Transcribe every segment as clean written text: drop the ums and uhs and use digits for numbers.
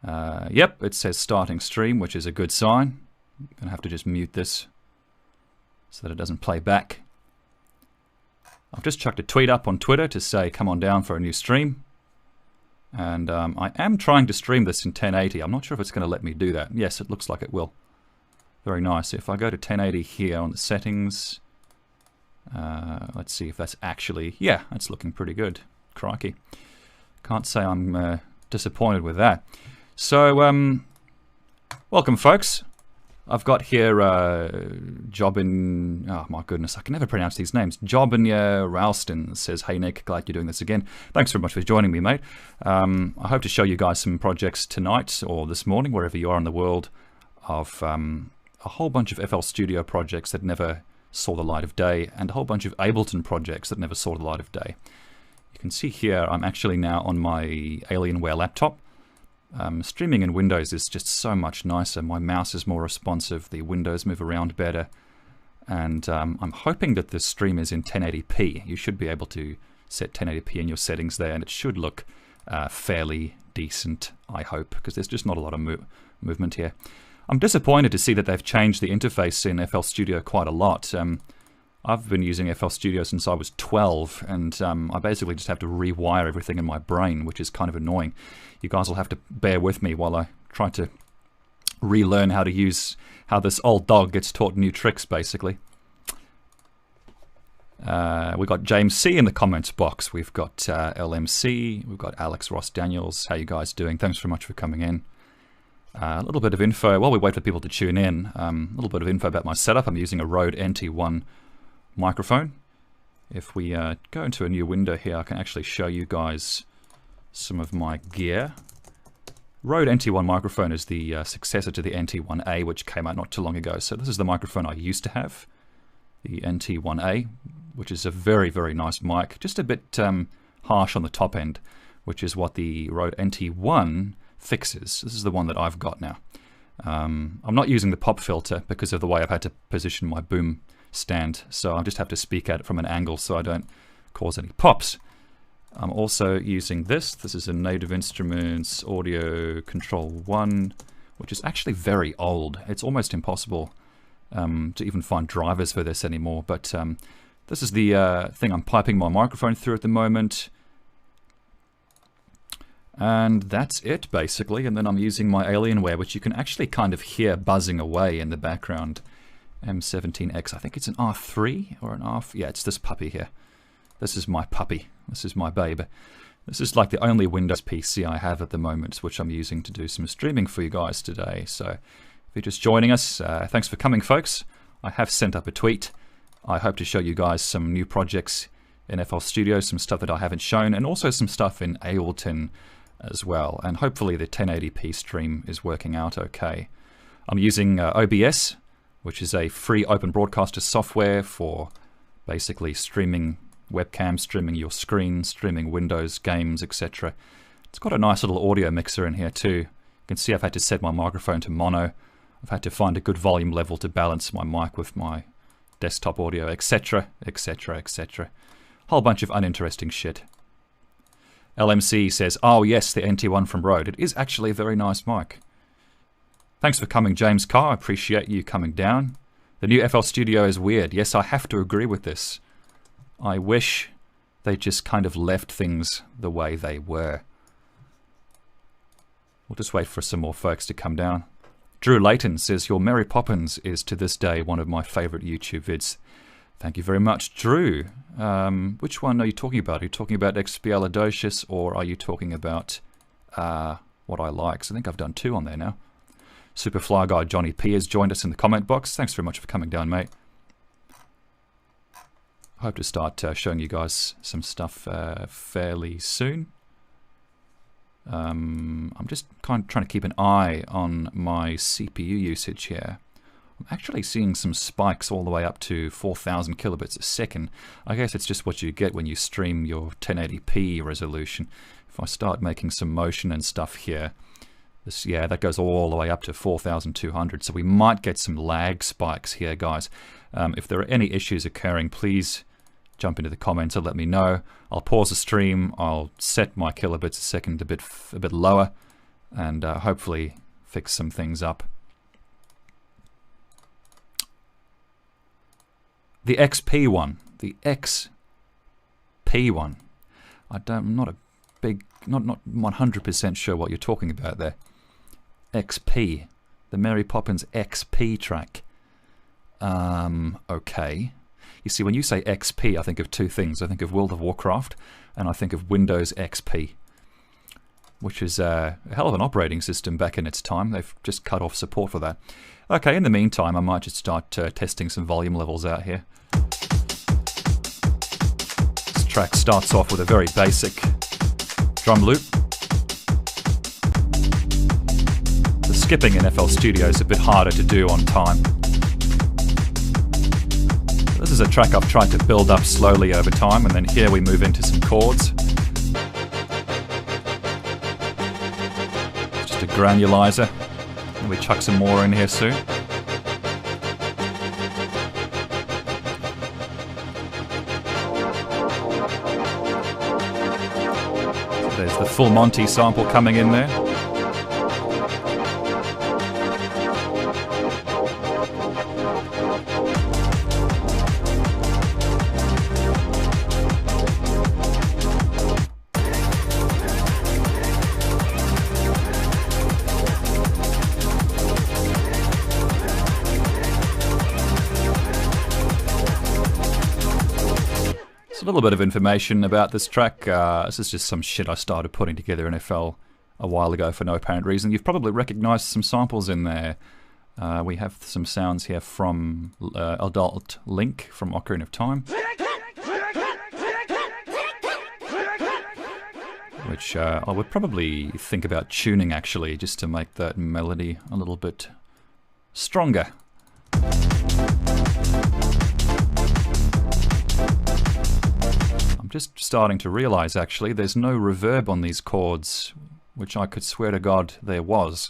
Yep, it says starting stream, which is a good sign. I'm going to have to just mute this so that it doesn't play back. I've just chucked a tweet up on Twitter to say come on down for a new stream. And I am trying to stream this in 1080. I'm not sure if it's going to let me do that. Yes, it looks like it will. Very nice. If I go to 1080 here on the settings, let's see if that's actually... Yeah, it's looking pretty good. Crikey. Can't say I'm disappointed with that. So, welcome folks. I've got here Jobin... Oh my goodness, I can never pronounce these names. Jobinya Ralston says, hey Nick, glad you're doing this again. Thanks very much for joining me, mate. I hope to show you guys some projects tonight or this morning, wherever you are in the world, of a whole bunch of FL Studio projects that never saw the light of day, and a whole bunch of Ableton projects that never saw the light of day. You can see here I'm actually now on my Alienware laptop. Streaming in Windows is just so much nicer. My mouse is more responsive, the windows move around better, and I'm hoping that this stream is in 1080p. You should be able to set 1080p in your settings there, and it should look fairly decent, I hope, because there's just not a lot of movement here. I'm disappointed to see that they've changed the interface in FL Studio quite a lot. I've been using FL Studio since I was 12, and I basically just have to rewire everything in my brain, which is kind of annoying. You guys will have to bear with me while I try to relearn how to use, how this old dog gets taught new tricks, basically. We've got James C in the comments box. We've got LMC. We've got Alex Ross Daniels. How you guys doing? Thanks very much for coming in. A little bit of info, while we wait for people to tune in, a little bit of info about my setup. I'm using a Rode NT1 microphone. If we go into a new window here, I can actually show you guys some of my gear. Rode NT1 microphone is the successor to the NT1A, which came out not too long ago. So this is the microphone I used to have, the NT1A, which is a very, very nice mic. Just a bit harsh on the top end, which is what the Rode NT1 fixes. This is the one that I've got now. I'm not using the pop filter because of the way I've had to position my boom stand, so I just have to speak at it from an angle so I don't cause any pops. I'm also using this. This is a Native Instruments Audio Control 1, which is actually very old. It's almost impossible to even find drivers for this anymore, but this is the thing I'm piping my microphone through at the moment. And that's it, basically. And then I'm using my Alienware, which you can actually kind of hear buzzing away in the background. M17X, I think it's an R3 or an R4. Yeah, it's this puppy here. This is my puppy. This is my babe. This is like the only Windows PC I have at the moment, which I'm using to do some streaming for you guys today. So if you're just joining us, thanks for coming, folks. I have sent up a tweet. I hope to show you guys some new projects in FL Studio, some stuff that I haven't shown, and also some stuff in Ableton as well. And hopefully the 1080p stream is working out okay. I'm using OBS, which is a free open broadcaster software for basically streaming webcam, streaming your screen, streaming Windows games, etc. It's got a nice little audio mixer in here too. You can see I've had to set my microphone to mono. I've had to find a good volume level to balance my mic with my desktop audio, etc, etc, etc. Whole bunch of uninteresting shit. LMC says, oh yes, the NT1 from Rode. It is actually a very nice mic. Thanks for coming, James Carr. I appreciate you coming down. The new FL Studio is weird. Yes, I have to agree with this. I wish they just kind of left things the way they were. We'll just wait for some more folks to come down. Drew Layton says, your Mary Poppins is to this day one of my favorite YouTube vids. Thank you very much, Drew. Which one are you talking about? Are you talking about Expialidocious, or are you talking about what I like? So I think I've done two on there now. Superfly guy Johnny P has joined us in the comment box. Thanks very much for coming down, mate. I hope to start showing you guys some stuff fairly soon. I'm just kind of trying to keep an eye on my CPU usage here. I'm actually seeing some spikes all the way up to 4,000 kilobits a second. I guess it's just what you get when you stream your 1080p resolution. If I start making some motion and stuff here, this, yeah, that goes all the way up to 4,200. So we might get some lag spikes here, guys. If there are any issues occurring, please jump into the comments and let me know. I'll pause the stream. I'll set my kilobits a second a bit lower. and hopefully fix some things up. The XP one. The XP one. I'm not 100% sure what you're talking about there. XP. The Mary Poppins XP track. Okay. You see, when you say XP, I think of two things. I think of World of Warcraft, and I think of Windows XP, which is a hell of an operating system back in its time. They've just cut off support for that. Okay, in the meantime, I might just start testing some volume levels out here. This track starts off with a very basic drum loop. The skipping in FL Studio is a bit harder to do on time. This is a track I've tried to build up slowly over time, and then here we move into some chords. Just a granulizer. And we chuck some more in here soon. So there's the full Monty sample coming in there. A little bit of information about this track. This is just some shit I started putting together in FL a while ago for no apparent reason. You've probably recognized some samples in there. We have some sounds here from Adult Link from Ocarina of Time, which I would probably think about tuning actually, just to make that melody a little bit stronger. Just starting to realize actually there's no reverb on these chords, which I could swear to God there was.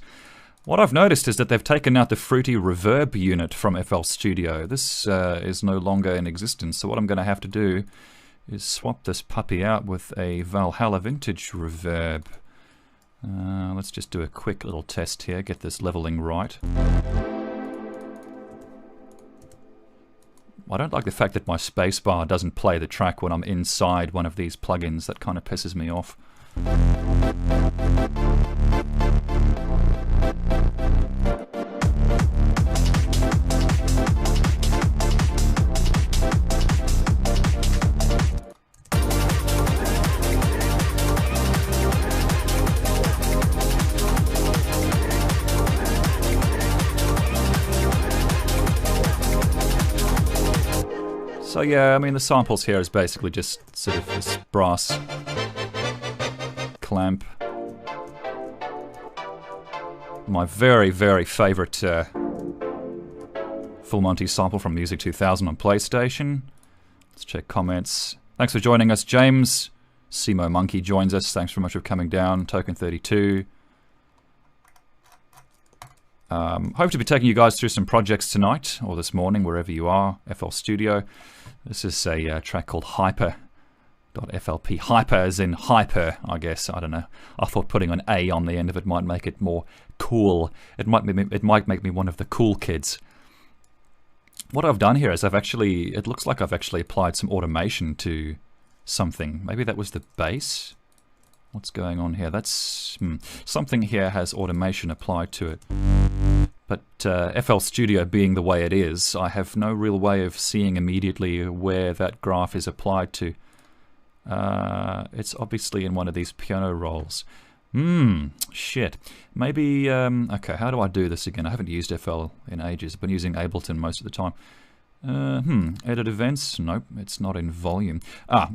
What I've noticed is that they've taken out the fruity reverb unit from FL Studio. This is no longer in existence, so what I'm going to have to do is swap this puppy out with a Valhalla Vintage reverb. Let's just do a quick little test here, get this leveling right. I don't like the fact that my spacebar doesn't play the track when I'm inside one of these plugins. That kind of pisses me off. So yeah, I mean the samples here is basically just sort of this brass clamp. My very, very favourite Full Monty sample from Music 2000 on PlayStation. Let's check comments. Thanks for joining us, James. Simo Monkey joins us. Thanks very much for coming down. Token 32. Hope to be taking you guys through some projects tonight or this morning, wherever you are. FL Studio. This is a track called Hyper.flp. Hyper as in hyper, I guess. I don't know. I thought putting an A on the end of it might make it more cool. It might make me one of the cool kids. What I've done here is it looks like I've actually applied some automation to something. Maybe that was the bass. What's going on here? That's something here has automation applied to it. But FL Studio being the way it is, I have no real way of seeing immediately where that graph is applied to. It's obviously in one of these piano rolls. Shit. Maybe, okay, how do I do this again? I haven't used FL in ages. I've been using Ableton most of the time. Edit events? Nope, it's not in volume.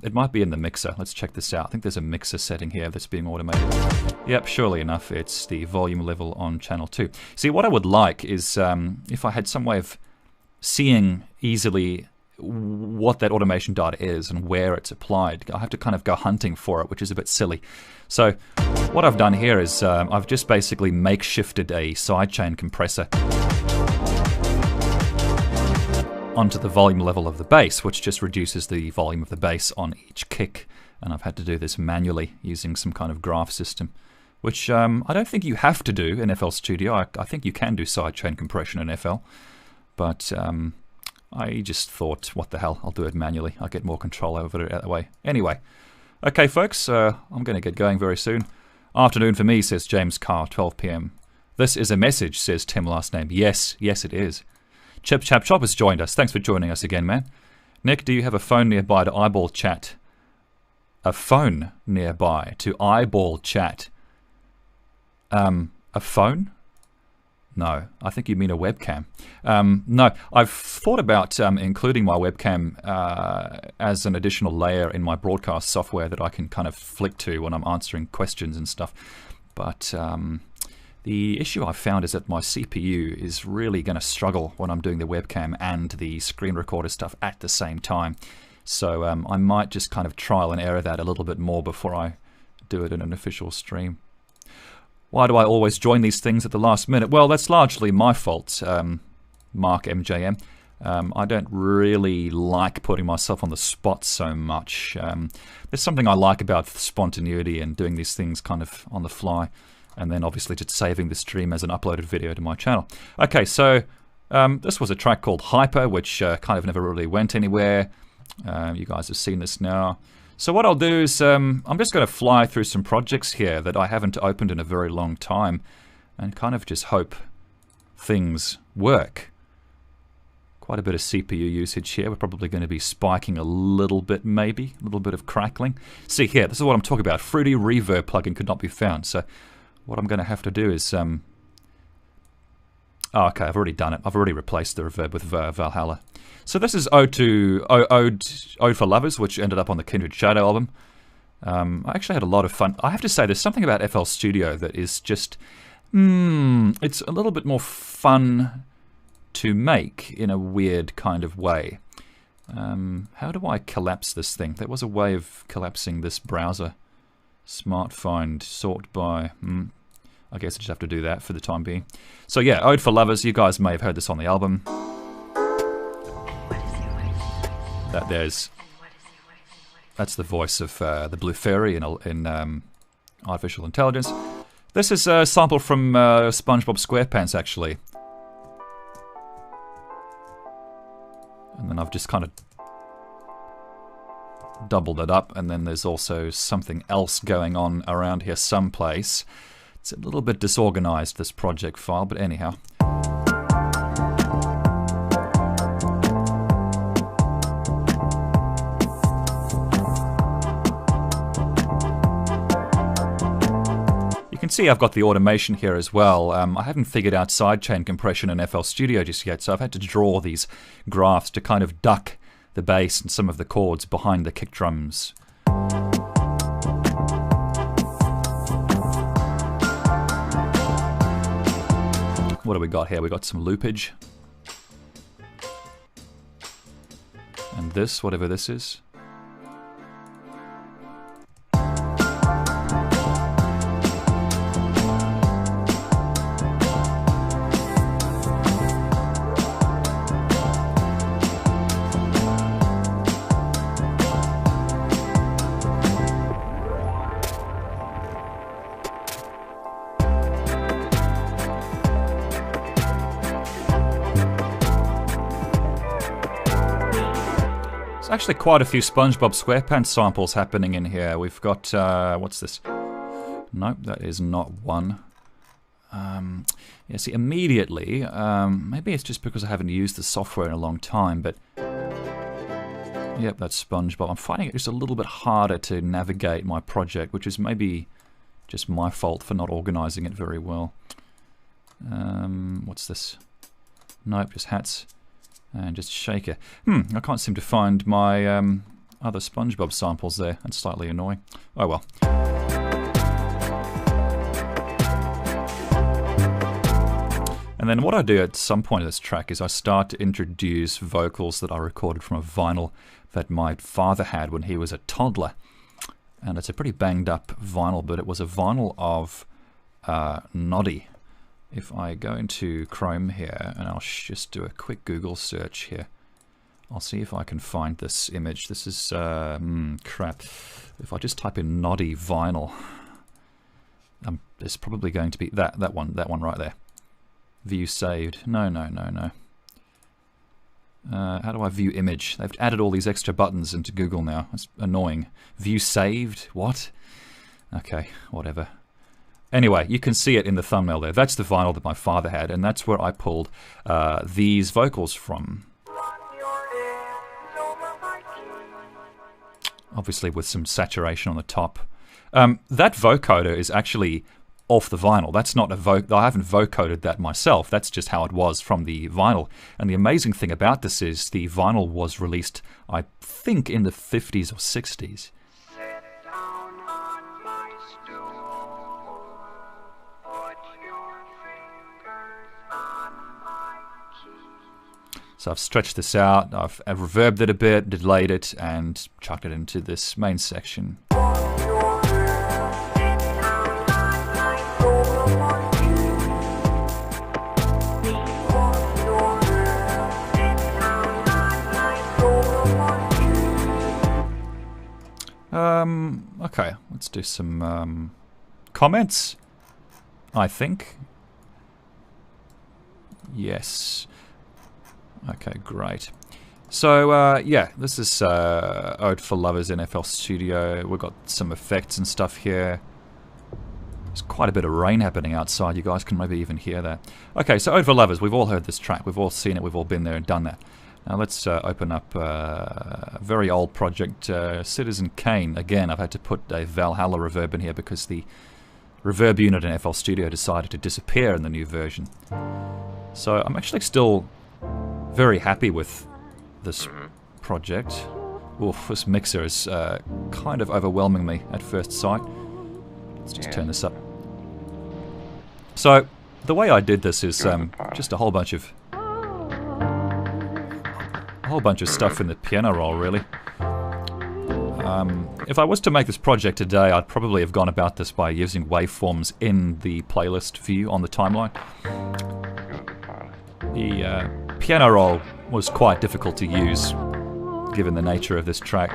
It might be in the mixer. Let's check this out. I think there's a mixer setting here that's being automated. Yep, surely enough, it's the volume level on channel 2. See, what I would like is if I had some way of seeing easily what that automation data is and where it's applied. I have to kind of go hunting for it, which is a bit silly. So what I've done here is I've just basically makeshifted a sidechain compressor onto the volume level of the bass, which just reduces the volume of the bass on each kick. And I've had to do this manually using some kind of graph system. which I don't think you have to do in FL Studio. I think you can do sidechain compression in FL, but I just thought, what the hell, I'll do it manually. I'll get more control over it that way. Anyway, okay folks, I'm going to get going very soon. Afternoon for me, says James Carr, 12 PM. This is a message, says Tim last name. Yes, yes it is. Chip Chap Chop has joined us. Thanks for joining us again, man. Nick, do you have a phone nearby to eyeball chat? A phone nearby to eyeball chat? A phone? No, I think you mean a webcam. No, I've thought about including my webcam as an additional layer in my broadcast software that I can kind of flick to when I'm answering questions and stuff. But the issue I've found is that my CPU is really going to struggle when I'm doing the webcam and the screen recorder stuff at the same time. So I might just kind of trial and error that a little bit more before I do it in an official stream. Why do I always join these things at the last minute? Well, that's largely my fault, Mark MJM. I don't really like putting myself on the spot so much. There's something I like about spontaneity and doing these things kind of on the fly, and then obviously just saving the stream as an uploaded video to my channel. Okay, so this was a track called Hyper, which kind of never really went anywhere. You guys have seen this now. So what I'll do is I'm just going to fly through some projects here that I haven't opened in a very long time and kind of just hope things work. Quite a bit of CPU usage here. We're probably going to be spiking a little bit, maybe. A little bit of crackling. See here, this is what I'm talking about. Fruity Reverb plugin could not be found. So what I'm going to have to do is... oh, okay, I've already done it. I've already replaced the reverb with Valhalla. So this is Ode for Lovers, which ended up on the Kindred Shadow album. I actually had a lot of fun. I have to say, there's something about FL Studio that is just... it's a little bit more fun to make in a weird kind of way. How do I collapse this thing? There was a way of collapsing this browser. Smart find, sort by... I guess I just have to do that for the time being. So yeah, Ode for Lovers, you guys may have heard this on the album. That's the voice of the Blue Fairy in Artificial Intelligence. This is a sample from SpongeBob SquarePants, actually. And then I've just kind of doubled it up, and then there's also something else going on around here someplace. It's a little bit disorganized, this project file, but anyhow. You can see I've got the automation here as well. I haven't figured out sidechain compression in FL Studio just yet, so I've had to draw these graphs to kind of duck the bass and some of the chords behind the kick drums. What do we got here? We got some loopage. And this, whatever this is. Actually quite a few SpongeBob SquarePants samples happening in here. We've got, what's this? Nope, that is not one. Yeah, see, immediately, maybe it's just because I haven't used the software in a long time, but... Yep, that's SpongeBob. I'm finding it just a little bit harder to navigate my project, which is maybe just my fault for not organizing it very well. What's this? Nope, just hats. And just shaker. I can't seem to find my other SpongeBob samples there. That's slightly annoying. Oh well. And then what I do at some point in this track is I start to introduce vocals that I recorded from a vinyl that my father had when he was a toddler. And it's a pretty banged up vinyl, but it was a vinyl of Noddy. If I go into Chrome here, and I'll just do a quick Google search here, I'll see if I can find this image. This is, crap. If I just type in Noddy vinyl, There's probably going to be that one right there. View saved. No. How do I view image? They've added all these extra buttons into Google now. It's annoying. View saved? What? Okay, whatever. Anyway, you can see it in the thumbnail there. That's the vinyl that my father had, and that's where I pulled these vocals from. Obviously with some saturation on the top. That vocoder is actually off the vinyl. That's not a I haven't vocoded that myself. That's just how it was from the vinyl. And the amazing thing about this is the vinyl was released, I think, in the 50s or 60s. So I've stretched this out, I've reverbed it a bit, delayed it, and chucked it into this main section. Okay, let's do some comments, I think. Yes. Okay, great. So, yeah, this is Ode for Lovers in FL Studio. We've got some effects and stuff here. There's quite a bit of rain happening outside. You guys can maybe even hear that. Okay, so Ode for Lovers. We've all heard this track. We've all seen it. We've all been there and done that. Now let's open up a very old project, Citizen Kane. Again, I've had to put a Valhalla reverb in here because the reverb unit in FL Studio decided to disappear in the new version. So I'm actually still very happy with this project. Oof, this mixer is kind of overwhelming me at first sight. Let's just turn this up. So the way I did this is just a whole bunch of stuff in the piano roll, really. If I was to make this project today, I'd probably have gone about this by using waveforms in the playlist view on the timeline. The piano roll was quite difficult to use, given the nature of this track.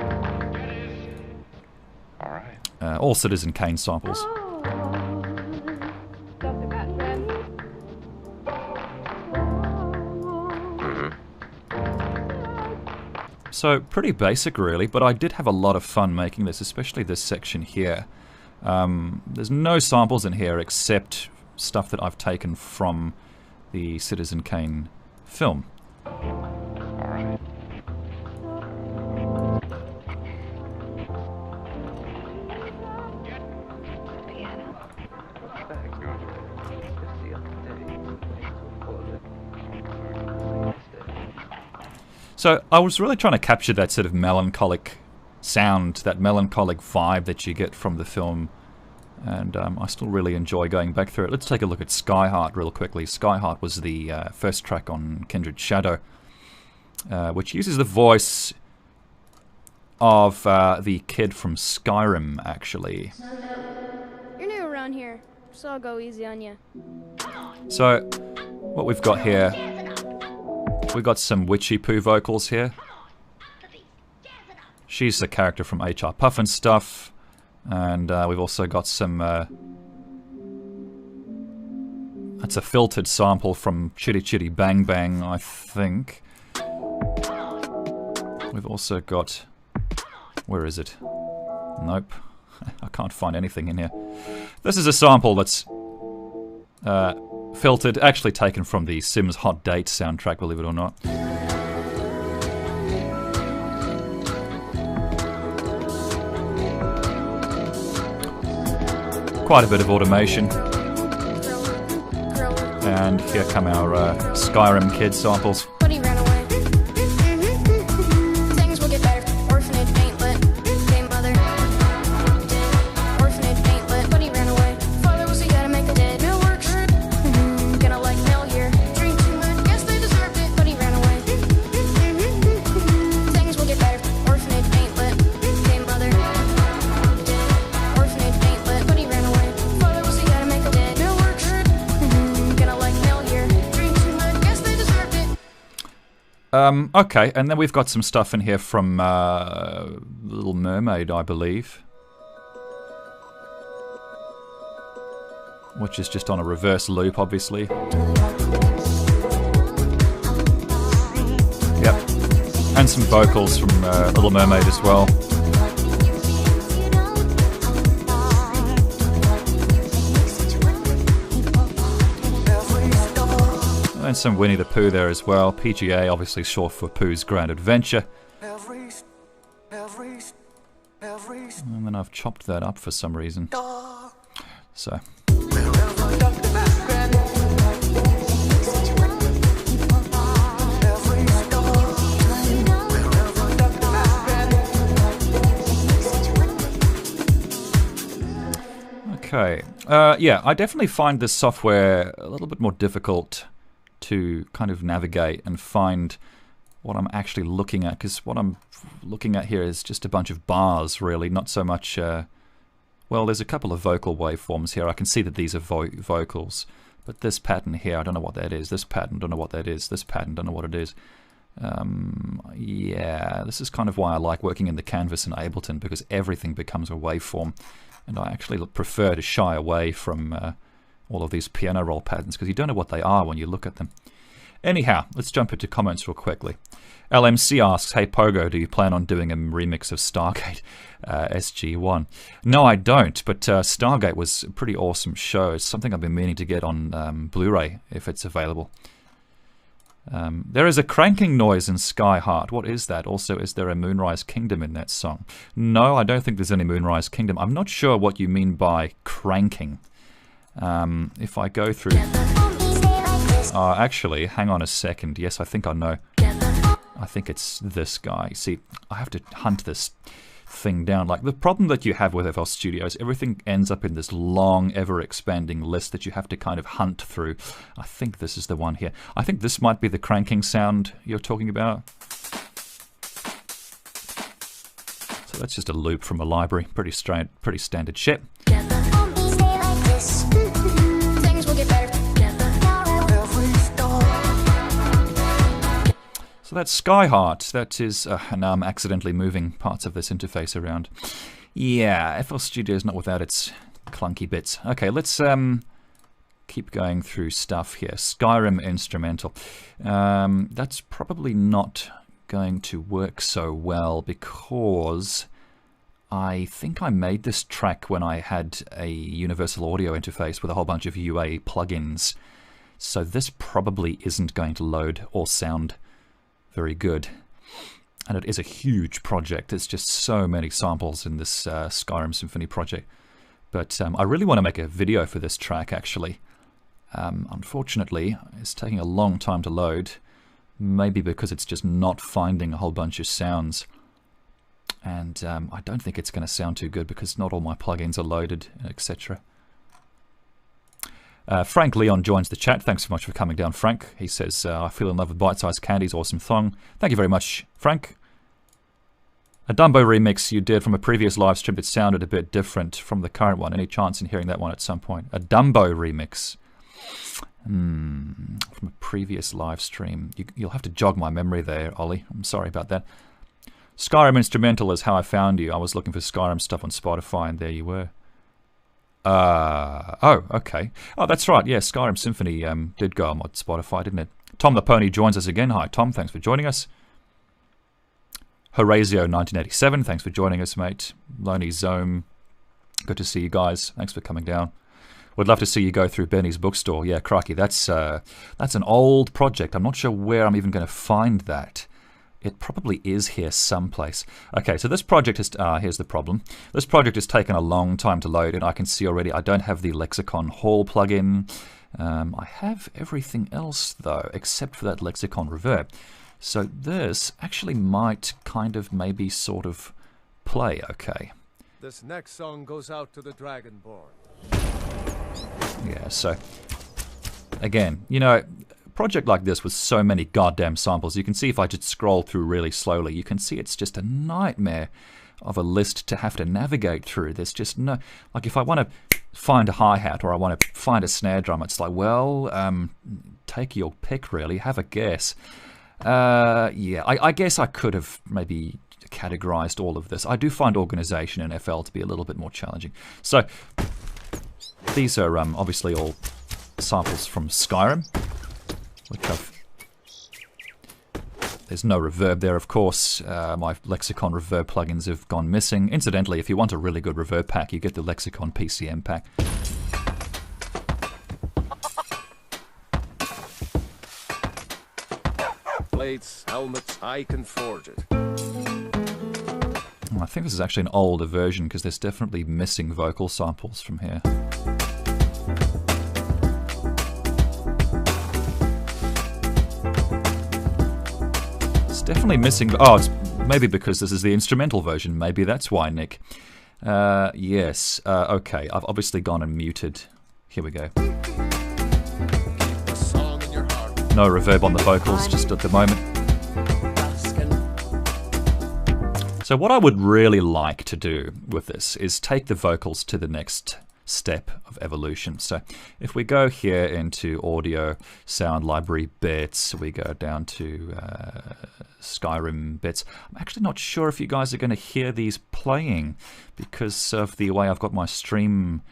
All Citizen Kane samples. So pretty basic really, but I did have a lot of fun making this, especially this section here. There's no samples in here except stuff that I've taken from the Citizen Kane film. So I was really trying to capture that sort of melancholic sound, that melancholic vibe that you get from the film, and I still really enjoy going back through it. Let's take a look at Skyheart real quickly. Skyheart was the first track on Kindred Shadow, which uses the voice of the kid from Skyrim, actually. You're new around here, so I'll go easy on you. So what we've got here, we've got some witchy poo vocals here. She's the character from HR Puffin stuff. And we've also got some... that's a filtered sample from Chitty Chitty Bang Bang, I think. We've also got... where is it? Nope. I can't find anything in here. This is a sample that's... filtered, actually taken from the Sims Hot Date soundtrack, believe it or not. Quite a bit of automation. And here come our Skyrim kid samples. Buddy ran away. Things will get better. Orphanage ain't lit. Game mother. Orphanage ain't lit. Buddy ran away. Father was a guy to make a dead. Mill works. Gonna like Mill here. Drink too much. Guess they deserved it. Buddy ran away. Things will get better. Orphanage ain't lit. Game mother. Orphanage ain't lit. Buddy ran away. Father was a guy to make a dead. Mill works. Gonna like Mill here. Drink too much. Guess they deserved it. Okay, and then we've got some stuff in here from Little Mermaid, I believe. which is just on a reverse loop, obviously. Yep. And some vocals from Little Mermaid as well. And some Winnie the Pooh there as well. PGA, obviously short for Pooh's Grand Adventure. And then I've chopped that up for some reason. So. Okay. Yeah, I definitely find this software a little bit more difficult to kind of navigate and find what I'm actually looking at, because what I'm looking at here is just a bunch of bars, really, not so much... well, there's a couple of vocal waveforms here. I can see that these are vocals, but this pattern here, I don't know what that is. This pattern, don't know what that is. This pattern, don't know what it is. Yeah, this is kind of why I like working in the Canvas in Ableton, because everything becomes a waveform, and I actually prefer to shy away from all of these piano roll patterns, because you don't know what they are when you look at them. Anyhow, let's jump into comments real quickly. LMC asks, hey Pogo, do you plan on doing a remix of Stargate SG-1? No, I don't, but Stargate was a pretty awesome show. It's something I've been meaning to get on Blu-ray, if it's available. There is a cranking noise in Sky Heart. What is that? Also, is there a Moonrise Kingdom in that song? No, I don't think there's any Moonrise Kingdom. I'm not sure what you mean by cranking. If I go through... actually, hang on a second. Yes, I think I know. I think it's this guy. See, I have to hunt this thing down. Like, the problem that you have with FL Studio is everything ends up in this long, ever-expanding list that you have to kind of hunt through. I think this is the one here. I think this might be the cranking sound you're talking about. So that's just a loop from a library. Pretty standard shit. So that's Skyheart. That is... now I'm accidentally moving parts of this interface around. Yeah, FL Studio is not without its clunky bits. Okay, let's keep going through stuff here. Skyrim Instrumental. That's probably not going to work so well, because I think I made this track when I had a Universal Audio interface with a whole bunch of UA plugins. So this probably isn't going to load or sound very good. And it is a huge project. There's just so many samples in this Skyrim Symphony project. But I really want to make a video for this track, actually. Unfortunately, it's taking a long time to load. Maybe because it's just not finding a whole bunch of sounds. And I don't think it's going to sound too good because not all my plugins are loaded, etc. Frank Leon joins the chat. Thanks so much for coming down, Frank. He says, I feel in love with Bite-Sized Candy's awesome thong. Thank you very much, Frank. A Dumbo remix you did from a previous live stream that sounded a bit different from the current one. Any chance in hearing that one at some point? A Dumbo remix. From a previous live stream. You'll have to jog my memory there, Ollie. I'm sorry about that. Skyrim Instrumental is how I found you. I was looking for Skyrim stuff on Spotify, and there you were. Oh, okay. Oh, that's right. Yeah, Skyrim Symphony did go on Spotify, didn't it? Tom the Pony joins us again. Hi, Tom. Thanks for joining us. Horazio 1987. Thanks for joining us, mate. Lonely Zome. Good to see you guys. Thanks for coming down. Would love to see you go through Benny's bookstore. Yeah, crikey. That's an old project. I'm not sure where I'm even going to find that. It probably is here someplace. Okay, so this project is... here's the problem. This project has taken a long time to load, and I can see already I don't have the Lexicon Hall plugin. I have everything else, though, except for that Lexicon Reverb. So this actually might kind of maybe sort of play okay. This next song goes out to the Dragonborn. Yeah, so... Again, you know... project like this with so many goddamn samples, you can see if I just scroll through really slowly, you can see it's just a nightmare of a list to have to navigate through. There's just no... Like, if I want to find a hi-hat or I want to find a snare drum, it's like, well, take your pick, really. Have a guess. Yeah, I guess I could have maybe categorized all of this. I do find organization in FL to be a little bit more challenging. So... These are obviously all samples from Skyrim, which there's no reverb there, of course. My Lexicon reverb plugins have gone missing. Incidentally, if you want a really good reverb pack, you get the Lexicon PCM pack. Plates, helmets, I can forge it. I think this is actually an older version because there's definitely missing vocal samples from here. It's definitely missing. Oh, it's maybe because this is the instrumental version. Maybe that's why, Nick. Yes. Okay, I've obviously gone and muted. Here we go. No reverb on the vocals just at the moment. So what I would really like to do with this is take the vocals to the next step of evolution. So if we go here into audio, sound library bits, we go down to Skyrim bits. I'm actually not sure if you guys are going to hear these playing because of the way I've got my stream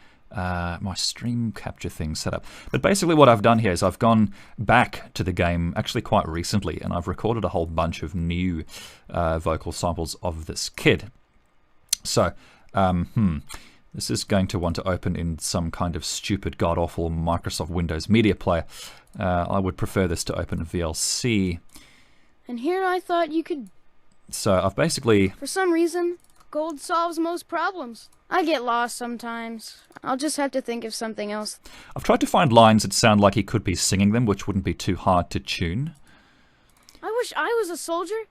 capture thing set up. But basically what I've done here is I've gone back to the game actually quite recently and I've recorded a whole bunch of new vocal samples of this kid. So, this is going to want to open in some kind of stupid god-awful Microsoft Windows media player. I would prefer this to open in VLC. And here I thought you could... So I've basically... For some reason, gold solves most problems. I get lost sometimes. I'll just have to think of something else. I've tried to find lines that sound like he could be singing them, which wouldn't be too hard to tune. I wish I was a soldier.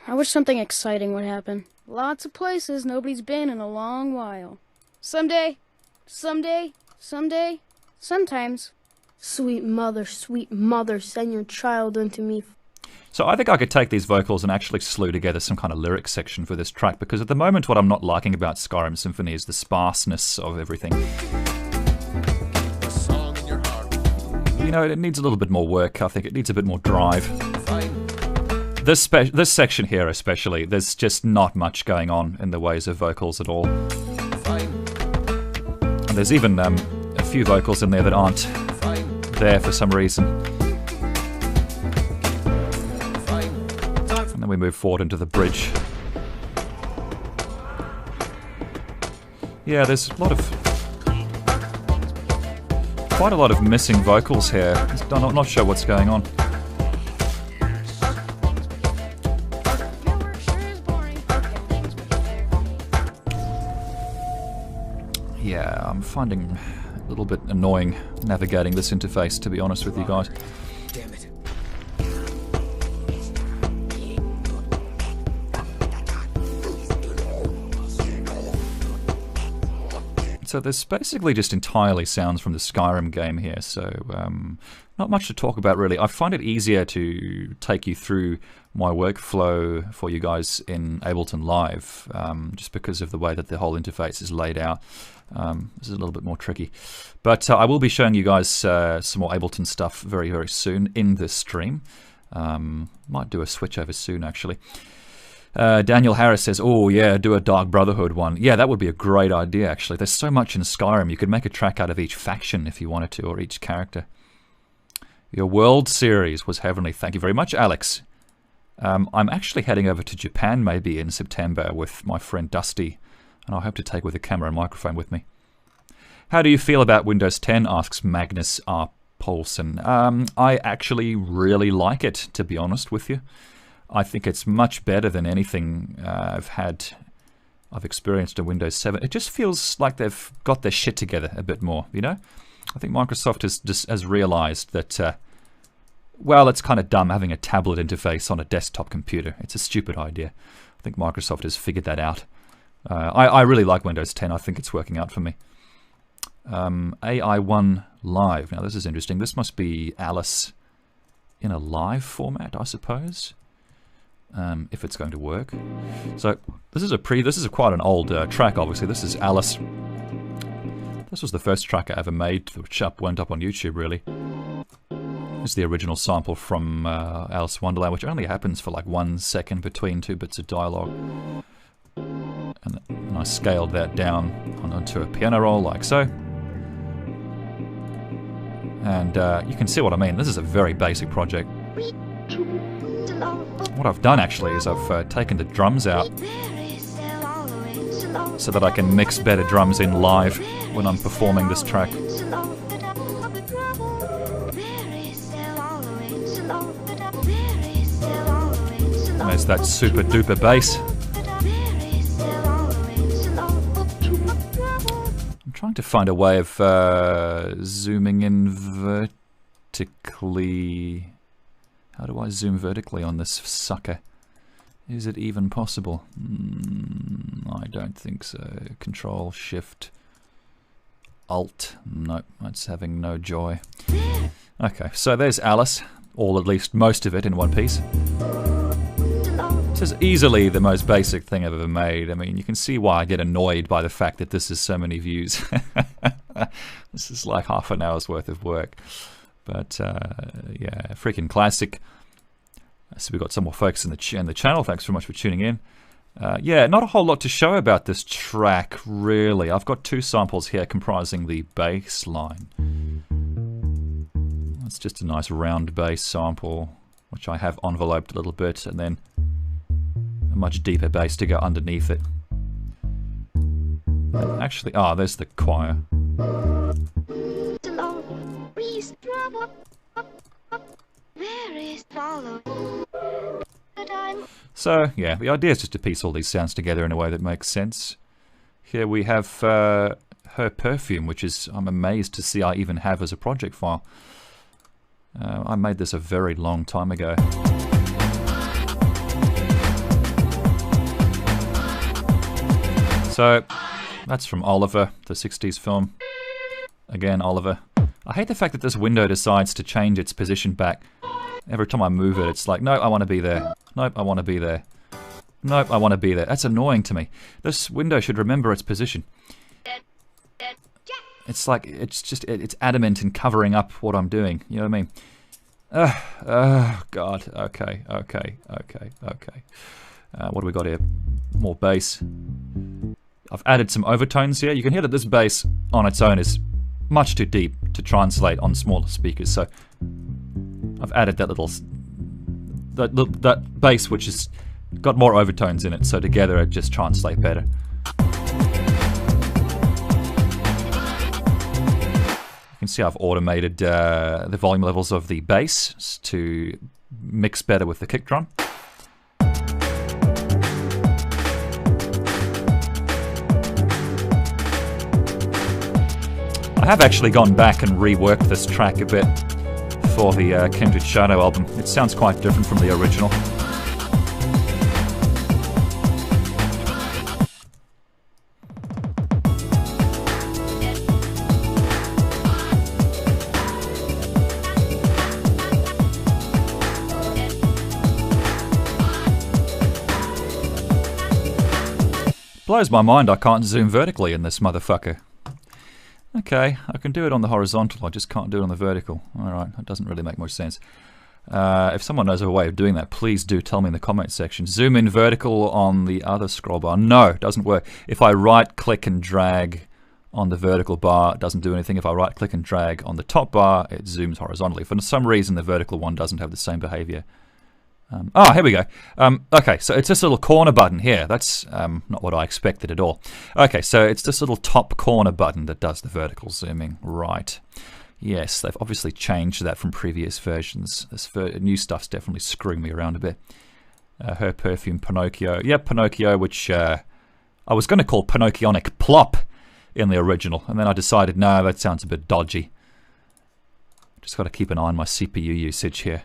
I wish something exciting would happen. Lots of places nobody's been in a long while. Someday, someday, someday, sometimes. Sweet mother, send your child unto me. So I think I could take these vocals and actually slew together some kind of lyric section for this track, because at the moment what I'm not liking about Skyrim Symphony is the sparseness of everything. You know, it needs a little bit more work. I think it needs a bit more drive. This section here especially, there's just not much going on in the ways of vocals at all. And there's even a few vocals in there that aren't there for some reason. And then we move forward into the bridge. Yeah, there's a lot of... quite a lot of missing vocals here. I'm not sure what's going on. Yeah, I'm finding a little bit annoying navigating this interface, to be honest with you guys. Damn it. So there's basically just entirely sounds from the Skyrim game here, so not much to talk about really. I find it easier to take you through my workflow for you guys in Ableton Live, just because of the way that the whole interface is laid out. This is a little bit more tricky. But I will be showing you guys some more Ableton stuff very, very soon in this stream. Might do a switch over soon, actually. Daniel Harris says, oh yeah, do a Dark Brotherhood one. Yeah, that would be a great idea, actually. There's so much in Skyrim. You could make a track out of each faction if you wanted to, or each character. Your World Series was heavenly. Thank you very much, Alex. I'm actually heading over to Japan maybe in September with my friend Dusty, and I hope to take with a camera and microphone with me. How do you feel about Windows 10, asks Magnus R. Paulson. I actually really like it, to be honest with you. I think it's much better than anything I've experienced in Windows 7. It just feels like they've got their shit together a bit more, you know? I think Microsoft has realized that, well, it's kind of dumb having a tablet interface on a desktop computer. It's a stupid idea. I think Microsoft has figured that out. I really like Windows 10. I think it's working out for me. AI1 Live. Now, this is interesting. This must be Alice in a live format, I suppose. If it's going to work. So this is quite an old track. Obviously, this is Alice. This was the first track I ever made, which went up on YouTube. Really, this is the original sample from Alice in Wonderland, which only happens for like 1 second between 2 bits of dialogue. And I scaled that down onto a piano roll like so. And you can see what I mean. This is a very basic project. What I've done actually is I've taken the drums out so that I can mix better drums in live when I'm performing this track. There's that super duper bass. I'm trying to find a way of zooming in vertically. How do I zoom vertically on this sucker? Is it even possible? I don't think so. Control, Shift, Alt. Nope, that's having no joy. Okay, so there's Alice, or at least most of it in one piece. This is easily the most basic thing I've ever made. I mean, you can see why I get annoyed by the fact that this is so many views. This is like half an hour's worth of work. But, yeah, freaking classic. So we've got some more folks in the channel. Thanks very much for tuning in. Yeah, not a whole lot to show about this track, really. I've got 2 samples here comprising the bass line. It's just a nice round bass sample, which I have enveloped a little bit, and then a much deeper bass to go underneath it. And actually, there's the choir. So, yeah, the idea is just to piece all these sounds together in a way that makes sense. Here we have her Perfume, which is, I'm amazed to see I even have as a project file. I made this a very long time ago. So, that's from Oliver, the 60s film. Again, Oliver. I hate the fact that this window decides to change its position back. Every time I move it, it's like, no, I want to be there. Nope, I want to be there. Nope, I want to be there. That's annoying to me. This window should remember its position. It's like, it's adamant in covering up what I'm doing. You know what I mean? Oh, God. Okay. What do we got here? More bass. I've added some overtones here. You can hear that this bass on its own is much too deep to translate on smaller speakers, so I've added that that bass which has got more overtones in it, so together it just translates better. You can see I've automated the volume levels of the bass to mix better with the kick drum. I have actually gone back and reworked this track a bit for the Kindred Shadow album. It sounds quite different from the original. Blows my mind I can't zoom vertically in this motherfucker. Okay, I can do it on the horizontal, I just can't do it on the vertical. Alright, that doesn't really make much sense. If someone knows of a way of doing that, please do tell me in the comments section. Zoom in vertical on the other scroll bar. No, it doesn't work. If I right click and drag on the vertical bar, it doesn't do anything. If I right click and drag on the top bar, it zooms horizontally. For some reason the vertical one doesn't have the same behavior. Here we go. Okay, so it's this little corner button here. That's not what I expected at all. Okay, so it's this little top corner button that does the vertical zooming. Right. Yes, they've obviously changed that from previous versions. This new stuff's definitely screwing me around a bit. Her Perfume, Pinocchio. Yep, Pinocchio, which I was going to call Pinocchionic Plop in the original. And then I decided, no, that sounds a bit dodgy. Just got to keep an eye on my CPU usage here.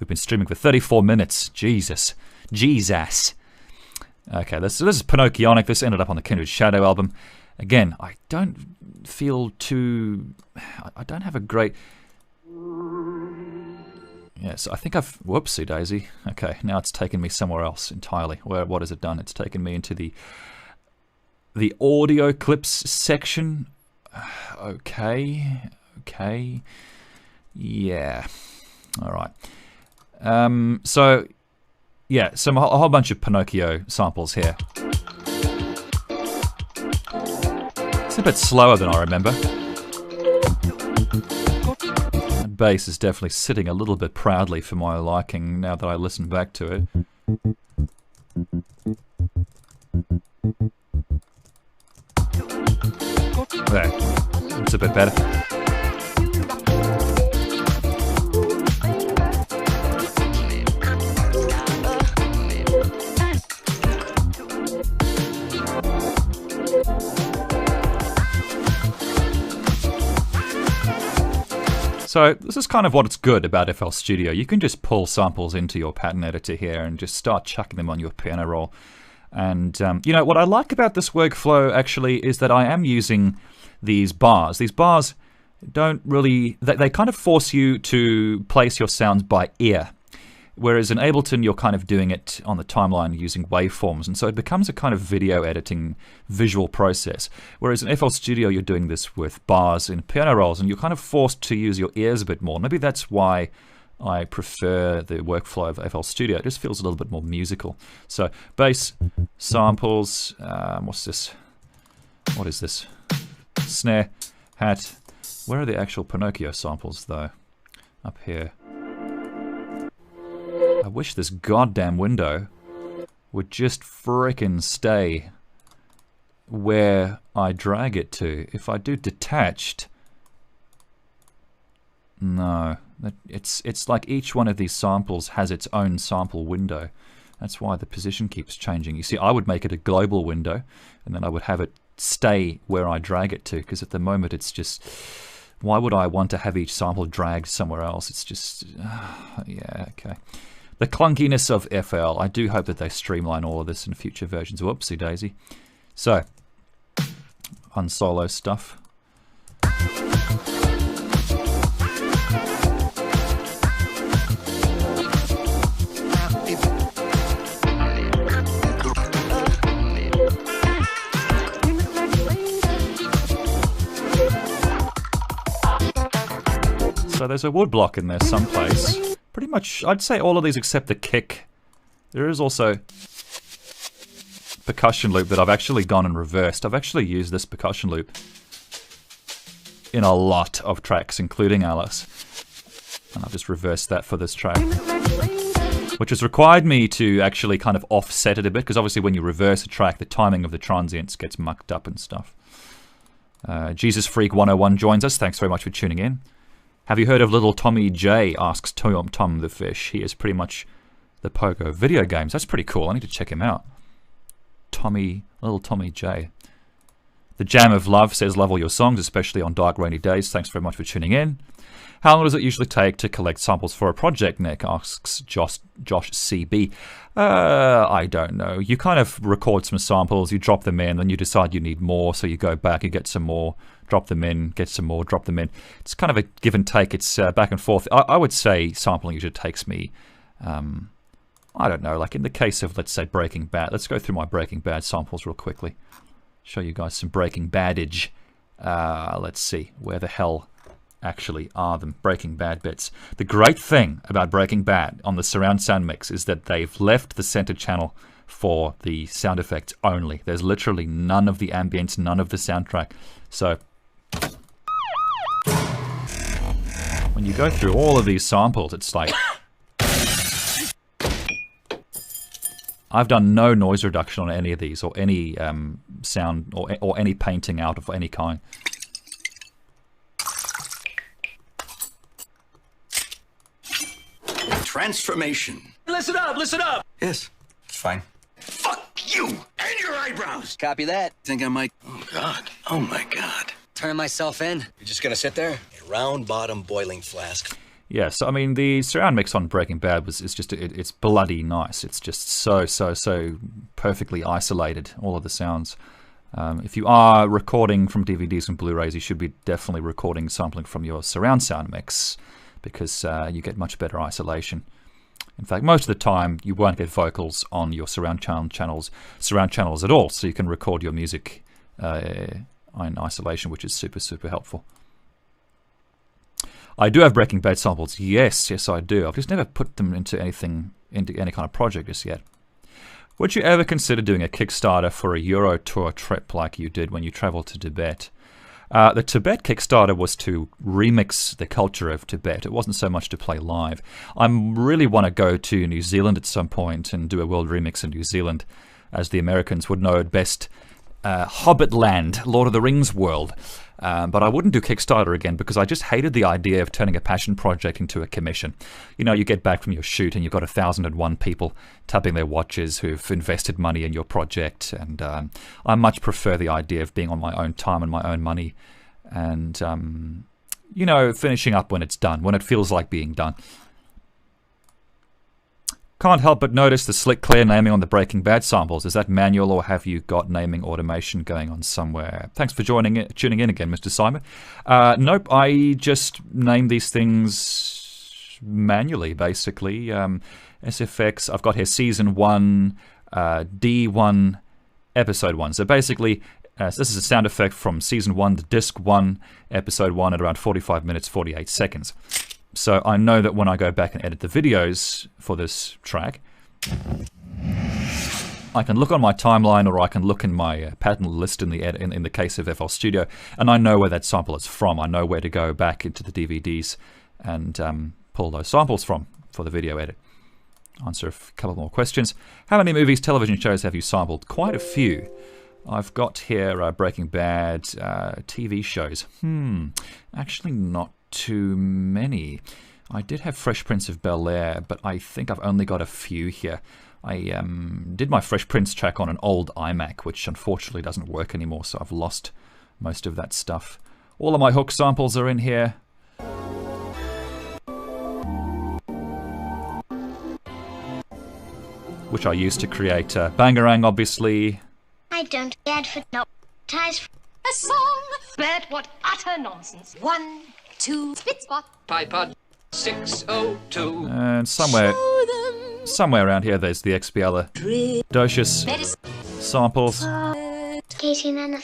We've been streaming for 34 minutes. Jesus. Okay, this is Pinocchionic. This ended up on the Kindred Shadow album. Again, I don't feel too... I don't have a great... Yes, I think I've... Whoopsie daisy. Okay, now it's taken me somewhere else entirely. What has it done? It's taken me into the audio clips section. Okay. Yeah. Alright. So, yeah, a whole bunch of Pinocchio samples here. It's a bit slower than I remember. bass is definitely sitting a little bit proudly for my liking now that I listen back to it. There, it's a bit better. So this is kind of what's good about FL Studio. You can just pull samples into your pattern editor here and just start chucking them on your piano roll. And you know, what I like about this workflow actually is that I am using these bars. These bars don't really, they kind of force you to place your sounds by ear. Whereas in Ableton, you're kind of doing it on the timeline using waveforms, and so it becomes a kind of video editing visual process. Whereas in FL Studio, you're doing this with bars and piano rolls, and you're kind of forced to use your ears a bit more. Maybe that's why I prefer the workflow of FL Studio. It just feels a little bit more musical. So bass, samples, what's this? What is this? Snare, hat. Where are the actual Pinocchio samples, though? Up here. I wish this goddamn window would just frickin' stay where I drag it to. If I do detached, no, it's like each one of these samples has its own sample window. That's why the position keeps changing. You see, I would make it a global window, and then I would have it stay where I drag it to, because at the moment it's just, why would I want to have each sample dragged somewhere else? It's just, yeah, okay. The clunkiness of FL. I do hope that they streamline all of this in future versions. Whoopsie daisy. So, unsolo stuff. So there's a wood block in there someplace. Pretty much, I'd say all of these except the kick. There is also percussion loop that I've actually gone and reversed. I've actually used this percussion loop in a lot of tracks, including Alice. And I've just reversed that for this track. Which has required me to actually kind of offset it a bit, because obviously when you reverse a track, the timing of the transients gets mucked up and stuff. Jesus Freak 101 joins us. Thanks very much for tuning in. Have you heard of Little Tommy J? Asks Tom the Fish. He is pretty much the Pogo video games. That's pretty cool. I need to check him out. Little Tommy J. The Jam of Love says, love all your songs, especially on dark rainy days. Thanks very much for tuning in. How long does it usually take to collect samples for a project, Nick? Asks Josh CB. I don't know. You kind of record some samples, you drop them in, then you decide you need more, so you go back, you get some more, drop them in, get some more, drop them in. It's kind of a give and take. It's back and forth. I would say sampling usually takes me, I don't know, like in the case of, let's say, Breaking Bad. Let's go through my Breaking Bad samples real quickly. Show you guys some Breaking Badage. Let's see, where the hell actually are them Breaking Bad bits. The great thing about Breaking Bad on the surround sound mix is that they've left the center channel for the sound effects only. There's literally none of the ambience, none of the soundtrack. So when you go through all of these samples, it's like I've done no noise reduction on any of these, or any sound, or any painting out of any kind. Transformation. Listen up, listen up! Yes, it's fine. Fuck you and your eyebrows! Copy that. Think I might... Oh, God. Oh, my God. turn myself in? You're just gonna sit there? A round bottom boiling flask. Yes, I mean, the surround mix on Breaking Bad it's bloody nice. It's just so perfectly isolated, all of the sounds. If you are recording from DVDs and Blu-rays, you should be definitely recording sampling from your surround sound mix, because you get much better isolation. In fact, most of the time you won't get vocals on your surround channels at all, so you can record your music in isolation, which is super helpful. I do have Breaking Bad samples. Yes, I do. I've just never put them into any kind of project just yet. Would you ever consider doing a Kickstarter for a Euro tour trip like you did when you travelled to Tibet? The Tibet Kickstarter was to remix the culture of Tibet. It wasn't so much to play live. I really want to go to New Zealand at some point and do a world remix in New Zealand, as the Americans would know it best. Hobbitland, Lord of the Rings world. But I wouldn't do Kickstarter again because I just hated the idea of turning a passion project into a commission. You know, you get back from your shoot and you've got 1,001 people tapping their watches who've invested money in your project. And I much prefer the idea of being on my own time and my own money. And, you know, finishing up when it's done, when it feels like being done. Can't help but notice the slick, clear naming on the Breaking Bad samples. Is that manual or have you got naming automation going on somewhere? Thanks for tuning in again, Mr. Simon. Nope, I just name these things manually, basically. SFX, I've got here Season 1, D1, Episode 1. So basically, this is a sound effect from Season 1 to Disc 1, Episode 1 at around 45 minutes, 48 seconds. So I know that when I go back and edit the videos for this track, I can look on my timeline or I can look in my pattern list in the case of FL Studio, and I know where that sample is from. I know where to go back into the DVDs and pull those samples from for the video edit. Answer a couple more questions. How many movies, television shows have you sampled? Quite a few. I've got here Breaking Bad, TV shows. Actually not too many. I did have Fresh Prince of Bel-Air, but I think I've only got a few here. I did my Fresh Prince track on an old iMac, which unfortunately doesn't work anymore, so I've lost most of that stuff. All of my hook samples are in here. Which I used to create Bangarang, obviously. I don't advertise a song, but what utter nonsense. 1, 2, spit spot. Tripod 602. And somewhere around here, there's the XBL Docious samples. Casey Nana.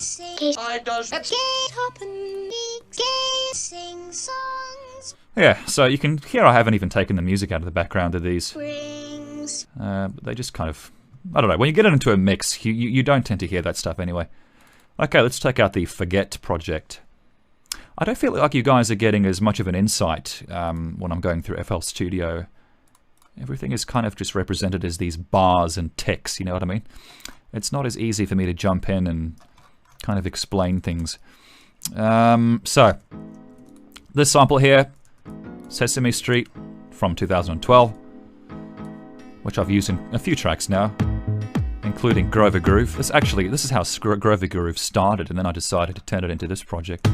Yeah, so you can hear I haven't even taken the music out of the background of these. But they just kind of, I don't know, when you get it into a mix, you don't tend to hear that stuff anyway. Okay, let's take out the Forget project. I don't feel like you guys are getting as much of an insight when I'm going through FL Studio. Everything is kind of just represented as these bars and ticks, you know what I mean? It's not as easy for me to jump in and kind of explain things. So, this sample here, Sesame Street from 2012, which I've used in a few tracks now, including Grover Groove. This is how Grover Groove started, and then I decided to turn it into this project.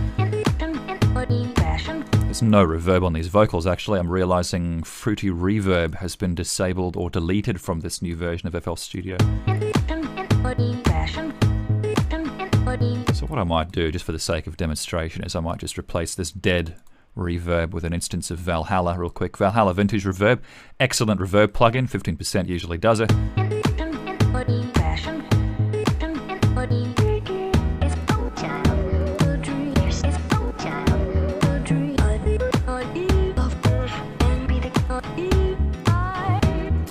There's no reverb on these vocals, actually. I'm realizing Fruity Reverb has been disabled or deleted from this new version of FL Studio. So what I might do, just for the sake of demonstration, is I might just replace this dead reverb with an instance of Valhalla real quick. Valhalla Vintage Reverb, excellent reverb plugin, 15% usually does it.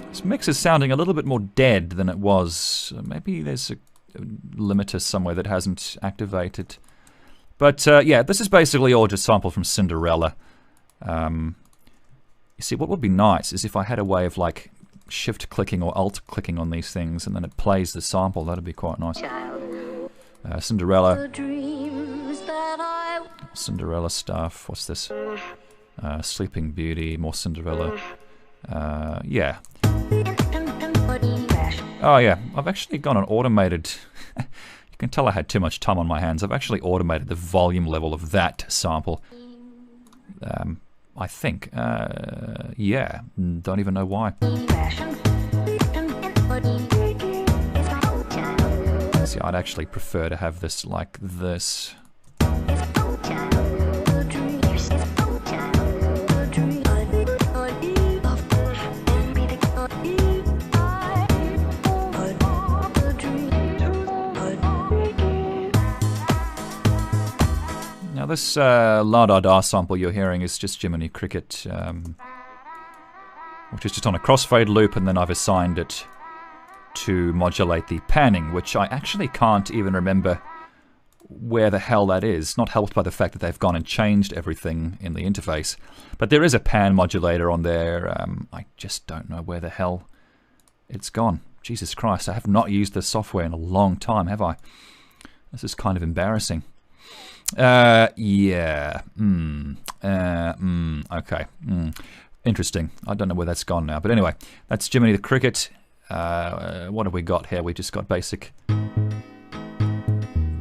This mix is sounding a little bit more dead than it was. Maybe there's a limiter somewhere that hasn't activated. But yeah, this is basically all just sampled from Cinderella. You see, what would be nice is if I had a way of like shift clicking or alt clicking on these things and then it plays the sample. That'd be quite nice. Cinderella. Cinderella stuff. What's this? Sleeping Beauty, more Cinderella. Yeah. Oh yeah, I've actually got an automated... You can tell I had too much time on my hands. I've actually automated the volume level of that sample. I think. Yeah, don't even know why. See, I'd actually prefer to have this like this. Now this La Da Da sample you're hearing is just Jiminy Cricket, which is just on a crossfade loop, and then I've assigned it to modulate the panning, which I actually can't even remember where the hell that is. Not helped by the fact that they've gone and changed everything in the interface. But there is a pan modulator on there. I just don't know where the hell it's gone. Jesus Christ, I have not used this software in a long time, have I? This is kind of embarrassing. Yeah. Okay. Interesting. I don't know where that's gone now. But anyway, that's Jiminy the Cricket. What have we got here? We just got basic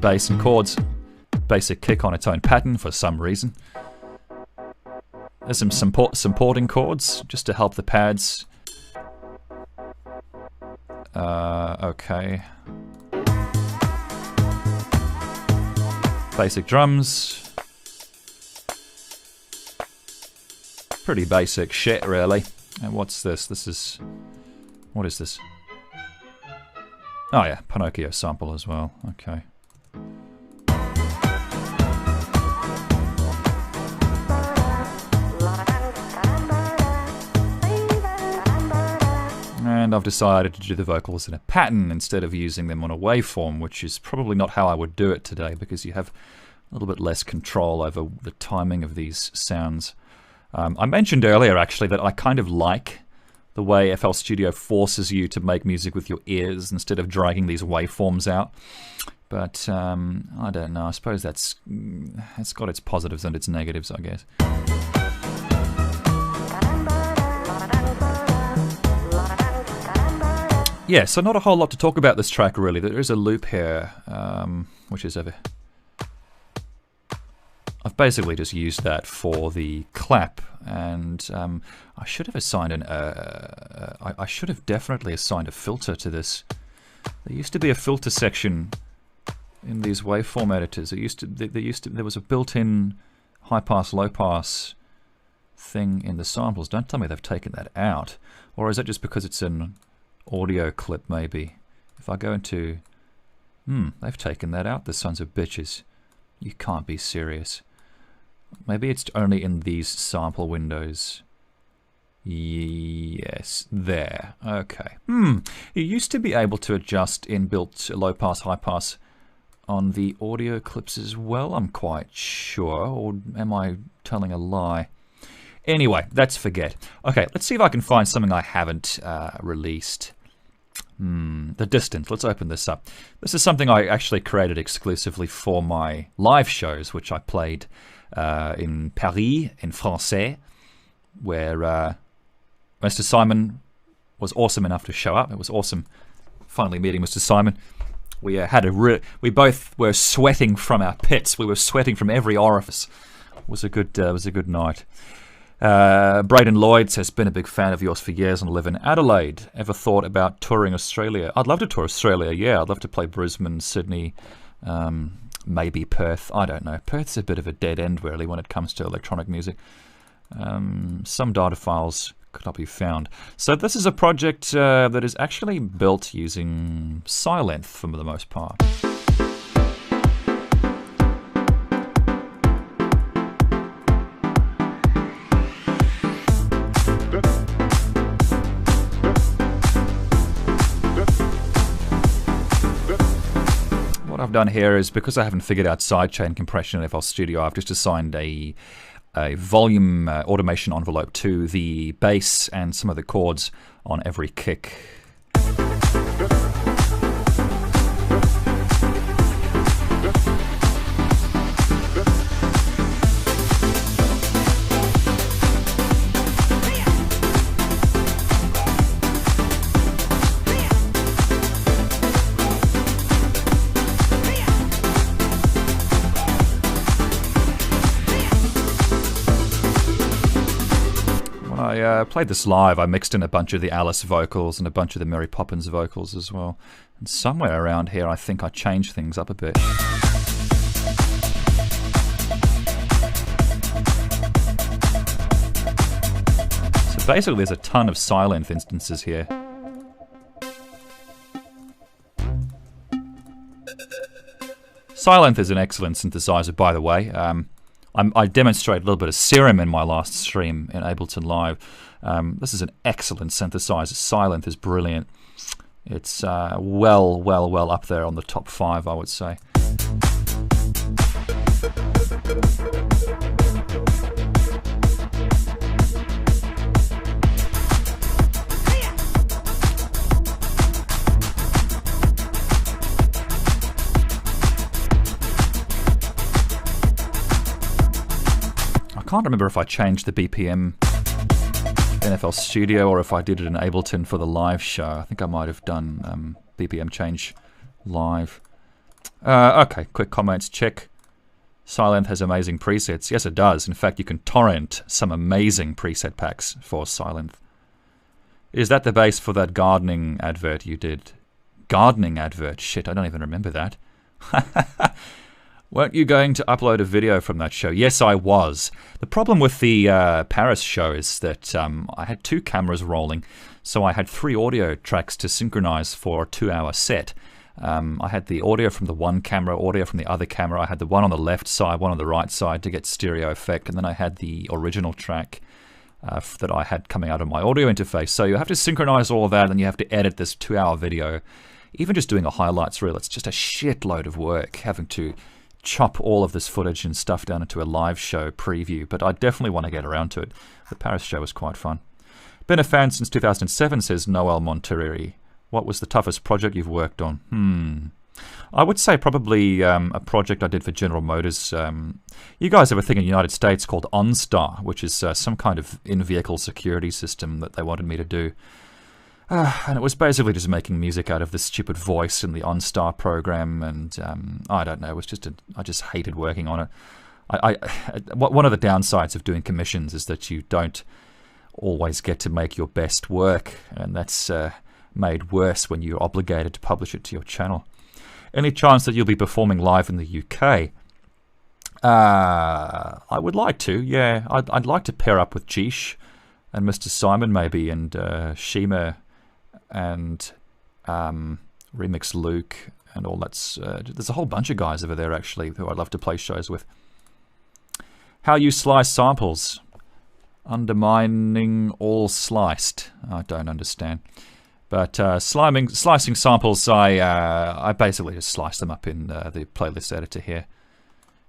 bass and chords. Basic kick on its own pattern for some reason. There's some supporting chords just to help the pads. Okay. Basic drums. Pretty basic shit, really. And what's this? What is this? Oh yeah, Pinocchio sample as well. Okay. And I've decided to do the vocals in a pattern instead of using them on a waveform, which is probably not how I would do it today, because you have a little bit less control over the timing of these sounds. I mentioned earlier, actually, that I kind of like the way FL Studio forces you to make music with your ears instead of dragging these waveforms out. But I don't know. I suppose it's got its positives and its negatives, I guess. Yeah, so not a whole lot to talk about this track, really. There is a loop here, which is over. I've basically just used that for the clap, and I should have assigned I should have definitely assigned a filter to this. There used to be a filter section in these waveform editors. There was a built-in high-pass, low-pass thing in the samples. Don't tell me they've taken that out, or is that just because it's an audio clip? Maybe. If I go into, they've taken that out. The sons of bitches. You can't be serious. Maybe it's only in these sample windows. Yes, there. Okay. You used to be able to adjust inbuilt low pass, high pass on the audio clips as well, I'm quite sure. Or am I telling a lie? Anyway, let's forget. Okay, let's see if I can find something I haven't released. The Distance. Let's open this up. This is something I actually created exclusively for my live shows, which I played in Paris, in Francais, where Mr. Simon was awesome enough to show up. It was awesome finally meeting Mr. Simon. We we both were sweating from our pits. We were sweating from every orifice. It was a good night. Braden Lloyd says, been a big fan of yours for years and live in Adelaide. Ever thought about touring Australia? I'd love to tour Australia, yeah. I'd love to play Brisbane, Sydney, maybe Perth. I don't know. Perth's a bit of a dead end, really, when it comes to electronic music. Some data files could not be found. So this is a project that is actually built using Sylenth for the most part. What I've done here is, because I haven't figured out sidechain compression in FL Studio, I've just assigned a volume automation envelope to the bass and some of the chords on every kick. I played this live. I mixed in a bunch of the Alice vocals and a bunch of the Mary Poppins vocals as well. And somewhere around here I think I changed things up a bit. So basically there's a ton of Sylenth instances here. Sylenth is an excellent synthesizer, by the way. I demonstrated a little bit of Serum in my last stream in Ableton Live. This is an excellent synthesizer. Sylenth is brilliant. It's well up there on the top 5, I would say. can't remember if I changed the BPM in FL Studio or if I did it in Ableton for the live show. I think I might have done BPM change live. Okay, quick comments, check. Silent has amazing presets. Yes, it does. In fact, you can torrent some amazing preset packs for Silent. Is that the base for that gardening advert you did? Gardening advert? Shit, I don't even remember that. Weren't you going to upload a video from that show? Yes, I was. The problem with the Paris show is that I had 2 cameras rolling, so I had 3 audio tracks to synchronize for a 2-hour set. I had the audio from the one camera, audio from the other camera. I had the one on the left side, one on the right side to get stereo effect, and then I had the original track that I had coming out of my audio interface. So you have to synchronize all of that, and you have to edit this 2-hour video. Even just doing a highlights reel, it's just a shitload of work, having to chop all of this footage and stuff down into a live show preview, but I definitely want to get around to it. The Paris show was quite fun. Been a fan since 2007, says Noel Monterreri. What was the toughest project you've worked on? I would say probably a project I did for General Motors. You guys have a thing in the United States called OnStar, which is some kind of in-vehicle security system that they wanted me to do. And it was basically just making music out of this stupid voice in the OnStar program, and I don't know, it was just I just hated working on it. One of the downsides of doing commissions is that you don't always get to make your best work, and that's made worse when you're obligated to publish it to your channel. Any chance that you'll be performing live in the UK? I would like to, yeah. I'd like to pair up with Geesh and Mr. Simon maybe, and Shima, and Remix Luke, and all that's... there's a whole bunch of guys over there, actually, who I'd love to play shows with. How you slice samples. Undermining all sliced. I don't understand. But slicing samples, I basically just slice them up in the playlist editor here.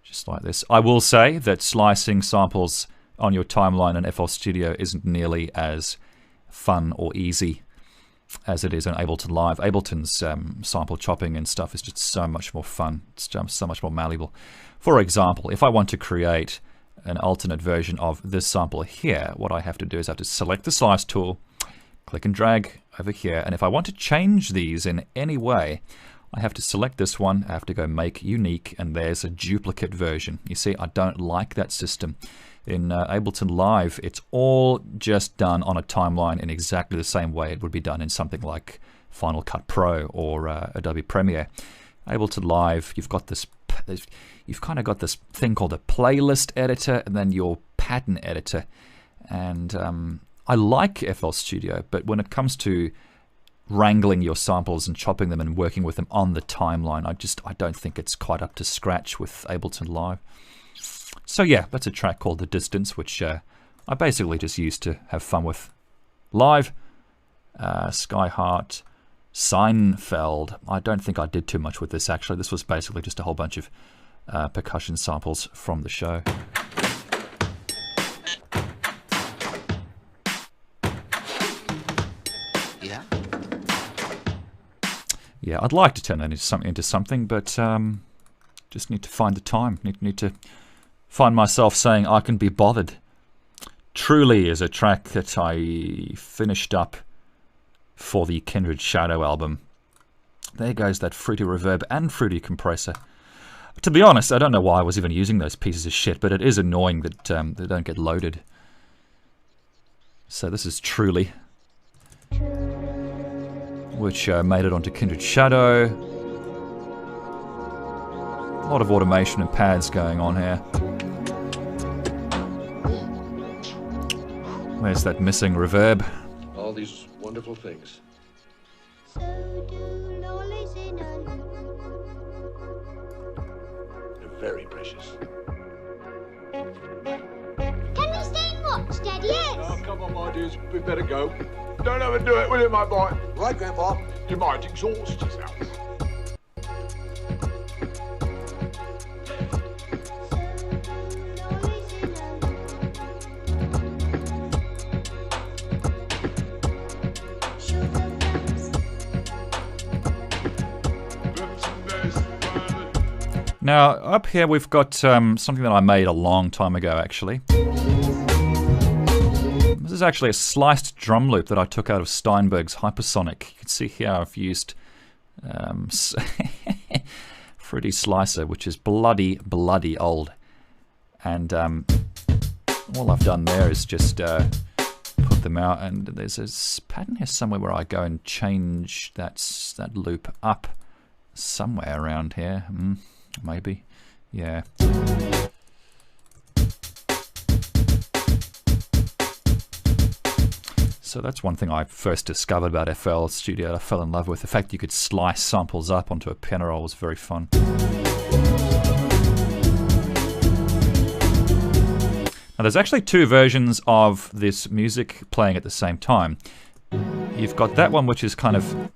Just like this. I will say that slicing samples on your timeline in FL Studio isn't nearly as fun or easy as it is on Ableton Live. Ableton's sample chopping and stuff is just so much more fun. It's so much more malleable. For example, if I want to create an alternate version of this sample here, what I have to do is I have to select the slice tool, click and drag over here, and if I want to change these in any way, I have to select this one, I have to go make unique, and there's a duplicate version. You see, I don't like that system. In Ableton Live, it's all just done on a timeline in exactly the same way it would be done in something like Final Cut Pro or Adobe Premiere. Ableton Live, you've kind of got this thing called a playlist editor and then your pattern editor. And I like FL Studio, but when it comes to wrangling your samples and chopping them and working with them on the timeline, I don't think it's quite up to scratch with Ableton Live. So yeah, that's a track called The Distance, which I basically just used to have fun with live. Skyheart, Seinfeld. I don't think I did too much with this, actually. This was basically just a whole bunch of percussion samples from the show. Yeah, I'd like to turn that into something, but just need to find the time. Need to find myself saying I can be bothered. Truly is a track that I finished up for the Kindred Shadow album. There goes that fruity reverb and fruity compressor. To be honest, I don't know why I was even using those pieces of shit, but it is annoying that they don't get loaded. So this is Truly, which made it onto Kindred Shadow. A lot of automation and pads going on here. There's that missing reverb. All these wonderful things. They're very precious. Can we stay and watch, Daddy? Yes. Oh, come on, my dears. We better go. Don't overdo it, will you, my boy? Right, Grandpa. You might exhaust yourself. Now, up here we've got something that I made a long time ago, actually. This is actually a sliced drum loop that I took out of Steinberg's Hypersonic. You can see here I've used Fruity Slicer, which is bloody old. And all I've done there is just put them out, and there's a pattern here somewhere where I go and change that loop up somewhere around here. Maybe. Yeah. So that's one thing I first discovered about FL Studio. I fell in love with the fact you could slice samples up onto a piano roll. Was very fun. Now there's actually two versions of this music playing at the same time. You've got that one which is kind of,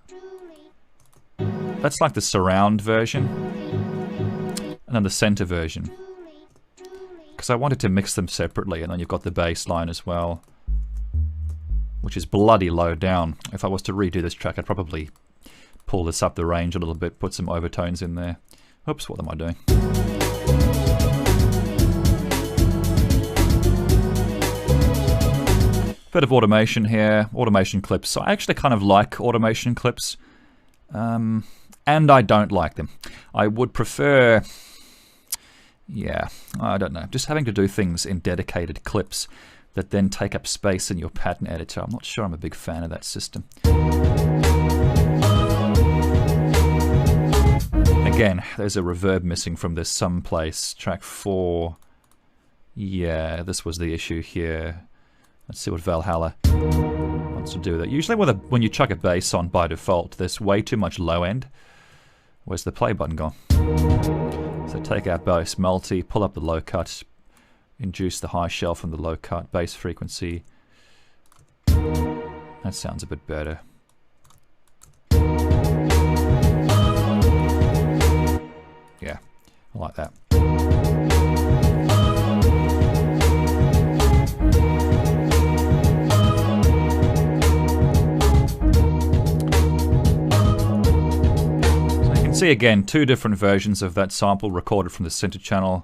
that's like the surround version, and then the center version. Because I wanted to mix them separately, and then you've got the bass line as well, which is bloody low down. If I was to redo this track, I'd probably pull this up the range a little bit, put some overtones in there. Oops, what am I doing? Bit of automation here, automation clips. I actually kind of like automation clips, and I don't like them. I would prefer, yeah, I don't know, just having to do things in dedicated clips that then take up space in your pattern editor. I'm not sure I'm a big fan of that system. Again, there's a reverb missing from this someplace. Track 4. Yeah, this was the issue here. Let's see what Valhalla wants to do with it. Usually when you chuck a bass on by default, there's way too much low end. Where's the play button gone? So take out bass multi, pull up the low cut, induce the high shell from the low cut, bass frequency. That sounds a bit better. Yeah, I like that. So you can see again two different versions of that sample recorded from the center channel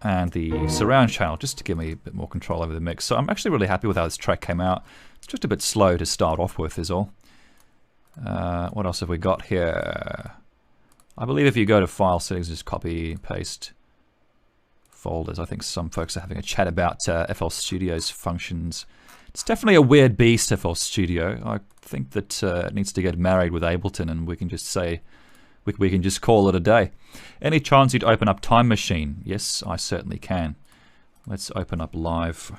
and the surround channel, just to give me a bit more control over the mix. So I'm actually really happy with how this track came out. It's just a bit slow to start off with is all. What else have we got here? I believe if you go to File Settings, just copy, paste folders. I think some folks are having a chat about FL Studio's functions. It's definitely a weird beast, FL Studio. I think that it needs to get married with Ableton, and we can just say, we can just call it a day. Any chance you'd open up Time Machine? Yes, I certainly can. Let's open up Live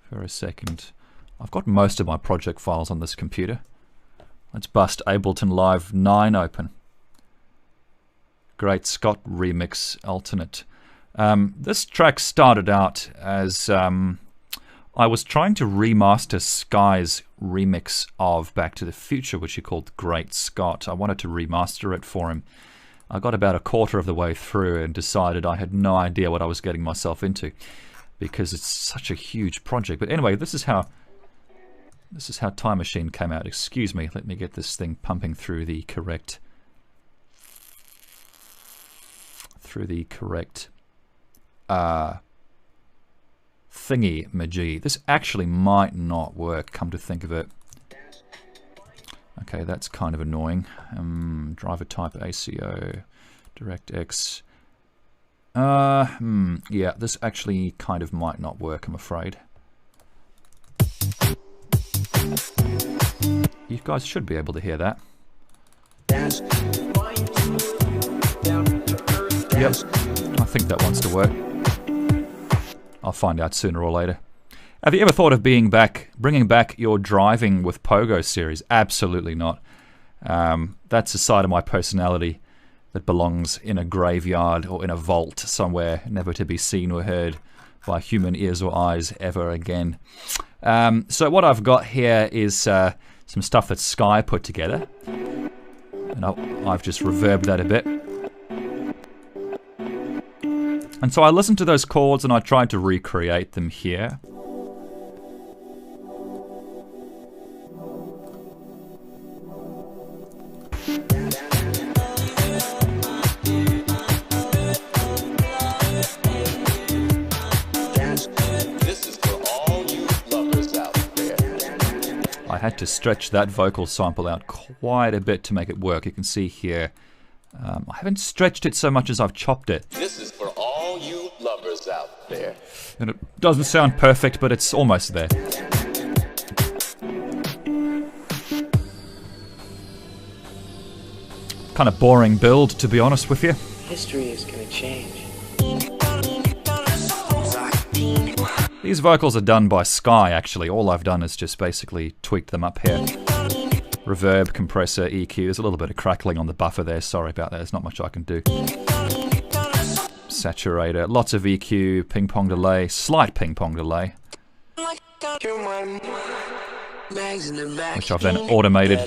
for a second. I've got most of my project files on this computer. Let's bust Ableton Live 9 open. Great Scott Remix Alternate. This track started out as I was trying to remaster Sky's remix of Back to the Future, which he called Great Scott. I wanted to remaster it for him. I got about a quarter of the way through and decided I had no idea what I was getting myself into, because it's such a huge project. But anyway, this is how Time Machine came out. Excuse me, let me get this thing pumping through the correct thingy-majig. This actually might not work, come to think of it. Okay, that's kind of annoying. Driver type ACO, DirectX. Yeah, this actually kind of might not work, I'm afraid. You guys should be able to hear that. Yep, I think that wants to work. I'll find out sooner or later. Have you ever thought of bringing back your Driving with Pogo series? Absolutely not. That's a side of my personality that belongs in a graveyard or in a vault somewhere, never to be seen or heard by human ears or eyes ever again. So what I've got here is some stuff that Sky put together. And I've just reverbed that a bit. And so I listened to those chords and I tried to recreate them here. had to stretch that vocal sample out quite a bit to make it work. You can see here, I haven't stretched it so much as I've chopped it. This is for all you lovers out there. And it doesn't sound perfect, but it's almost there. Kind of boring build, to be honest with you. History is gonna change. These vocals are done by Sky, actually. All I've done is just basically tweaked them up here. Reverb, compressor, EQ. There's a little bit of crackling on the buffer there. Sorry about that. There's not much I can do. Saturator. Lots of EQ, ping pong delay, slight ping pong delay. Which I've then automated.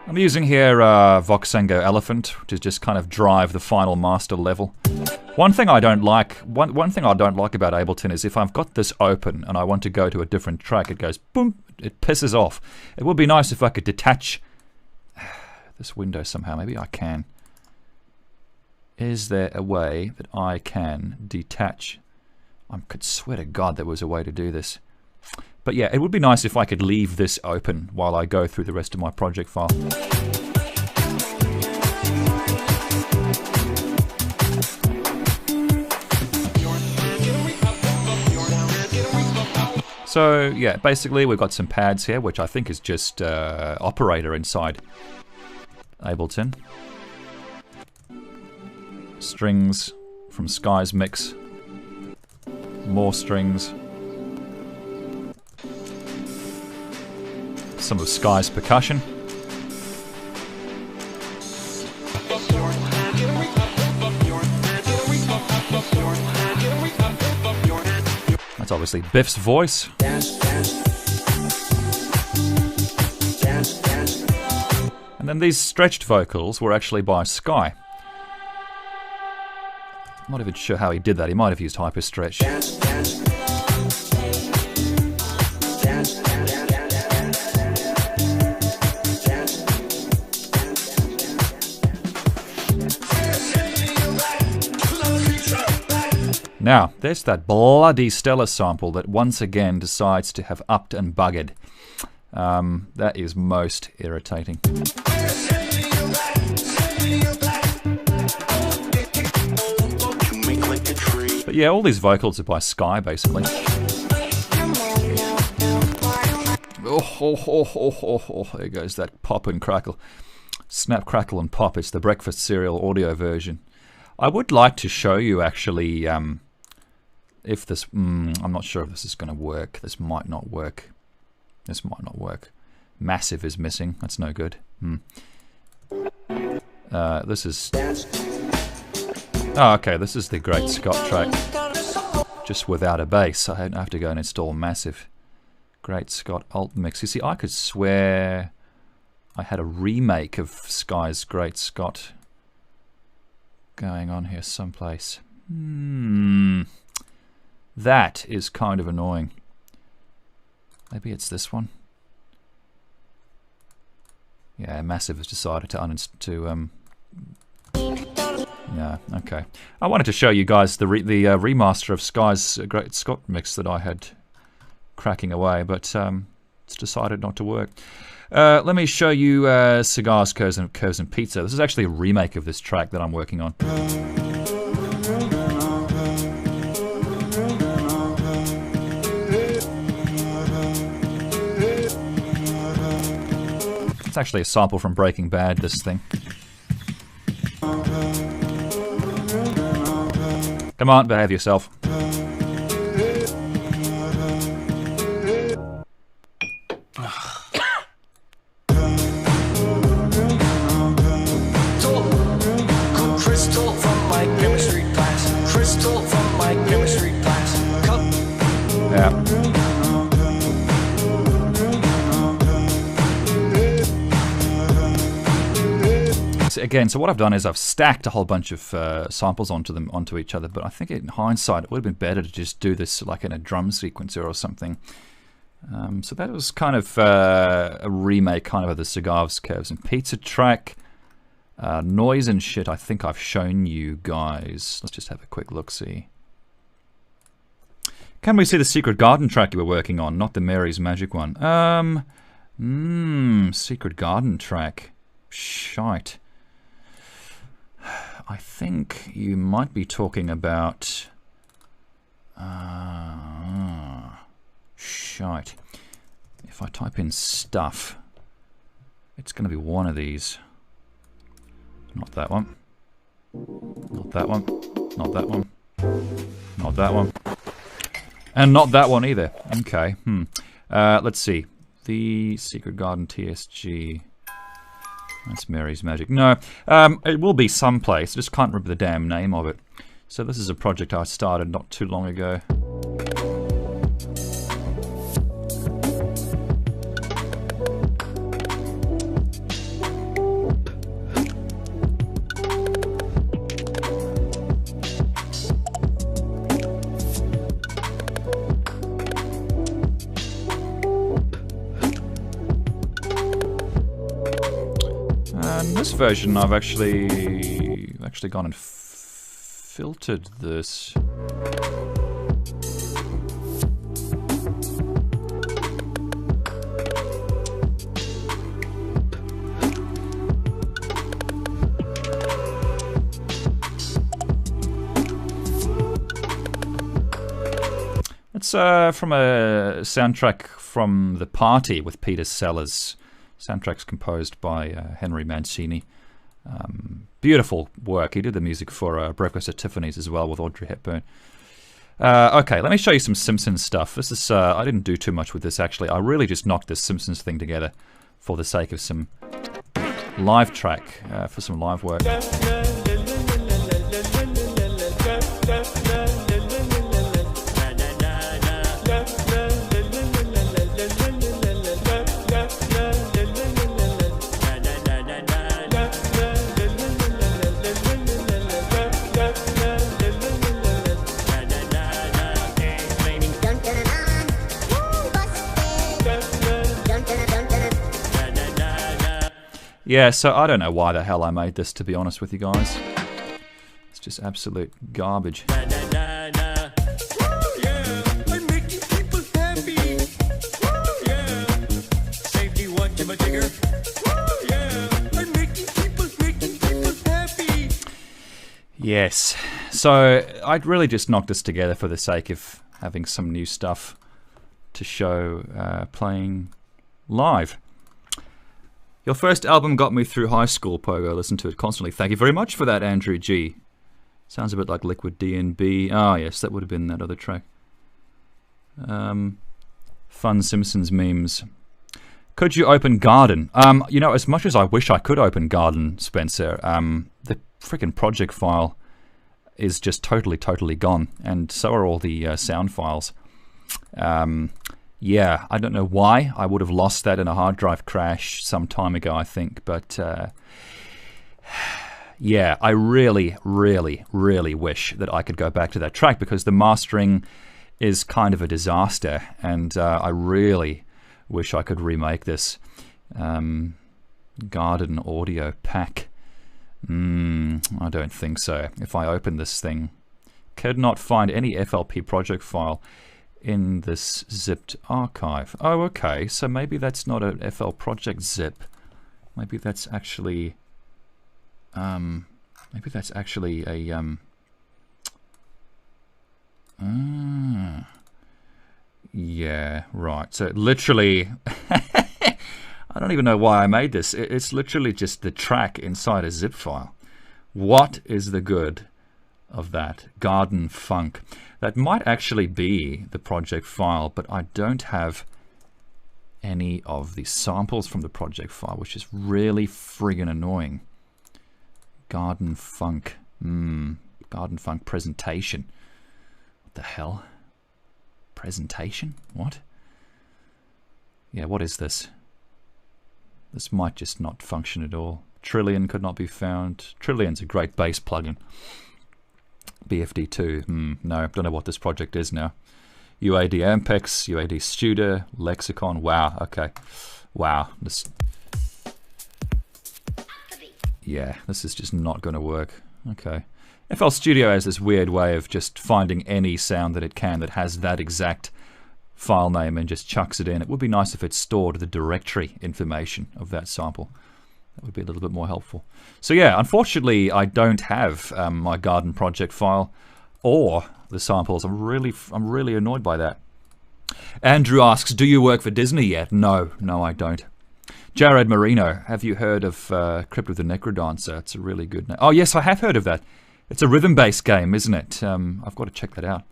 I'm using here Voxengo Elephant to just kind of drive the final master level. One thing I don't like about Ableton is if I've got this open and I want to go to a different track, it goes boom, it pisses off. It would be nice if I could detach this window somehow. Maybe I can. Is there a way that I can detach? I could swear to God there was a way to do this. But yeah, it would be nice if I could leave this open while I go through the rest of my project file. So yeah, basically we've got some pads here, which I think is just operator inside Ableton. Strings from Sky's mix. More strings. Some of Sky's percussion. That's obviously Biff's voice. And then these stretched vocals were actually by Sky. I'm not even sure how he did that. He might have used Hyperstretch. Now, there's that bloody Stellar sample that once again decides to have upped and buggered. That is most irritating. But yeah, all these vocals are by Sky, basically. Oh, there goes that pop and crackle. Snap, crackle and pop. It's the breakfast cereal audio version. I would like to show you, actually, if this... I'm not sure if this is going to work. This might not work. This might not work. Massive is missing. That's no good. This is... Oh, okay, this is the Great Scott track. Just without a bass. I have to go and install Massive. Great Scott Alt Mix. You see, I could swear I had a remake of Sky's Great Scott going on here someplace. That is kind of annoying. Maybe it's this one. Yeah, Massive has decided to yeah, okay. I wanted to show you guys the remaster of Sky's Great Scott mix that I had cracking away, but it's decided not to work. Let me show you Cigars, Curves and Pizza. This is actually a remake of this track that I'm working on. It's actually a sample from Breaking Bad, this thing. Come on, behave yourself. Yeah. Again, so what I've done is I've stacked a whole bunch of samples onto each other, but I think in hindsight it would have been better to just do this like in a drum sequencer or something. So that was kind of a remake kind of the Cigars, Curves and Pizza track. Noise and shit I think I've shown you guys. Let's just have a quick look-see. Can we see the Secret Garden track you were working on, not the Mary's Magic one? Secret Garden track. Shite. I think you might be talking about... shite. If I type in stuff, it's going to be one of these. Not that one. Not that one. Not that one. Not that one. And not that one either. Okay. Let's see. The Secret Garden TSG. That's Mary's Magic. No, it will be someplace. I just can't remember the damn name of it. So this is a project I started not too long ago. Version I've actually gone and filtered this. It's from a soundtrack from The Party with Peter Sellers. Soundtrack's composed by Henry Mancini. Beautiful work. He did the music for Breakfast at Tiffany's as well with Audrey Hepburn. Okay, let me show you some Simpsons stuff. This is I didn't do too much with this actually. I really just knocked this Simpsons thing together for the sake of some live track, for some live work. Yeah, so I don't know why the hell I made this, to be honest with you guys. It's just absolute garbage. Yes, so I'd really just knocked this together for the sake of having some new stuff to show playing live. Your first album got me through high school, Pogo. I listen to it constantly. Thank you very much for that, Andrew G. Sounds a bit like Liquid D&B. Ah, yes, that would have been that other track. Fun Simpsons memes. Could you open Garden? You know, as much as I wish I could open Garden, Spencer, the freaking project file is just totally gone, and so are all the sound files. Yeah, I don't know why. I would have lost that in a hard drive crash some time ago, I think. But yeah, I really wish that I could go back to that track because the mastering is kind of a disaster, and I really wish I could remake this. Garden audio pack. I don't think so. If I open this thing, could not find any FLP project file in this zipped archive. Oh, okay, so maybe that's not a FL project zip. Maybe that's actually a yeah, right. So literally I don't even know why I made this. It's literally just the track inside a zip file. What is the good of that? Garden Funk. That might actually be the project file, but I don't have any of the samples from the project file, which is really friggin' annoying. Garden Funk. Gardenfunkpresentation. What the hell? Presentation? What? Yeah, what is this? This might just not function at all. Trillion could not be found. Trillion's a great bass plugin. BFD2. No, don't know what this project is now. UAD Ampex, UAD Studer, Lexicon. Wow, okay. Wow. Yeah, this is just not going to work. Okay. FL Studio has this weird way of just finding any sound that it can that has that exact file name and just chucks it in. It would be nice if it stored the directory information of that sample. That would be a little bit more helpful. So yeah, unfortunately I don't have my garden project file or the samples. I'm really annoyed by that. Andrew asks, do you work for Disney yet? No, I don't. Jared Marino, have you heard of Crypt of the Necrodancer? It's a really good name. Oh yes, I have heard of that. It's a rhythm-based game, isn't it? I've got to check that out.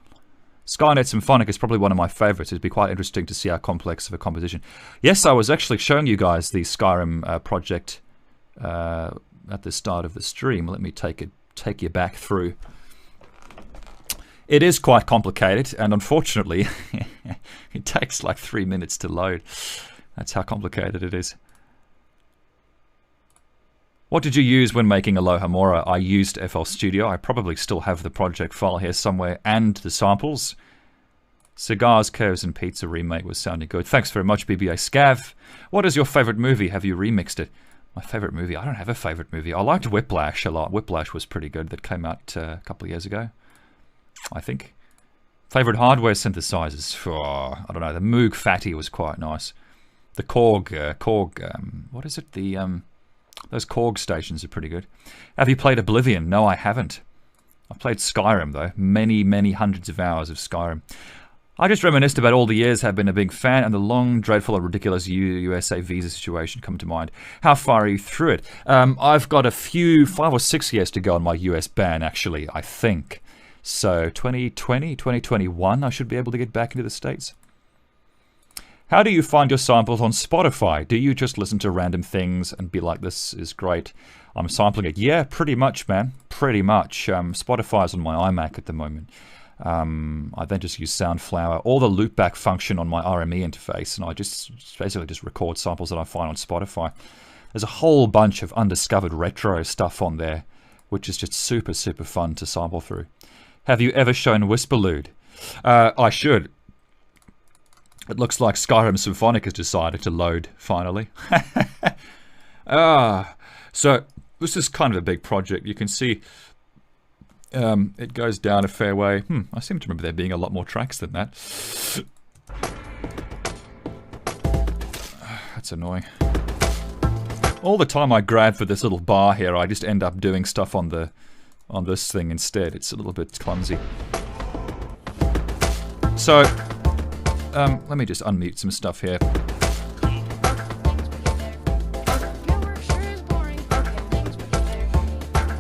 Skyrim Symphonic is probably one of my favorites. It'd be quite interesting to see how complex of a composition. Yes, I was actually showing you guys the Skyrim project at the start of the stream. Let me take you back through. It is quite complicated, and unfortunately, it takes like 3 minutes to load. That's how complicated it is. What did you use when making Alohomora? I used FL Studio. I probably still have the project file here somewhere and the samples. Cigars, Curves and Pizza remake was sounding good. Thanks very much, BBA Scav. What is your favorite movie? Have you remixed it? My favorite movie? I don't have a favorite movie. I liked Whiplash a lot. Whiplash was pretty good. That came out a couple of years ago, I think. Favorite hardware synthesizers? I don't know. The Moog Fatty was quite nice. The Korg, what is it? Those Korg stations are pretty good. Have you played Oblivion? No, I haven't. I've played Skyrim, though. Many hundreds of hours of Skyrim. I just reminisced about all the years have been a big fan, and the long, dreadful, and ridiculous USA visa situation come to mind. How far are you through it? I've got 5 or 6 years to go on my US ban, actually, I think. So 2020, 2021, I should be able to get back into the States. How do you find your samples on Spotify? Do you just listen to random things and be like, this is great, I'm sampling it? Yeah, pretty much, man. Pretty much. Spotify's on my iMac at the moment. I then just use Soundflower or the loopback function on my RME interface, and I just basically just record samples that I find on Spotify. There's a whole bunch of undiscovered retro stuff on there, which is just super fun to sample through. Have you ever shown Whisperlude? I should. It looks like Skyrim Symphonic has decided to load, finally. So this is kind of a big project. You can see it goes down a fair way. I seem to remember there being a lot more tracks than that. That's annoying. All the time I grab for this little bar here, I just end up doing stuff on this thing instead. It's a little bit clumsy. So let me just unmute some stuff here.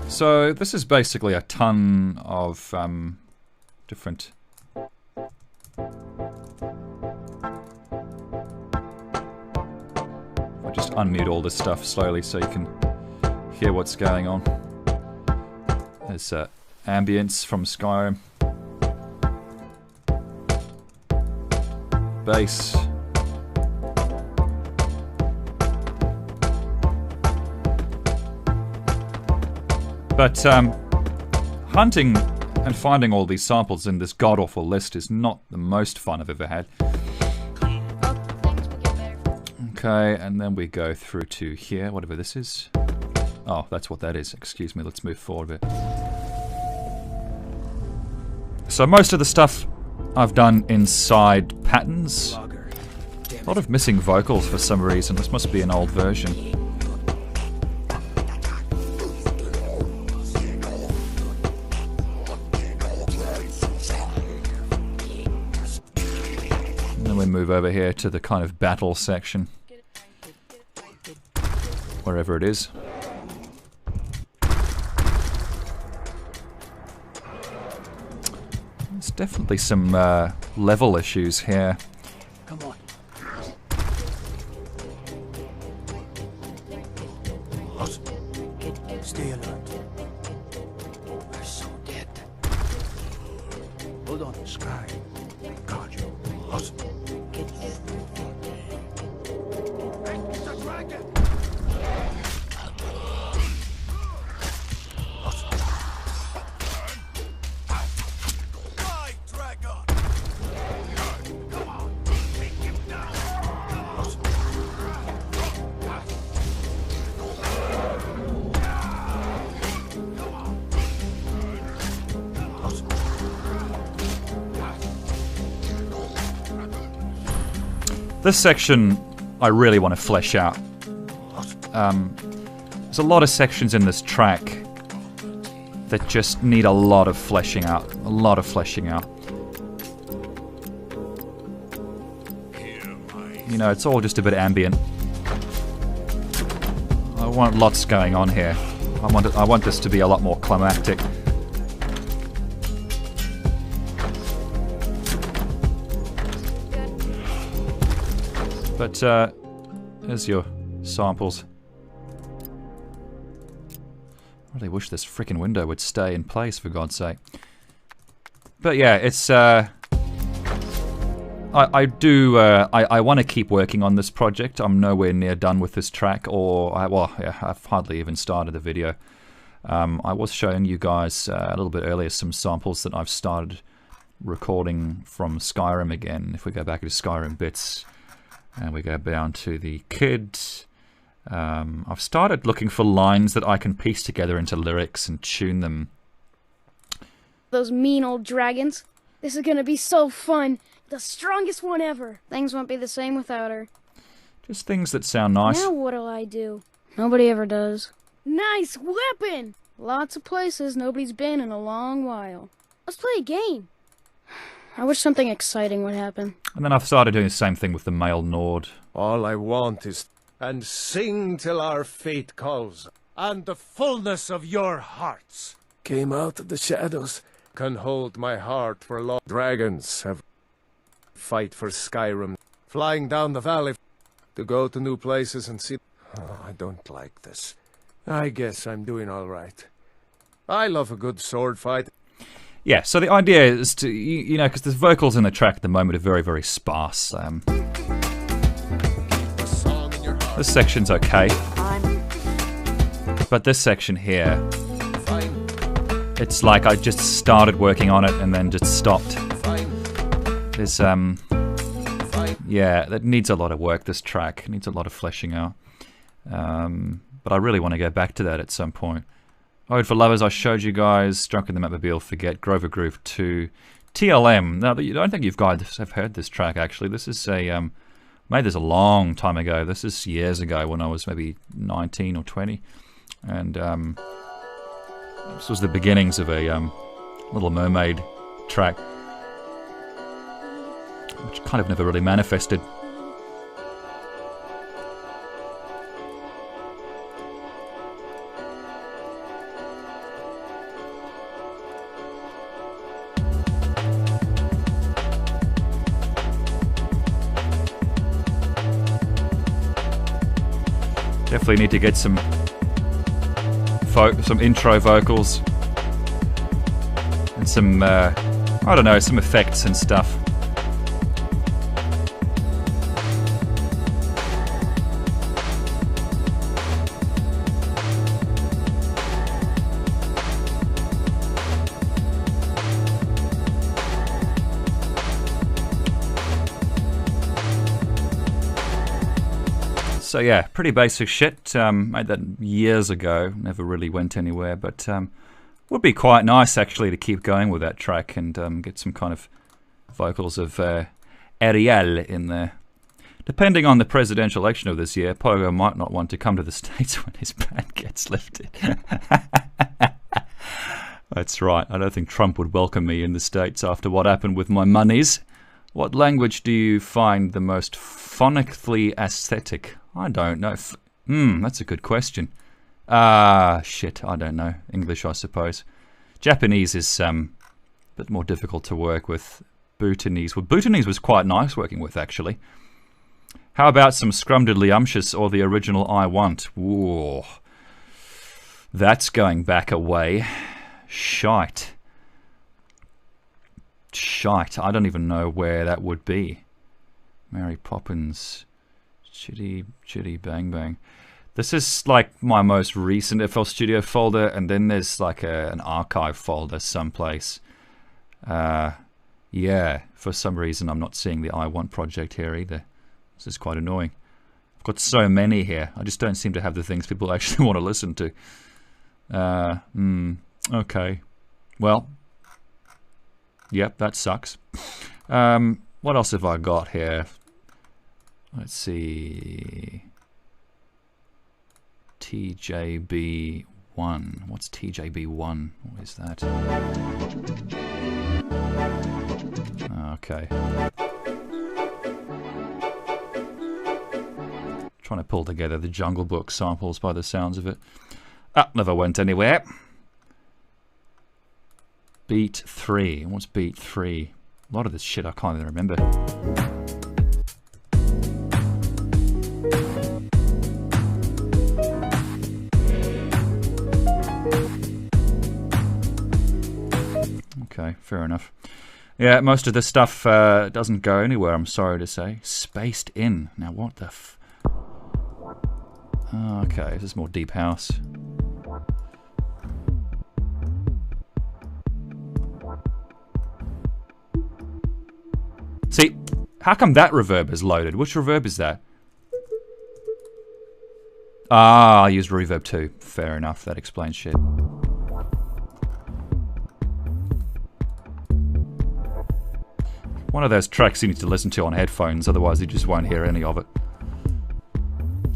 So this is basically a ton of different... I'll just unmute all this stuff slowly so you can hear what's going on. There's ambience from Skyrim. Bass. But hunting and finding all these samples in this god-awful list is not the most fun I've ever had. Okay, and then we go through to here, whatever this is. Oh, that's what that is. Excuse me, let's move forward a bit. So most of the stuff I've done inside patterns. A lot of missing vocals for some reason. This must be an old version. And then we move over here to the kind of battle section. Wherever it is. There's definitely some level issues here. Come on. Stay alert. We're so dead. Hold on, Sky. Guard you. Get This section I really want to flesh out. There's a lot of sections in this track that just need a lot of fleshing out. A lot of fleshing out. You know, it's all just a bit ambient. I want lots going on here. I want this to be a lot more climactic. But there's your samples. I really wish this frickin' window would stay in place, for God's sake. But yeah, it's I want to keep working on this project. I'm nowhere near done with this track, or I've hardly even started the video. I was showing you guys a little bit earlier some samples that I've started recording from Skyrim again. If we go back to Skyrim bits and we go down to the kid, I've started looking for lines that I can piece together into lyrics and tune them. Those mean old dragons. This is gonna be so fun. The strongest one ever. Things won't be the same without her. Just things that sound nice. Now what'll I do? Nobody ever does. Nice weapon! Lots of places nobody's been in a long while. Let's play a game. I wish something exciting would happen. And then I've started doing the same thing with the male Nord. All I want is... and sing till our fate calls, and the fullness of your hearts came out of the shadows, can hold my heart for long. Dragons have fight for Skyrim, flying down the valley to go to new places and see. Oh, I don't like this. I guess I'm doing all right. I love a good sword fight. Yeah, so the idea is to, you know, because the vocals in the track at the moment are very, very sparse. This section's okay. But this section here, it's like I just started working on it and then just stopped. There's, yeah, that needs a lot of work, this track. It needs a lot of fleshing out. But I really want to go back to that at some point. Ode for Lovers, I showed you guys. Drunk in the Mapmobile, Forget, Grover Groove 2, TLM. Now, I don't think you guys have heard this track, actually. This is a, made this a long time ago. This is years ago when I was maybe 19 or 20. And this was the beginnings of a Little Mermaid track, which kind of never really manifested. Definitely need to get some intro vocals and some, I don't know, some effects and stuff. So yeah, pretty basic shit. Made that years ago, never really went anywhere, but would be quite nice actually to keep going with that track and get some kind of vocals of Ariel in there. Depending on the presidential election of this year, Pogo might not want to come to the States when his ban gets lifted. That's right, I don't think Trump would welcome me in the States after what happened with my monies. What language do you find the most phonically aesthetic? I don't know. That's a good question. Shit, I don't know. English, I suppose. Japanese is a bit more difficult to work with. Bhutanese. Well, Bhutanese was quite nice working with, actually. How about some Scrumdiddlyumptious or the original I Want? Ooh. That's going back a way. Shite. Shite. I don't even know where that would be. Mary Poppins. Chitty, chitty, bang, bang. This is like my most recent FL Studio folder, and then there's like an archive folder someplace. Yeah, for some reason I'm not seeing the I Want project here either. This is quite annoying. I've got so many here. I just don't seem to have the things people actually want to listen to. Okay. Well. Yep, that sucks. What else have I got here? Let's see. TJB1. What's TJB1? What is that? Okay. Trying to pull together the Jungle Book samples by the sounds of it. Ah, never went anywhere. Beat 3. What's beat 3? A lot of this shit I can't even remember. Okay, fair enough. Yeah, most of this stuff doesn't go anywhere, I'm sorry to say. Spaced in. Now what the f... Oh, okay, this is more deep house. See, how come that reverb is loaded? Which reverb is that? Ah, I used reverb 2. Fair enough, that explains shit. One of those tracks you need to listen to on headphones, otherwise you just won't hear any of it.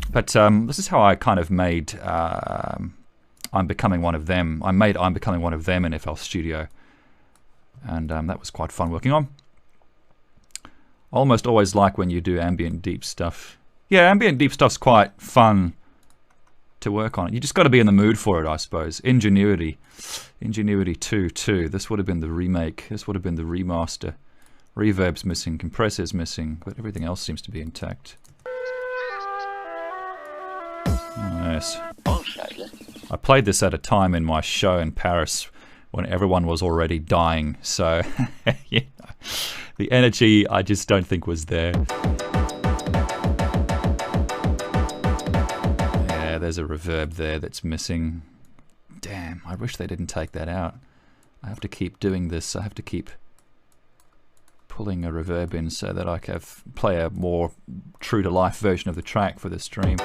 But this is how I kind of made I'm Becoming One of Them. I made I'm Becoming One of Them in FL Studio. And that was quite fun working on. Almost always like when you do ambient deep stuff. Yeah, ambient deep stuff's quite fun to work on. You just got to be in the mood for it, I suppose. Ingenuity. Ingenuity 2. This would have been the remake. This would have been the remaster. Reverb's missing, compressor's missing, but everything else seems to be intact. Yes. I played this at a time in my show in Paris when everyone was already dying, so yeah, the energy I just don't think was there. Yeah, there's a reverb there that's missing. Damn, I wish they didn't take that out. I have to keep doing this. I have to keep pulling a reverb in so that I can play a more true-to-life version of the track for the stream.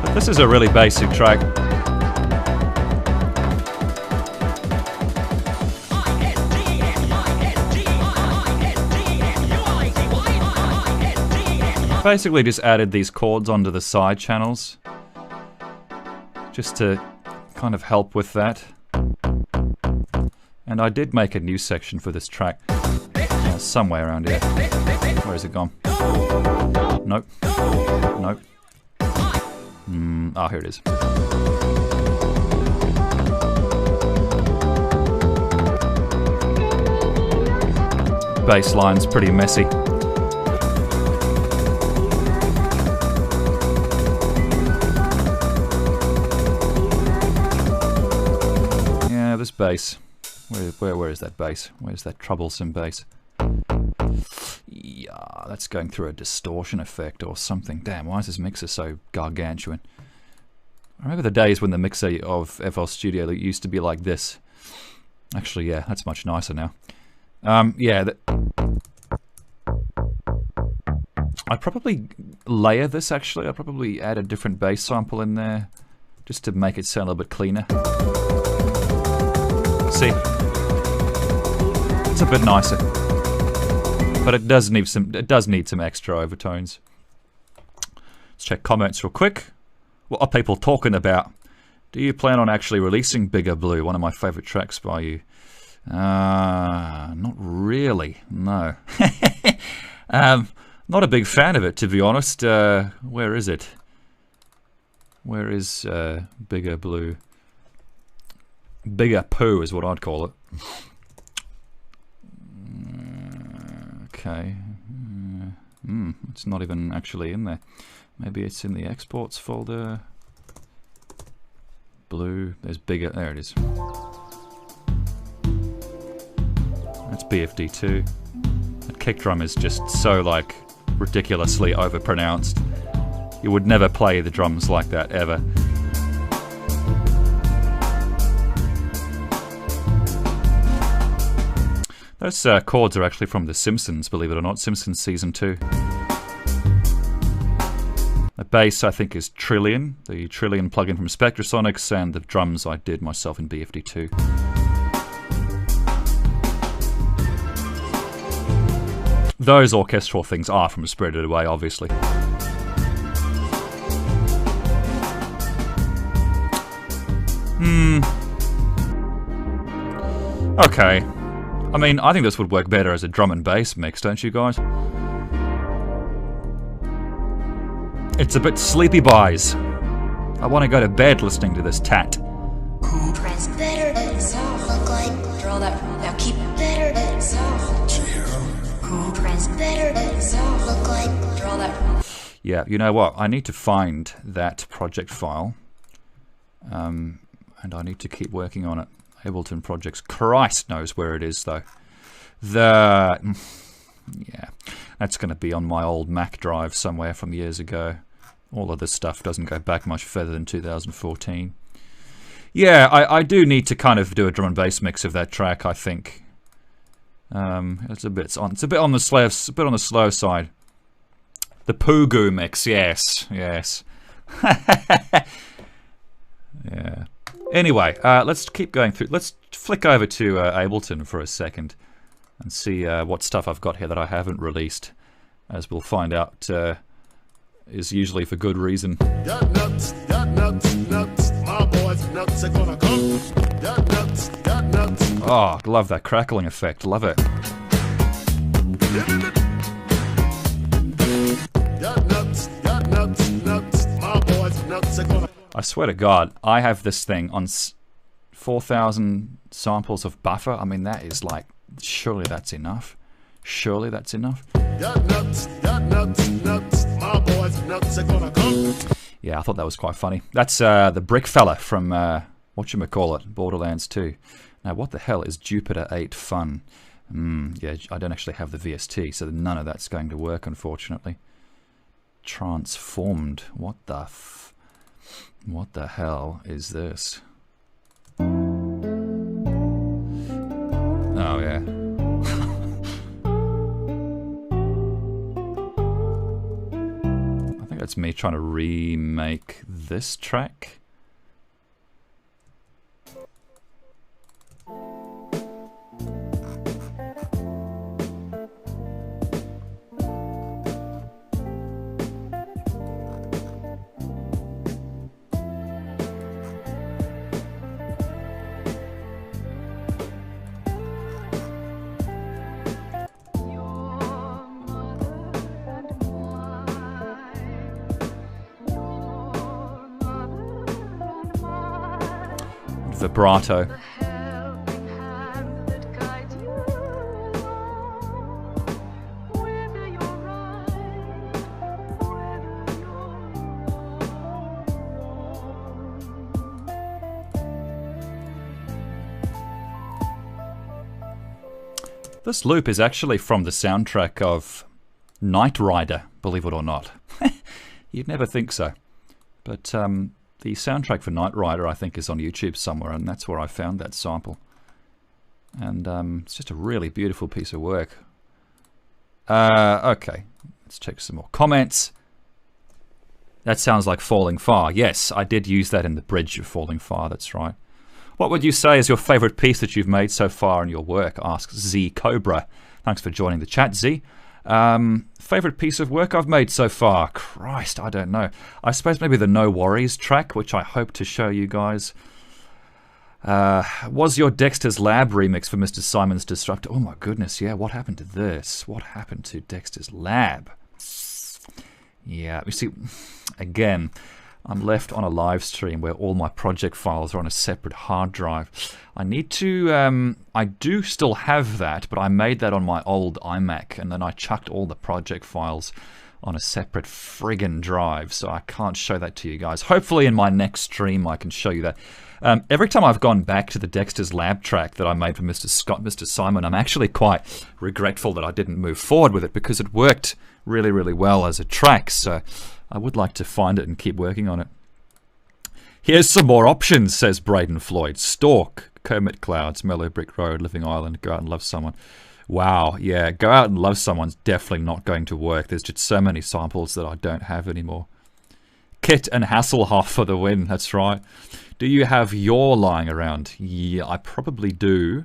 But this is a really basic track. Basically just added these chords onto the side channels, just to kind of help with that. And I did make a new section for this track. Somewhere around here. Where has it gone? Nope. Nope. Ah, here it is. Bass line's pretty messy. This bass. Where is that bass? Where's that troublesome bass? Yeah, that's going through a distortion effect or something. Damn, why is this mixer so gargantuan? I remember the days when the mixer of FL Studio used to be like this. Actually, yeah, that's much nicer now. Yeah, I'd probably layer this actually. I'd probably add a different bass sample in there just to make it sound a little bit cleaner. See, it's a bit nicer, but it does need some extra overtones. Let's check comments real quick. What are people talking about? Do you plan on actually releasing Bigger Blue, one of my favorite tracks by you? Not really, no. Not a big fan of it, to be honest. Where is it? Where is Bigger Blue? Bigger poo is what I'd call it. Okay. It's not even actually in there. Maybe it's in the exports folder. Blue. There's bigger. There it is. That's BFD2. That kick drum is just so like ridiculously overpronounced. You would never play the drums like that ever. Those chords are actually from The Simpsons, believe it or not. Simpsons Season 2. The bass, I think, is Trillion. The Trillion plugin from Spectrasonics, and the drums I did myself in BFD2. those orchestral things are from Spirited Away, obviously. Okay. I mean, I think this would work better as a drum and bass mix, don't you guys? It's a bit sleepy boys. I want to go to bed listening to this tat. Press better and soft. Look like. Draw that. Now keep better and soft. Press better and soft. Look like. Draw that. Yeah, you know what? I need to find that project file. And I need to keep working on it. Ableton Projects. Christ knows where it is, though. Yeah, that's going to be on my old Mac drive somewhere from years ago. All of this stuff doesn't go back much further than 2014. Yeah, I do need to kind of do a drum and bass mix of that track, I think. It's a bit on the slow side. The Pogo mix, yes. Yeah. Anyway, let's keep going through. Let's flick over to Ableton for a second and see what stuff I've got here that I haven't released, as we'll find out is usually for good reason. Nuts, my boys nuts are gonna come. Nuts. Oh, love that crackling effect, love it. Nuts, my boys nuts are gonna. I swear to God, I have this thing on 4,000 samples of buffer. I mean, that is like, surely that's enough. Surely that's enough. Nuts, my boys nuts are gonna come. Yeah, I thought that was quite funny. That's the brick fella from, whatchamacallit, Borderlands 2. Now, what the hell is Jupiter 8 fun? Yeah, I don't actually have the VST, so none of that's going to work, unfortunately. Transformed. What the hell is this? Oh, yeah. I think that's me trying to remake this track. Vibrato. This loop is actually from the soundtrack of Knight Rider, believe it or not. You'd never think so. But the soundtrack for Knight Rider, I think, is on YouTube somewhere, and that's where I found that sample. And it's just a really beautiful piece of work. Okay, let's check some more comments. That sounds like Falling Far. Yes, I did use that in the bridge of Falling Far, that's right. What would you say is your favorite piece that you've made so far in your work? Asks Z Cobra. Thanks for joining the chat, Z. Favorite piece of work I've made so far? Christ, I don't know. I suppose maybe the No Worries track, which I hope to show you guys. Was your Dexter's Lab remix for Mr. Simon's Disruptor? Oh my goodness, yeah, what happened to this? What happened to Dexter's Lab? Yeah, you see, again, I'm left on a live stream where all my project files are on a separate hard drive. I need to, I do still have that, but I made that on my old iMac, and then I chucked all the project files on a separate friggin' drive, so I can't show that to you guys. Hopefully in my next stream I can show you that. Every time I've gone back to the Dexter's Lab track that I made for Mr. Simon, I'm actually quite regretful that I didn't move forward with it, because it worked really, really well as a track, so I would like to find it and keep working on it. Here's some more options, says Braden Floyd. Stalk, Kermit Clouds, Mellow Brick Road, Living Island, Go Out and Love Someone. Wow, yeah, Go Out and Love Someone's definitely not going to work. There's just so many samples that I don't have anymore. Kit and Hasselhoff for the win, that's right. Do you have Your lying around? Yeah, I probably do.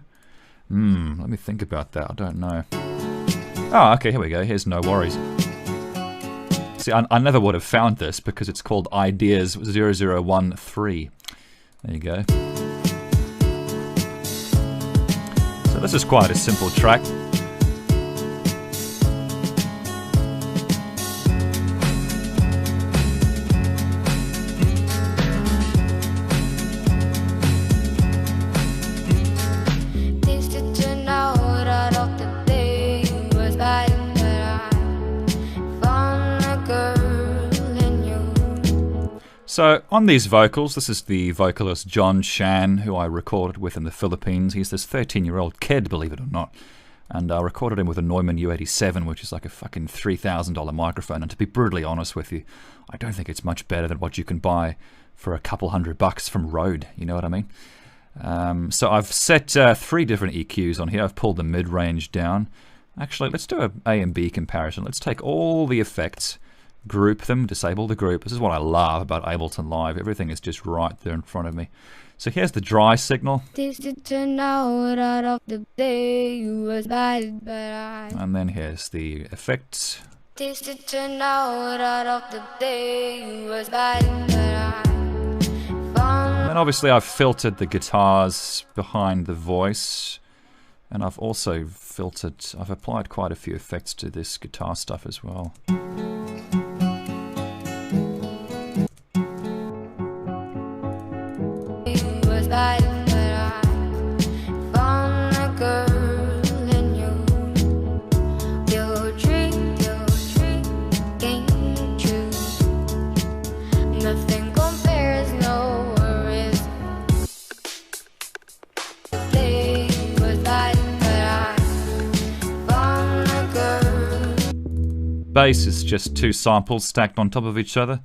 Let me think about that, I don't know. Oh, okay, here we go. Here's No Worries. See, I never would have found this because it's called Ideas 0013. There you go. So this is quite a simple track. So, on these vocals, this is the vocalist John Shan, who I recorded with in the Philippines. He's this 13-year-old kid, believe it or not. And I recorded him with a Neumann U87, which is like a fucking $3,000 microphone. And to be brutally honest with you, I don't think it's much better than what you can buy for a couple $100 from Rode, you know what I mean? So I've set 3 different EQs on here. I've pulled the mid-range down. Actually, let's do an A and B comparison. Let's take all the effects, group them, disable the group. This is what I love about Ableton Live. Everything is just right there in front of me. So here's the dry signal. And then here's the effects. And then obviously I've filtered the guitars behind the voice. And I've also filtered, I've applied quite a few effects to this guitar stuff as well. Bass is just 2 samples stacked on top of each other.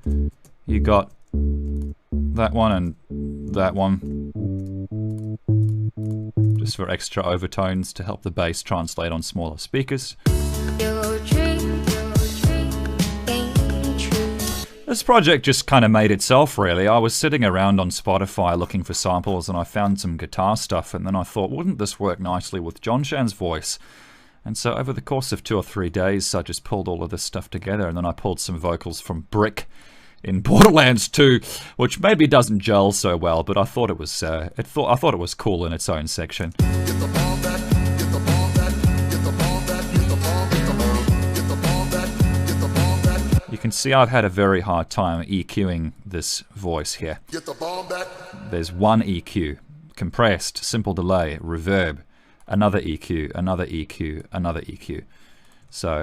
You got that one and that one, just for extra overtones to help the bass translate on smaller speakers. This project just kind of made itself, really. I was sitting around on Spotify looking for samples and I found some guitar stuff, and then I thought, wouldn't this work nicely with John Shan's voice? And so over the course of 2 or 3 days, I just pulled all of this stuff together, and then I pulled some vocals from Brick in Borderlands 2, which maybe doesn't gel so well, but I thought it was I thought it was cool in its own section. You can see I've had a very hard time EQing this voice here. There's one EQ, compressed, simple delay, reverb, another EQ, another EQ, another EQ. So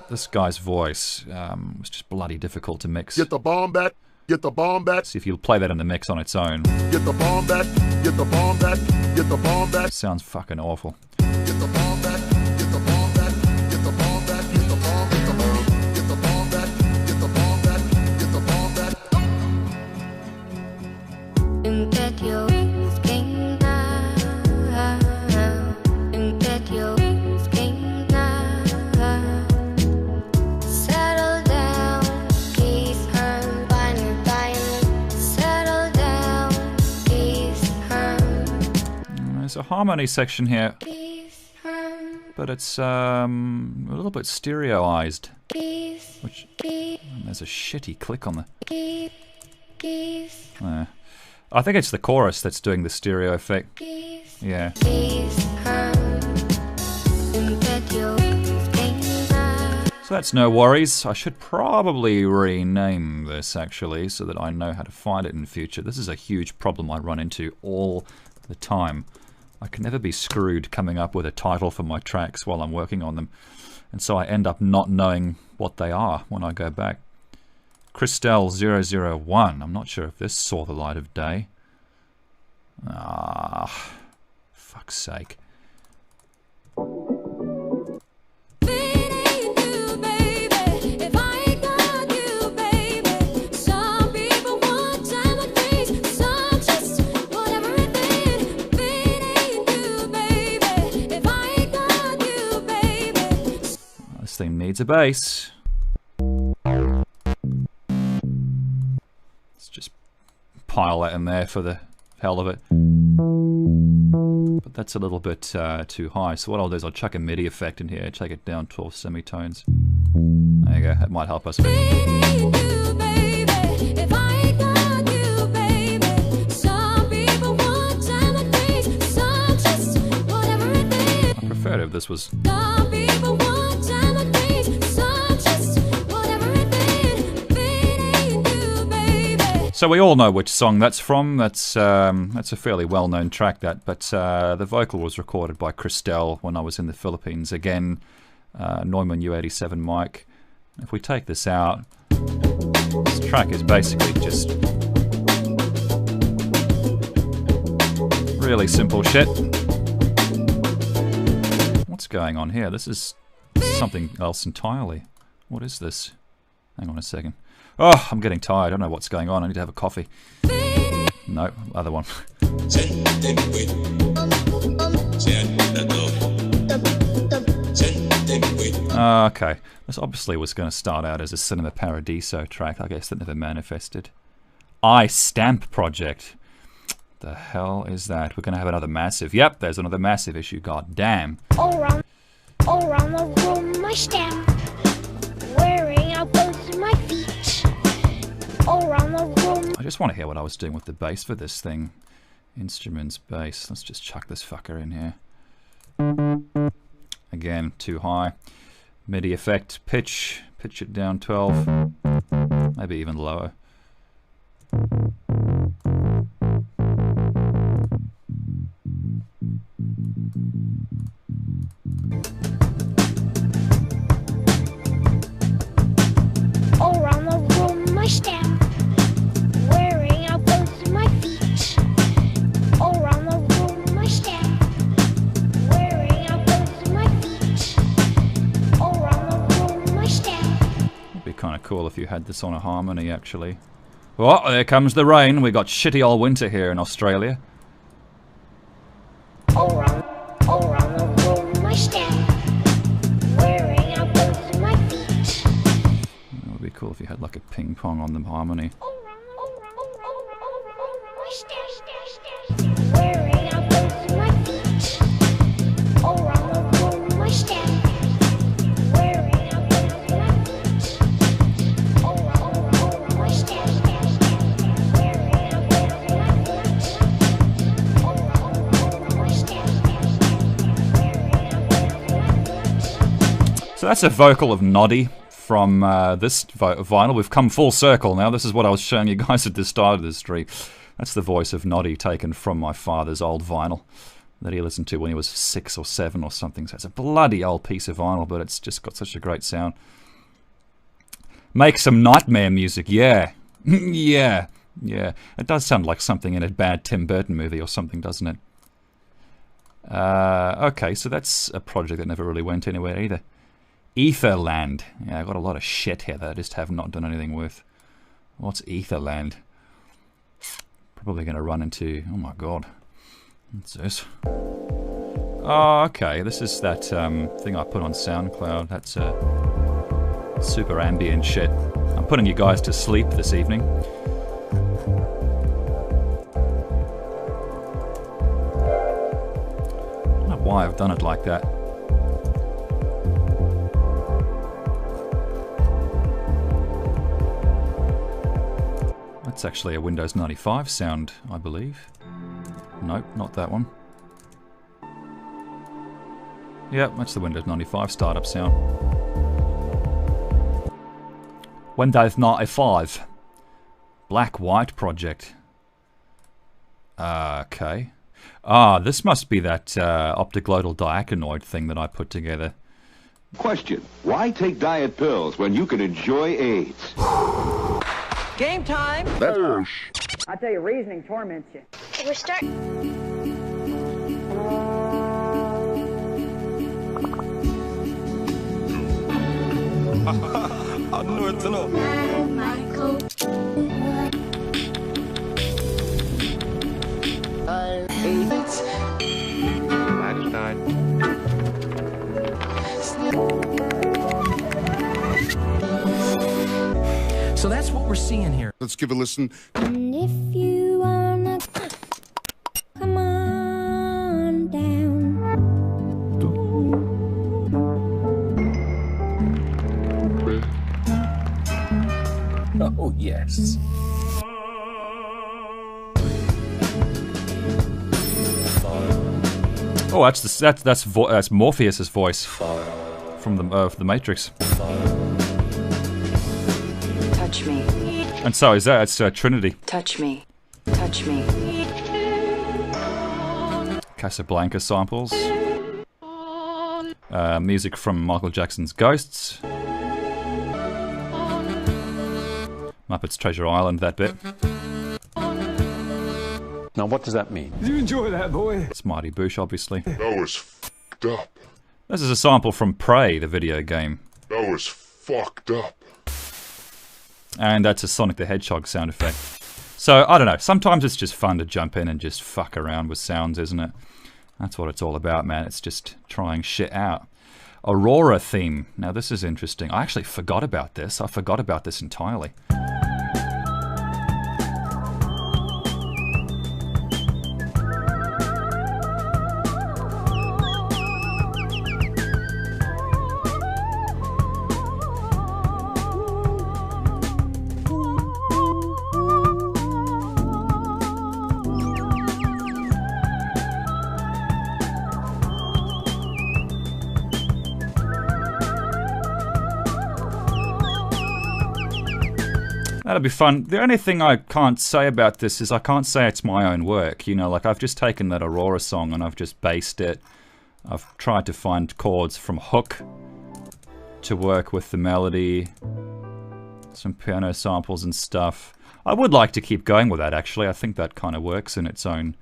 this guy's voice was just bloody difficult to mix. Get the bomb back. Get the bomb back. See if you play that in the mix on its own. Get the bomb back. Get the bomb back. Get the bomb back. Sounds fucking awful. Get the bomb back. Get the bomb back. Get the bomb back. Get the bomb. Get the bomb. Get the bomb back. Get the bomb back. Get the bomb back. And that your wings came down. And that your wings came down. Settle down, kiss her, fine. Settle down, kiss her. There's a harmony section here, but it's a little bit stereoized. Which, there's a shitty click on the. I think it's the chorus that's doing the stereo effect. Yeah. So that's No Worries. I should probably rename this actually so that I know how to find it in the future. This is a huge problem I run into all the time. I can never be screwed coming up with a title for my tracks while I'm working on them. And so I end up not knowing what they are when I go back. Christelle 001. I'm not sure if this saw the light of day. Ah, fuck's sake. This thing needs a bass. Let's just pile that in there for the hell of it. but that's a little bit too high. So what I'll do is I'll chuck a MIDI effect in here, take it down 12 semitones. There you go, that might help us. I prefer if this was... So we all know which song that's from. That's a fairly well-known track, that. But the vocal was recorded by Christelle when I was in the Philippines. Again, Neumann U87 mic. If we take this out, this track is basically just really simple shit. What's going on here? This is something else entirely. What is this? Hang on a second. Oh, I'm getting tired. I don't know what's going on. I need to have a coffee. No, other one. Okay. This obviously was going to start out as a Cinema Paradiso track. I guess that never manifested. Stamp Project. The hell is that? We're going to have another massive... Yep, there's another massive issue. God damn. All around the room, my stamp. Wearing out both my feet. All around the room. I just want to hear what I was doing with the bass for this thing. Instruments, bass. Let's just chuck this fucker in here. Again, too high. MIDI effect, pitch it down 12. Maybe even lower. All around the room, my stamp. Wearing out both my feet. All around the room, my stamp. Wearing out both my feet. All around the room, my stamp. It'd be kind of cool if you had this on a harmony, actually. Oh, there comes the rain. We got shitty old winter here in Australia. All around the room, my stamp. Wearing out both my feet. It would be cool if you had like a ping pong on the harmony. My stamp. Wearing out both my feet. All around the room, my stamp. Wearing out both my feet. All around the room, my stamp. Wearing out both my feet. All around the room, my stamp. Wearing out both my feet. So that's a vocal of Noddy from this vinyl. We've come full circle now. This is what I was showing you guys at the start of the stream. That's the voice of Noddy taken from my father's old vinyl that he listened to when he was 6 or 7 or something. So it's a bloody old piece of vinyl, but it's just got such a great sound. Make some nightmare music, yeah. Yeah. It does sound like something in a bad Tim Burton movie or something, doesn't it? Okay, so that's a project that never really went anywhere either. Etherland. Yeah, I've got a lot of shit here that I just have not done anything with. What's Etherland? Probably going to run into... Oh my god. What's this? Oh, okay. This is that thing I put on SoundCloud. That's super ambient shit. I'm putting you guys to sleep this evening. I don't know why I've done it like that. That's actually a Windows 95 sound, I believe. Nope, not that one. Yep, that's the Windows 95 startup sound. Windows 95. Black-White project. Okay. Ah, this must be that Optiglotal Diactoid thing that I put together. Question: why take diet pills when you can enjoy AIDS? Game time! That's... I tell you, reasoning torments you. We're starting. I know it's enough. Michael. So that's what we're seeing here. Let's give a listen. And if you wanna come on Oh, yes. Oh, that's Morpheus's voice from the Matrix. Touch me. And so is that. It's Trinity. Touch me. Touch me. Casablanca samples. Music from Michael Jackson's Ghosts. Muppets Treasure Island, that bit. Now what does that mean? Did you enjoy that, boy? It's Mighty Boosh, obviously. That was fucked up. This is a sample from Prey, the video game. That was fucked up. And that's a Sonic the Hedgehog sound effect. So, I don't know, sometimes it's just fun to jump in and just fuck around with sounds, isn't it? That's what it's all about, man. It's just trying shit out. Aurora Theme. Now this is interesting. I actually forgot about this. I forgot about this entirely. That'll be fun. The only thing I can't say about this is I can't say it's my own work. You know, like I've just taken that Aurora song and I've just based it. I've tried to find chords from Hook to work with the melody. Some piano samples and stuff. I would like to keep going with that, actually. I think that kind of works in its own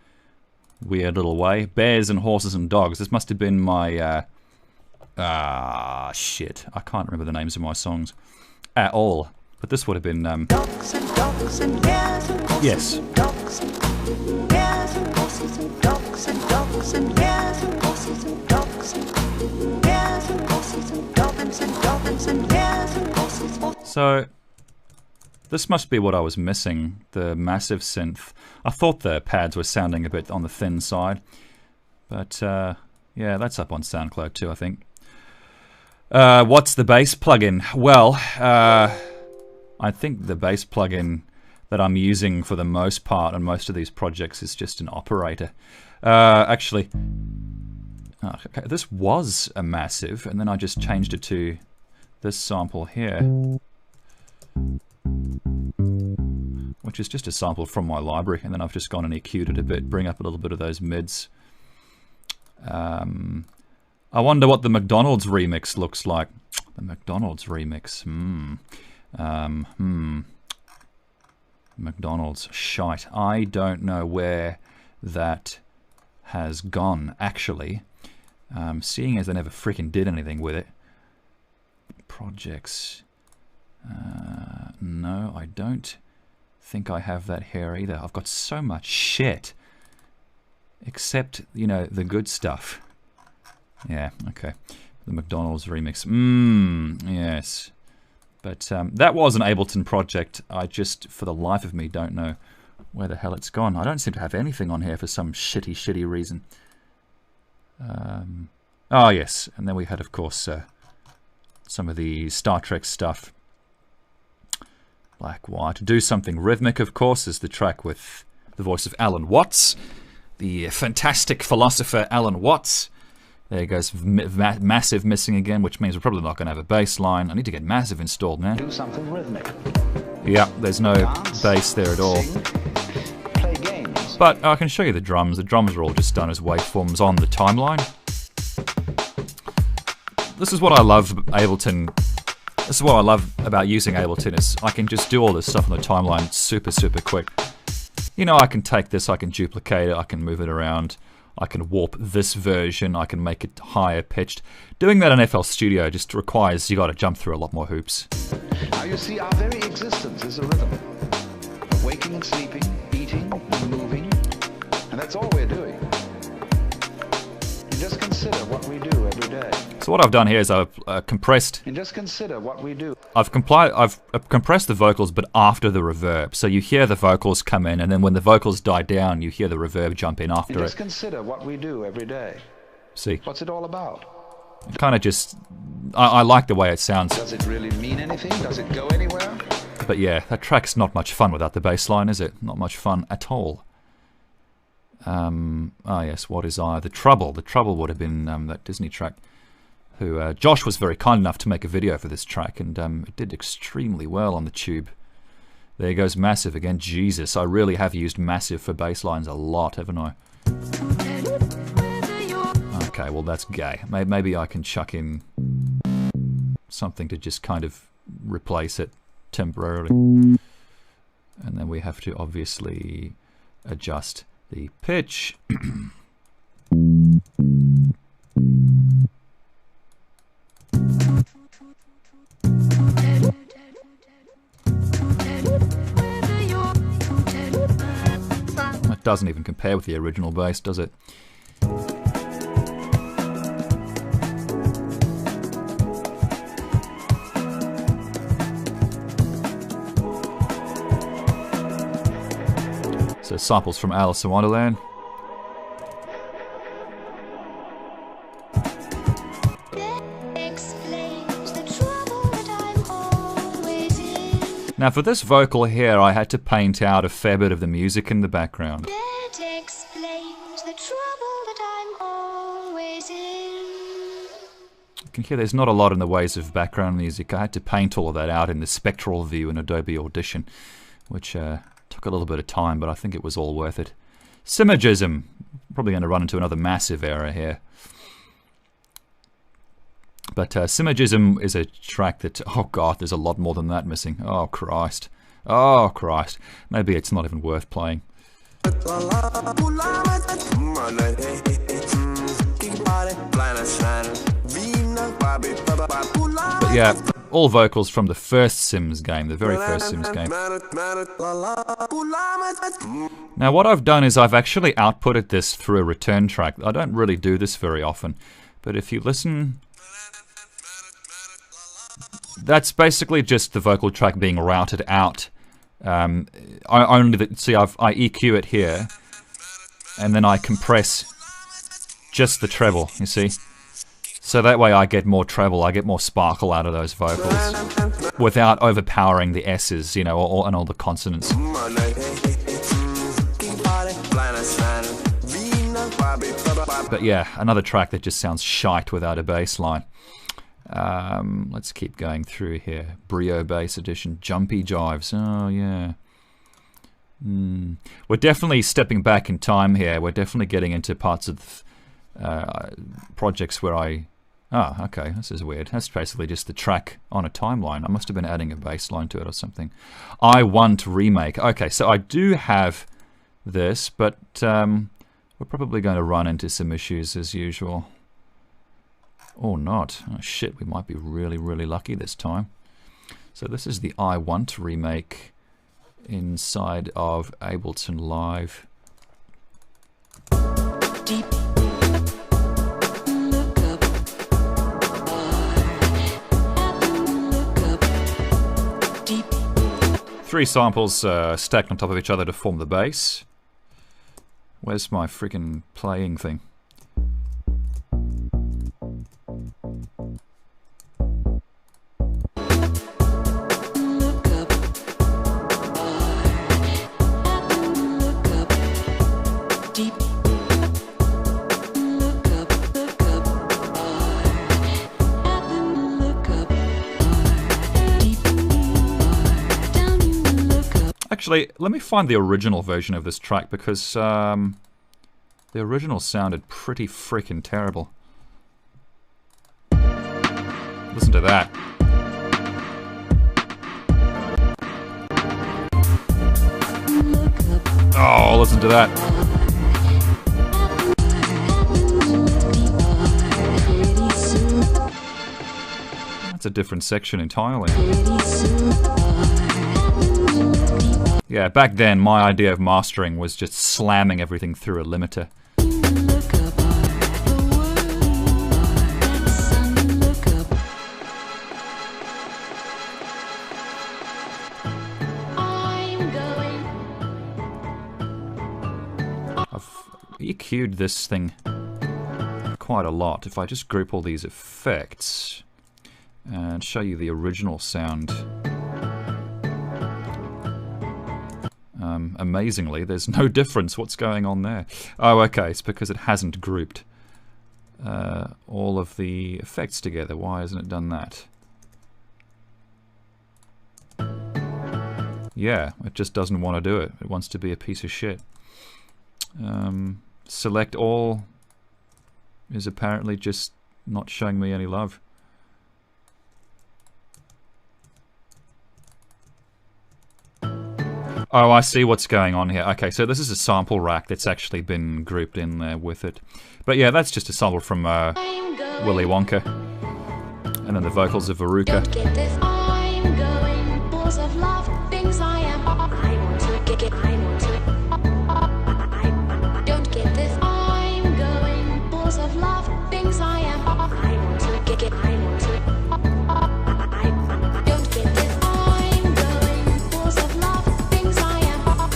weird little way. Bears and Horses and Dogs. This must have been my... shit. I can't remember the names of my songs at all. But this would have been, Dogs and dogs and bears and horses yes. and dogs and bears and horses and dogs and dogs and bears and horses and dogs and bears and horses and dolphins and dolphins and bears and horses. So, this must be what I was missing, the massive synth. I thought the pads were sounding a bit on the thin side. But, yeah, that's up on SoundCloud too, I think. What's the bass plugin? Well, I think the bass plugin that I'm using for the most part on most of these projects is just an operator. Actually, okay, this was a massive, and then I just changed it to this sample here, which is just a sample from my library, and then I've just gone and EQ'd it a bit, bring up a little bit of those mids. I wonder what the McDonald's remix looks like. The McDonald's remix, McDonald's, shite. I don't know where that has gone, actually. Seeing as I never freaking did anything with it. Projects. No, I don't think I have that here either. I've got so much shit. Except, you know, the good stuff. Yeah, okay. The McDonald's remix. Yes. But that was an Ableton project. I just, for the life of me, don't know where the hell it's gone. I don't seem to have anything on here for some shitty reason. Oh, yes. And then we had, of course, some of the Star Trek stuff. Black, White. Do Something Rhythmic, of course, is the track with the voice of Alan Watts. The fantastic philosopher Alan Watts. There goes Massive missing again, which means we're probably not going to have a bass line. I need to get Massive installed now. Do something rhythmic. Yeah, there's no bass there at all. Sing, play games. But I can show you the drums. The drums are all just done as waveforms on the timeline. This is what I love Ableton. This is what I love about using Ableton is I can just do all this stuff on the timeline super quick. You know, I can take this, I can duplicate it, I can move it around. I can warp this version, I can make it higher pitched. Doing that in FL Studio just requires you got to jump through a lot more hoops. Now you see, our very existence is a rhythm. Waking and sleeping, eating and moving, and that's all we're doing. You just consider what we do every day. So what I've done here is I've compressed. And just consider what we do. I've compressed the vocals, but after the reverb. So you hear the vocals come in, and then when the vocals die down, you hear the reverb jump in after and it. Just consider what we do every day. See. What's it all about? It kind of just, I like the way it sounds. Does it really mean anything? Does it go anywhere? But yeah, that track's not much fun without the bass line, is it? Not much fun at all. Yes, What Is I? The Trouble. The Trouble would have been that Disney track. Who Josh was very kind enough to make a video for this track, and it did extremely well on the tube. There goes Massive again. Jesus, I really have used Massive for bass lines a lot, haven't I? Okay, well that's gay. Maybe I can chuck in something to just kind of replace it temporarily. And then we have to obviously adjust the pitch. That doesn't even compare with the original bass, does it? So samples from Alice in Wonderland. Now for this vocal here, I had to paint out a fair bit of the music in the background. That explains the trouble that I'm always in. You can hear there's not a lot in the ways of background music. I had to paint all of that out in the spectral view in Adobe Audition, which took a little bit of time, but I think it was all worth it. Simagism. Probably going to run into another massive error here. But Simagism is a track that, oh god, there's a lot more than that missing. Oh Christ. Oh Christ. Maybe it's not even worth playing. But yeah, all vocals from the first Sims game, the very first Sims game. Now what I've done is I've actually outputted this through a return track. I don't really do this very often, but if you listen... That's basically just the vocal track being routed out. I EQ it here, and then I compress just the treble, you see? So that way I get more treble, I get more sparkle out of those vocals, without overpowering the S's, you know, and all the consonants. But yeah, another track that just sounds shite without a bass line. Let's keep going through here. Brio Bass Edition, Jumpy Jives. Oh yeah. We're definitely stepping back in time here. We're definitely getting into parts of projects where I... Oh, okay, this is weird. That's basically just the track on a timeline. I must have been adding a bass line to it or something. I Want Remake. Okay, so I do have this, but we're probably going to run into some issues as usual. Or not. Oh shit, we might be really, really lucky this time. So this is the I Want remake inside of Ableton Live. Deep. Look up. Look up. Deep. 3 samples stacked on top of each other to form the bass. Where's my freaking playing thing? Actually, let me find the original version of this track because the original sounded pretty freaking terrible. Listen to that. Oh, listen to that. That's a different section entirely. Yeah, back then my idea of mastering was just slamming everything through a limiter. I've EQ'd this thing quite a lot. If I just group all these effects and show you the original sound. amazingly, there's no difference. What's going on there? Oh, okay, it's because it hasn't grouped all of the effects together. Why hasn't it done that? Yeah, it just doesn't want to do it. It wants to be a piece of shit. Select all is apparently just not showing me any love. Oh, I see what's going on here. Okay, so this is a sample rack that's actually been grouped in there with it. But yeah, that's just a sample from Willy Wonka. And then the vocals of Veruca. I'm going, balls of love, things I am. I want to get, I want to. I don't get this. I'm going, balls of love, things I am. I want to get, I want to. I don't get this. I'm going, balls of love, things I am. I want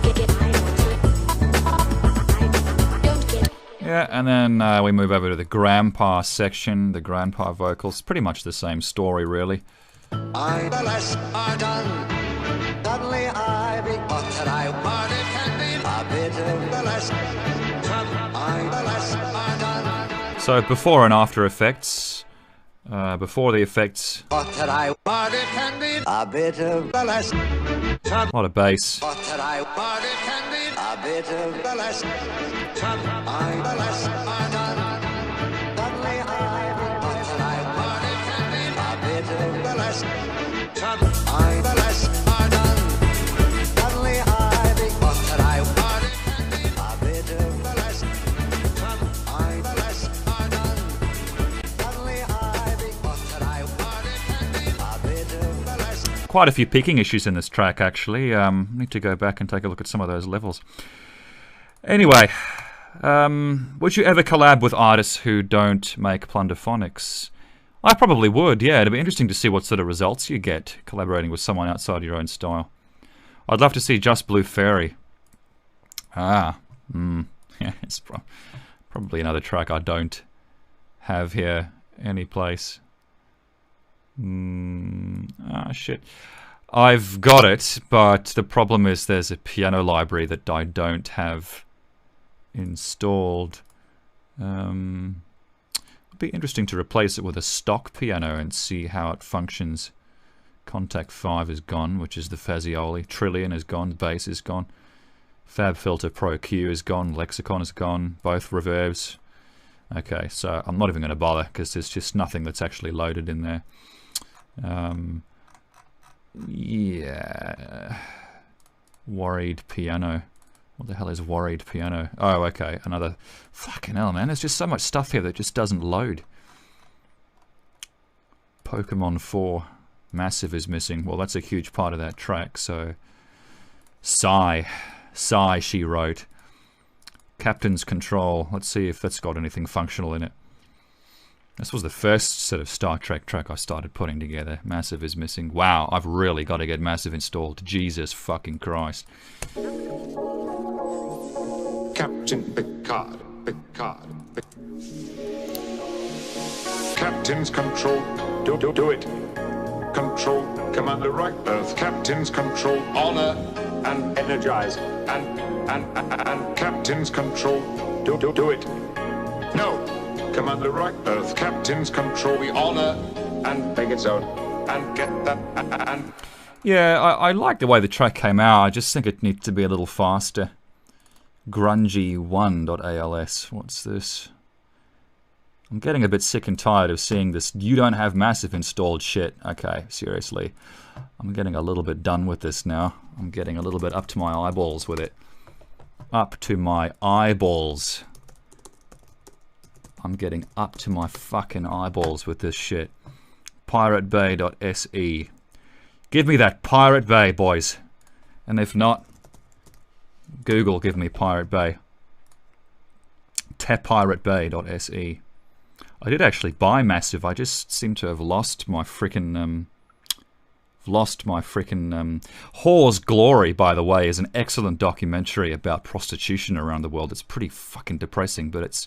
to get, I want to. I don't get. Yeah, and then we move over to the grandpa section, the grandpa vocals. Pretty much the same story, really. I the less are done. Suddenly I be what that I want it can be a bit of the less. I the less are done. So before and after effects. Before the effects. What that I want it can be a bit of the less. A lot of bass. What that I want it can be a bit of the less. I the less are done. Suddenly I be what that I want it can be a bit of the less. I the less are done. Suddenly I be what that I want it can be a bit of the less. I the less are done. Suddenly I be what that I want it can be a bit of the less. Quite a few peaking issues in this track, actually. Need to go back and take a look at some of those levels. Anyway, would you ever collab with artists who don't make plunderphonics? I probably would, yeah. It'd be interesting to see what sort of results you get collaborating with someone outside your own style. I'd love to see Just Blue Fairy. Yeah, it's probably another track I don't have here any place. Shit. I've got it, but the problem is there's a piano library that I don't have installed. It'd be interesting to replace it with a stock piano and see how it functions. Contact 5 is gone, which is the Fazioli. Trillion is gone, the bass is gone. Fab Filter Pro Q is gone, Lexicon is gone, both reverbs. Okay, so I'm not even going to bother because there's just nothing that's actually loaded in there. Yeah. Worried piano. What the hell is worried piano? Oh, okay. Another. Fucking hell, man. There's just so much stuff here that just doesn't load. Pokemon 4. Massive is missing. Well, that's a huge part of that track, so. Sigh, she wrote. Captain's Control. Let's see if that's got anything functional in it. This was the first sort of Star Trek track I started putting together. Massive is missing. Wow, I've really got to get Massive installed. Jesus fucking Christ. Captain Picard. Captain's Control. Do it. Control. Commander right Earth. Captain's Control. Honor and energize. And Captain's Control. Do it. No. Commander right Earth. Captain's Control. We honor and make it so. And get that. And yeah, I like the way the track came out. I just think it needs to be a little faster. Grungy1.als. What's this? I'm getting a bit sick and tired of seeing this. You don't have Massive installed shit. Okay, seriously. I'm getting a little bit done with this now. I'm getting a little bit up to my eyeballs with it. Up to my eyeballs. I'm getting up to my fucking eyeballs with this shit. PirateBay.se. Give me that Pirate Bay, boys. And if not, Google give me Pirate Bay. PirateBay.se. I did actually buy Massive. I just seem to have lost my frickin' Whore's Glory, by the way, is an excellent documentary about prostitution around the world. It's pretty fucking depressing, but it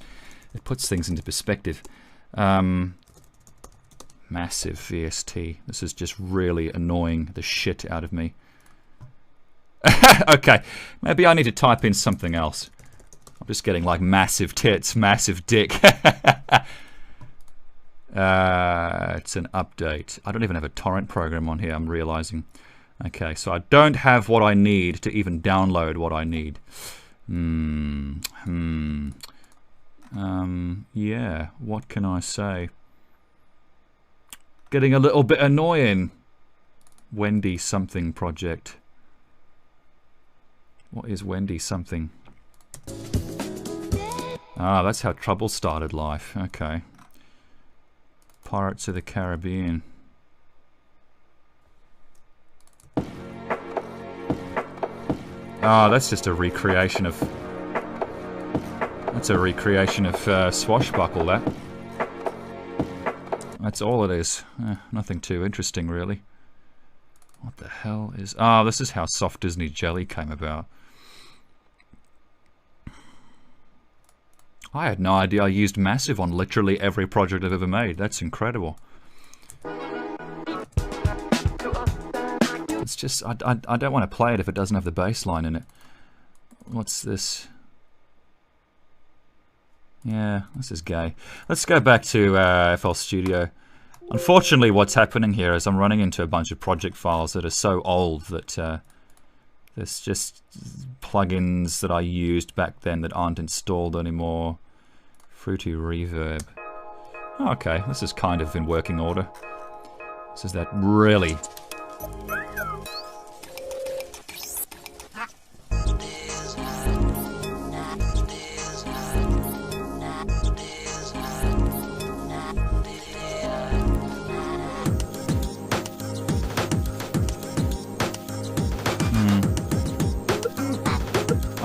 puts things into perspective. Massive VST. This is just really annoying the shit out of me. Okay, maybe I need to type in something else. I'm just getting like massive tits, massive dick. It's an update. I don't even have a torrent program on here, I'm realizing. Okay, so I don't have what I need to even download what I need. Yeah, what can I say? Getting a little bit annoying. Wendy something project. What is Wendy something? Ah, that's how trouble started life. Okay. Pirates of the Caribbean. Ah, that's just a recreation of... That's a recreation of Swashbuckle, that. That's all it is. Nothing too interesting, really. What the hell is... Ah, this is how Soft Disney Jelly came about. I had no idea I used Massive on literally every project I've ever made. That's incredible. It's just... I don't want to play it if it doesn't have the bass line in it. What's this? Yeah, this is gay. Let's go back to FL Studio. Unfortunately, what's happening here is I'm running into a bunch of project files that are so old that there's just plugins that I used back then that aren't installed anymore. Fruity Reverb. Oh, okay, this is kind of in working order. This is that really...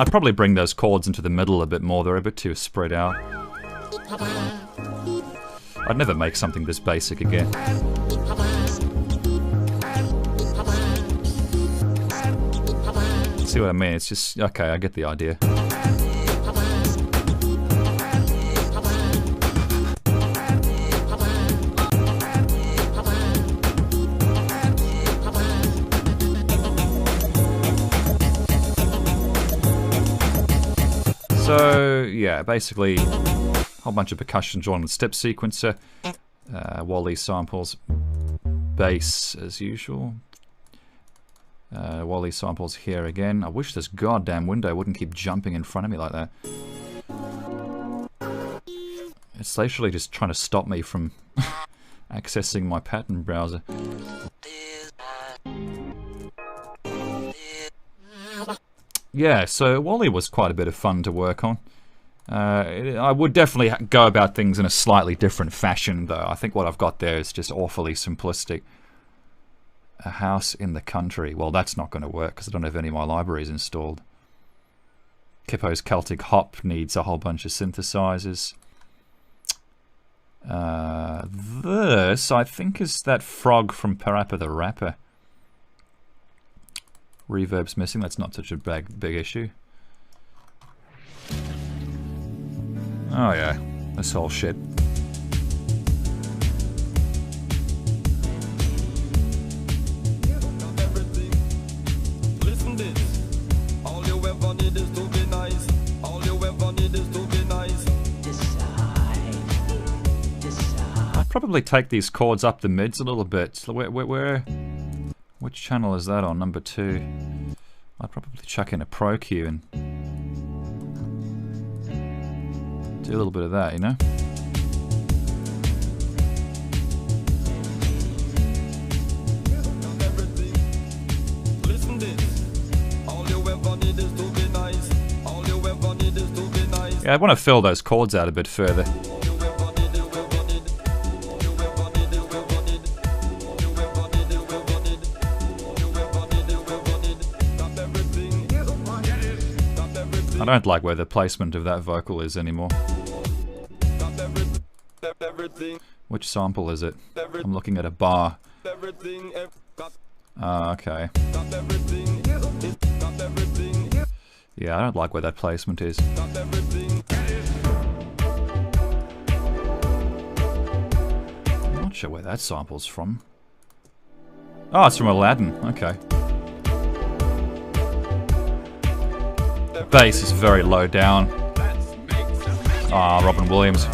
I'd probably bring those chords into the middle a bit more, they're a bit too spread out. I'd never make something this basic again. See what I mean? It's just... okay, I get the idea. So, yeah, basically, a whole bunch of percussion drawn with step sequencer, Wally samples, bass as usual, Wally samples here again. I wish this goddamn window wouldn't keep jumping in front of me like that. It's literally just trying to stop me from accessing my pattern browser. Yeah, so Wally was quite a bit of fun to work on. I would definitely go about things in a slightly different fashion, though. I think what I've got there is just awfully simplistic. A house in the country. Well, that's not going to work because I don't have any of my libraries installed. Kippo's Celtic Hop needs a whole bunch of synthesizers. This, I think, is that frog from Parappa the Rapper. Reverb's missing, that's not such a big issue. Oh yeah, this whole shit. I'd probably take these chords up the mids a little bit. Which channel is that on? Number 2. I'd probably chuck in a Pro Q and do a little bit of that, you know? Yeah, I want to fill those chords out a bit further. I don't like where the placement of that vocal is anymore. Which sample is it? I'm looking at a bar. Okay. Yeah, I don't like where that placement is. I'm not sure where that sample's from. Oh, it's from Aladdin. Okay. that bass is very low down. Ah, Robin Williams.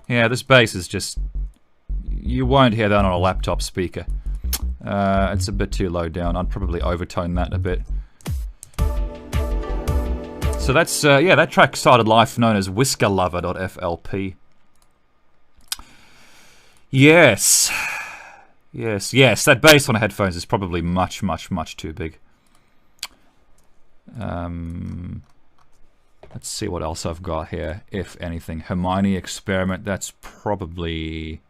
Yeah, this bass is just... You won't hear that on a laptop speaker. It's a bit too low down. I'd probably overtone that a bit. So that's, yeah, that track started life known as whiskerlover.flp. Yes. Yes, yes, that bass on headphones is probably much, much, much too big. Let's see what else I've got here, if anything. Hermione Experiment, that's probably...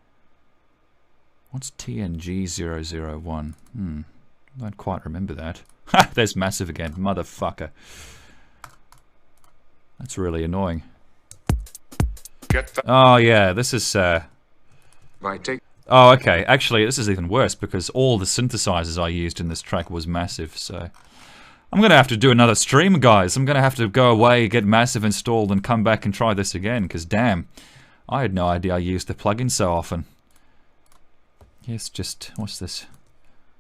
What's TNG001? I don't quite remember that. Ha! There's Massive again, motherfucker. That's really annoying. Oh yeah, this is... Oh, okay. Actually, this is even worse because all the synthesizers I used in this track was Massive, so... I'm going to have to do another stream, guys. I'm going to have to go away, get Massive installed, and come back and try this again, because damn, I had no idea I used the plugin so often. Yes, just... What's this?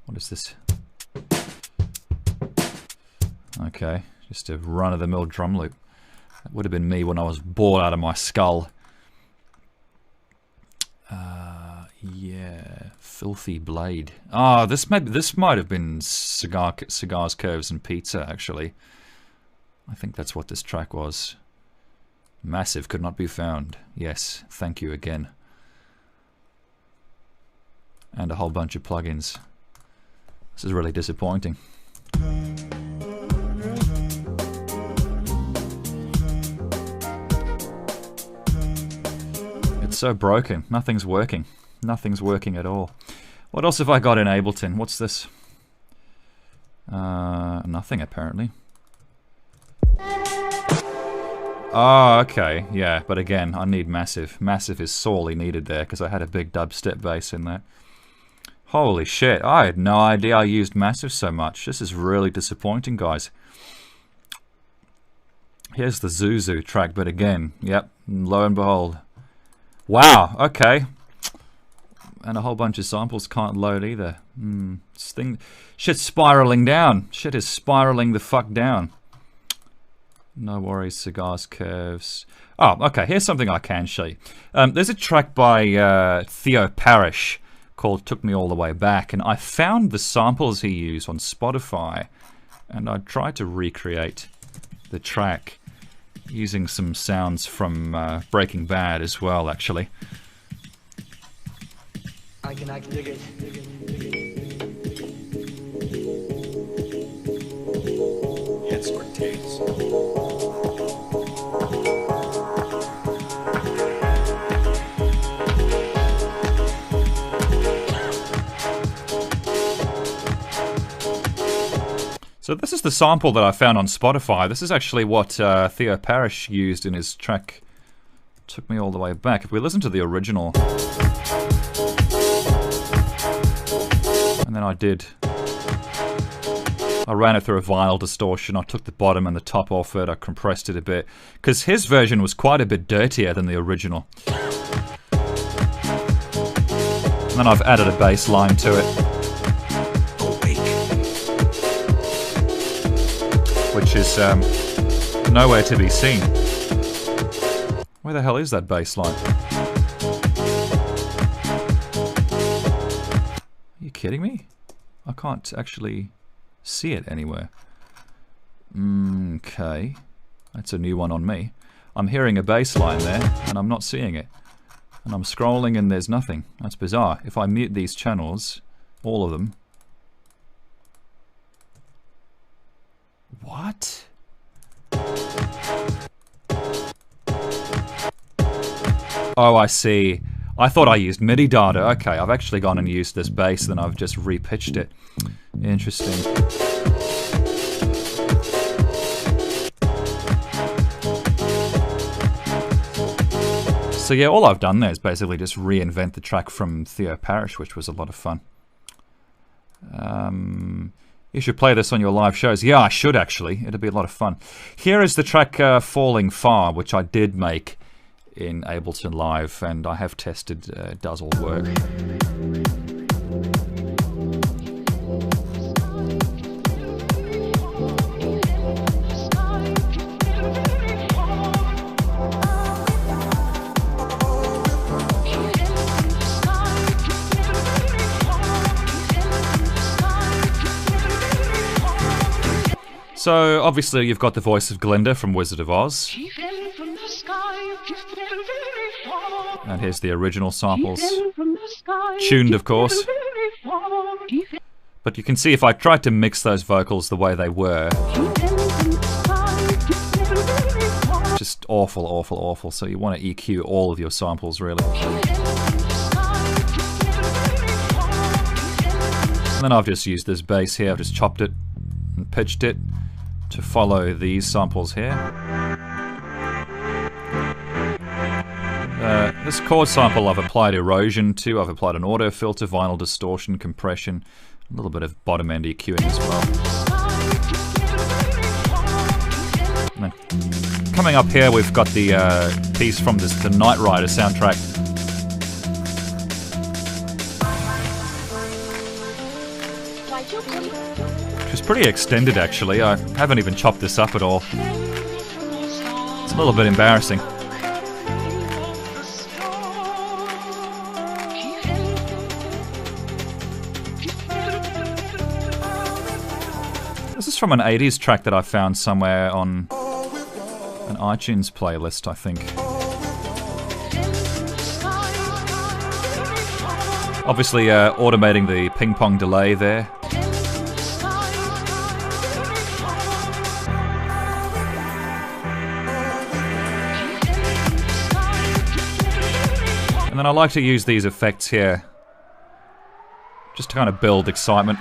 What is this? Okay, just a run-of-the-mill drum loop. That would have been me when I was bored out of my skull. Yeah, Filthyblade. Ah, this might have been Cigars, Curves, and Pizza, actually. I think that's what this track was. Massive could not be found. Yes, thank you again. And a whole bunch of plugins. This is really disappointing. It's so broken. Nothing's working. Nothing's working at all. What else have I got in Ableton? What's this? Nothing apparently. Oh, okay. Yeah, but again, I need Massive. Massive is sorely needed there because I had a big dubstep bass in there. Holy shit, I had no idea I used Massive so much. This is really disappointing, guys. Here's the Zuzu track, but again, yep, lo and behold. Wow, okay. And a whole bunch of samples can't load either. Shit's spiraling down. Shit is spiraling the fuck down. No worries, Cigars, Curves. Oh, okay, here's something I can show you. There's a track by Theo Parrish called Took Me All the Way Back, and I found the samples he used on Spotify, and I tried to recreate the track using some sounds from Breaking Bad as well, actually. I can dig it. Heads or tails. So this is the sample that I found on Spotify. This is actually what Theo Parrish used in his track Took Me All the Way Back. If we listen to the original... And then I ran it through a vinyl distortion. I took the bottom and the top off it. I compressed it a bit. Because his version was quite a bit dirtier than the original. And then I've added a bass line to it. Which is nowhere to be seen. Where the hell is that bass line? Are you kidding me? I can't actually see it anywhere. Okay. That's a new one on me. I'm hearing a bass line there, and I'm not seeing it. And I'm scrolling and there's nothing. That's bizarre. If I mute these channels, all of them... What? Oh, I see. I thought I used MIDI data. Okay, I've actually gone and used this bass, then I've just repitched it. Interesting. So yeah, all I've done there is basically just reinvent the track from Theo Parrish, which was a lot of fun. You should play this on your live shows. Yeah, I should actually. It'll be a lot of fun. Here is the track Falling Far, which I did make in Ableton Live, and I have tested. It does all work. So, obviously, you've got the voice of Glinda from Wizard of Oz. And here's the original samples. Tuned, of course. But you can see if I tried to mix those vocals the way they were, just awful, awful, awful. So you want to EQ all of your samples, really. And then I've just used this bass here. I've just chopped it and pitched it to follow these samples here. This chord sample I've applied erosion to. I've applied an auto filter, vinyl distortion, compression, a little bit of bottom end EQing as well. And then coming up here, we've got the piece from the Knight Rider soundtrack. Which is pretty extended, actually. I haven't even chopped this up at all. It's a little bit embarrassing. This is from an 80s track that I found somewhere on an iTunes playlist, I think. Obviously, automating the ping-pong delay there. And then I like to use these effects here just to kind of build excitement.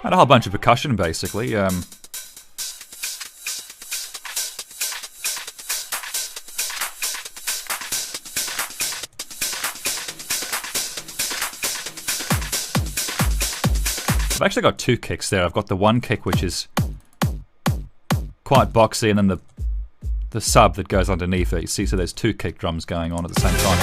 And a whole bunch of percussion, basically. I've actually got two kicks there. I've got the one kick which is quite boxy, and then the sub that goes underneath it. You see, so there's two kick drums going on at the same time.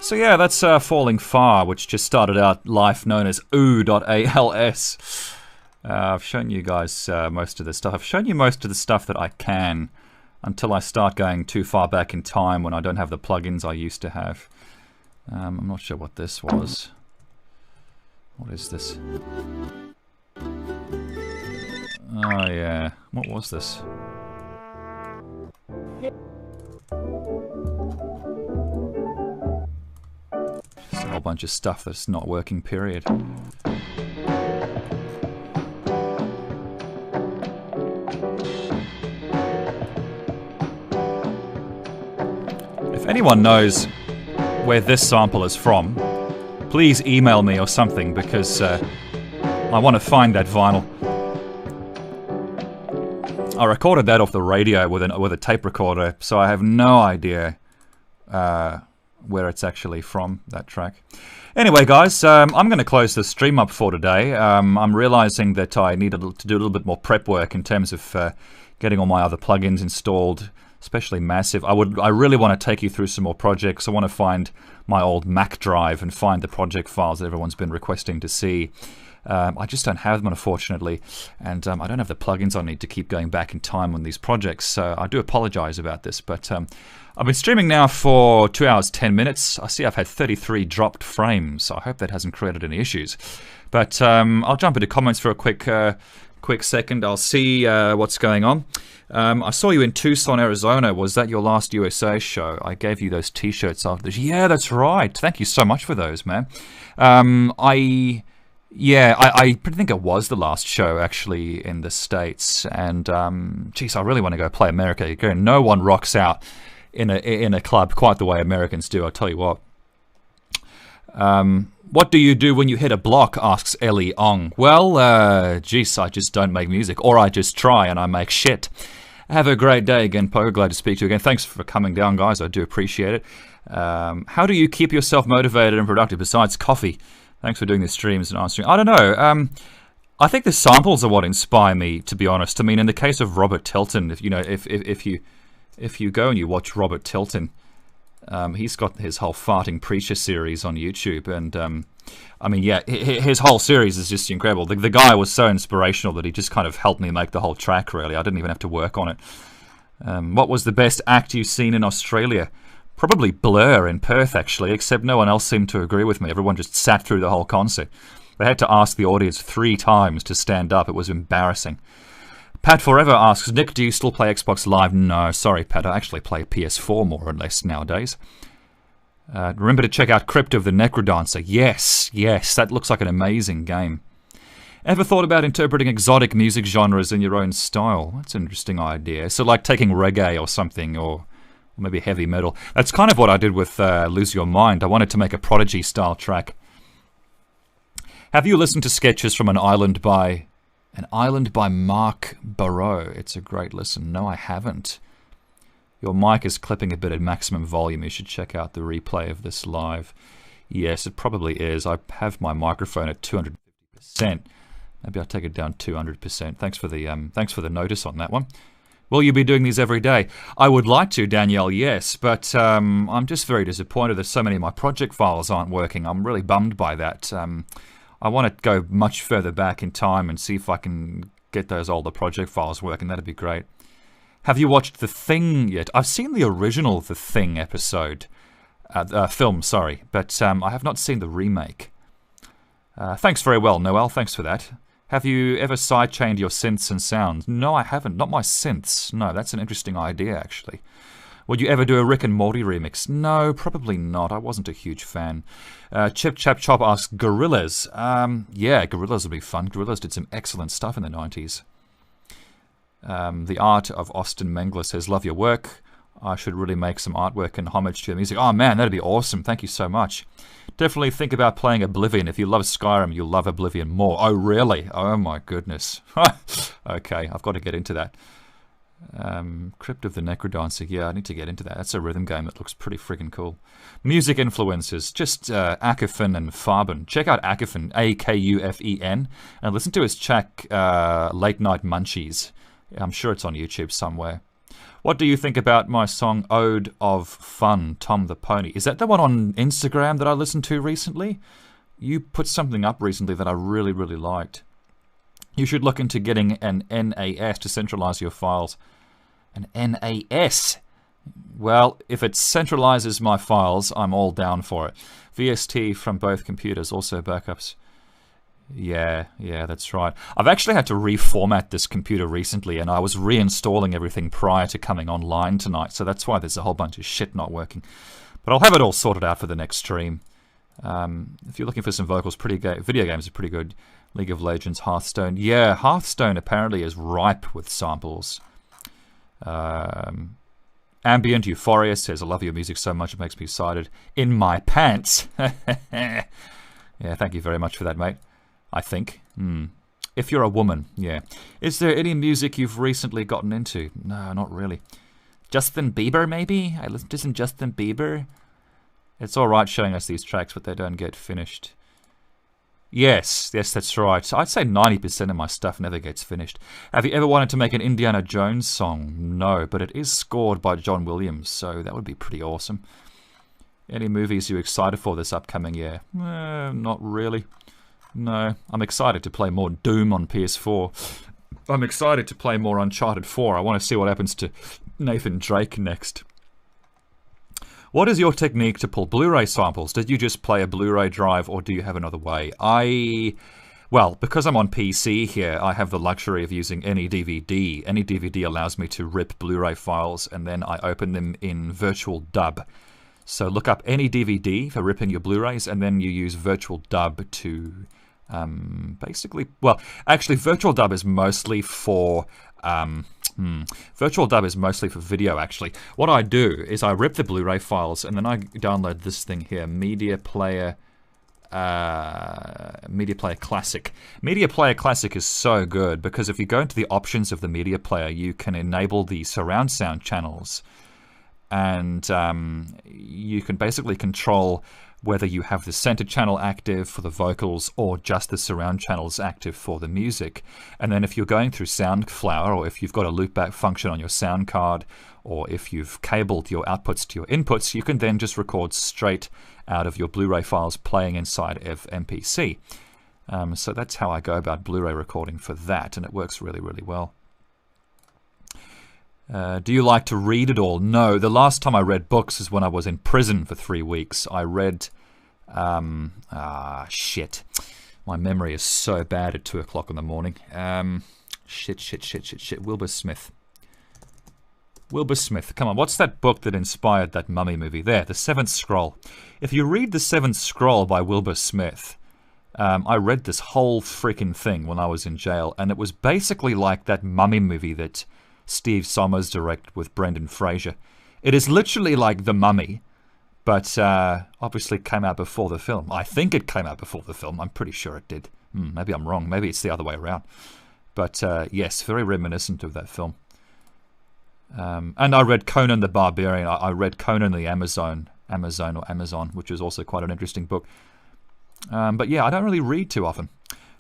So yeah, that's Falling Far, which just started out life known as oo.als. I've shown you guys most of this stuff. I've shown you most of the stuff that I can until I start going too far back in time when I don't have the plugins I used to have. I'm not sure what this was. What is this? Oh yeah, what was this? Just a whole bunch of stuff that's not working, period. If anyone knows where this sample is from, please email me or something, because I want to find that vinyl. I recorded that off the radio with a tape recorder, so I have no idea where it's actually from, that track. Anyway, guys, I'm going to close the stream up for today. I'm realizing that I need to do a little bit more prep work in terms of getting all my other plugins installed, especially Massive. I really want to take you through some more projects. I want to find my old Mac drive and find the project files that everyone's been requesting to see. I just don't have them, unfortunately, and I don't have the plugins I need to keep going back in time on these projects, so I do apologize about this, but I've been streaming now for 2 hours 10 minutes. I see I've had 33 dropped frames, so I hope that hasn't created any issues. But I'll jump into comments for a quick second. I'll see what's going on. I saw you in Tucson, Arizona. Was that your last USA show? I gave you those t-shirts after this. Yeah, that's right. Thank you so much for those, man. I think it was the last show, actually, in the States. And, geez, I really want to go play America again. No one rocks out in a club quite the way Americans do, I'll tell you what. What do you do when you hit a block, asks Ellie Ong. Well, geez, I just don't make music. Or I just try and I make shit. Have a great day again, Pogo. Glad to speak to you again. Thanks for coming down, guys. I do appreciate it. How do you keep yourself motivated and productive besides coffee? Thanks for doing the streams and answering. I don't know. I think the samples are what inspire me, to be honest. I mean, in the case of Robert Tilton, if you go and you watch Robert Tilton, He's got his whole Farting Preacher series on YouTube, and I mean, yeah, his whole series is just incredible. The guy was so inspirational that he just kind of helped me make the whole track, really. I didn't even have to work on it. What was the best act you've seen in Australia? Probably Blur in Perth, actually, except no one else seemed to agree with me. Everyone just sat through the whole concert. They had to ask the audience 3 times to stand up. It was embarrassing. Pat Forever asks, Nick, do you still play Xbox Live? No, sorry, Pat. I actually play PS4 more or less nowadays. Remember to check out Crypt of the Necrodancer. Yes, that looks like an amazing game. Ever thought about interpreting exotic music genres in your own style? That's an interesting idea. So like taking reggae or something, or maybe heavy metal. That's kind of what I did with Lose Your Mind. I wanted to make a Prodigy-style track. Have you listened to sketches from An Island by Mark Barreau? It's a great listen. No, I haven't. Your mic is clipping a bit at maximum volume. You should check out the replay of this live. Yes, it probably is. I have my microphone at 250%. Maybe I'll take it down 200%. Thanks for the notice on that one. Will you be doing these every day? I would like to, Danielle, yes, but I'm just very disappointed that so many of my project files aren't working. I'm really bummed by that. I want to go much further back in time and see if I can get those older project files working. That'd be great. Have you watched The Thing yet? I've seen the original The Thing episode, film, sorry, but I have not seen the remake. Thanks very well, Noel, thanks for that. Have you ever sidechained your synths and sounds? No, I haven't. Not my synths. No, that's an interesting idea, actually. Would you ever do a Rick and Morty remix? No, probably not. I wasn't a huge fan. Chip Chap Chop asks, Gorillaz. Yeah, Gorillaz would be fun. Gorillaz did some excellent stuff in the 90s. The Art of Austin Mengler says, love your work. I should really make some artwork and homage to your music. Oh man, that'd be awesome. Thank you so much. Definitely think about playing Oblivion. If you love Skyrim, you'll love Oblivion more. Oh really? Oh my goodness. Okay, I've got to get into that. Crypt of the Necrodancer. Yeah, I need to get into that. That's a rhythm game that looks pretty friggin' cool. Music influences. Just Akufen and Farben. Check out Akufen, A-K-U-F-E-N, and listen to his track Late Night Munchies. I'm sure it's on YouTube somewhere. What do you think about my song Ode of Fun, Tom the Pony? Is that the one on Instagram that I listened to recently? You put something up recently that I really, really liked. You should look into getting an NAS to centralize your files. An NAS? Well, if it centralizes my files, I'm all down for it. VST from both computers, also backups. Yeah, that's right. I've actually had to reformat this computer recently, and I was reinstalling everything prior to coming online tonight, so that's why there's a whole bunch of shit not working. But I'll have it all sorted out for the next stream. If you're looking for some vocals, video games are pretty good. League of Legends, Hearthstone. Yeah, Hearthstone apparently is ripe with samples. Ambient Euphoria says, I love your music so much it makes me excited. In my pants. Yeah, thank you very much for that, mate. I think. If you're a woman, yeah. Is there any music you've recently gotten into? No, not really. Justin Bieber, maybe? I listened to some Justin Bieber. It's alright showing us these tracks, but they don't get finished. Yes, that's right. I'd say 90% of my stuff never gets finished. Have you ever wanted to make an Indiana Jones song? No, but it is scored by John Williams, so that would be pretty awesome. Any movies you're excited for this upcoming year? Not really. No, I'm excited to play more Doom on PS4. I'm excited to play more Uncharted 4. I want to see what happens to Nathan Drake next. What is your technique to pull Blu-ray samples? Did you just play a Blu-ray drive or do you have another way? Well, because I'm on PC here, I have the luxury of using any DVD. Any DVD allows me to rip Blu-ray files and then I open them in Virtual Dub. So look up any DVD for ripping your Blu-rays and then you use Virtual Dub to basically, well, actually Virtual Dub is mostly for Virtual Dub is mostly for video, actually. What I do is I rip the Blu-ray files and then I download this thing here, Media Player Classic. Media Player Classic is so good because if you go into the options of the Media Player, you can enable the surround sound channels and you can basically control whether you have the center channel active for the vocals or just the surround channels active for the music. And then if you're going through SoundFlower, or if you've got a loopback function on your sound card, or if you've cabled your outputs to your inputs, you can then just record straight out of your Blu-ray files playing inside of MPC. So that's how I go about Blu-ray recording for that, and it works really, really well. Do you like to read at all? No. The last time I read books is when I was in prison for 3 weeks. I read... shit. My memory is so bad at 2 o'clock in the morning. Shit. Wilbur Smith. Wilbur Smith. Come on, what's that book that inspired that mummy movie? There, The Seventh Scroll. If you read The Seventh Scroll by Wilbur Smith... I read this whole freaking thing when I was in jail, and it was basically like that mummy movie that Steve Sommers directed with Brendan Fraser. It is literally like The Mummy, but obviously came out before the film. I think it came out before the film. I'm pretty sure it did. Maybe I'm wrong. Maybe it's the other way around. But yes, very reminiscent of that film. And I read Conan the Barbarian. I read Conan the Amazon, which is also quite an interesting book. But yeah, I don't really read too often.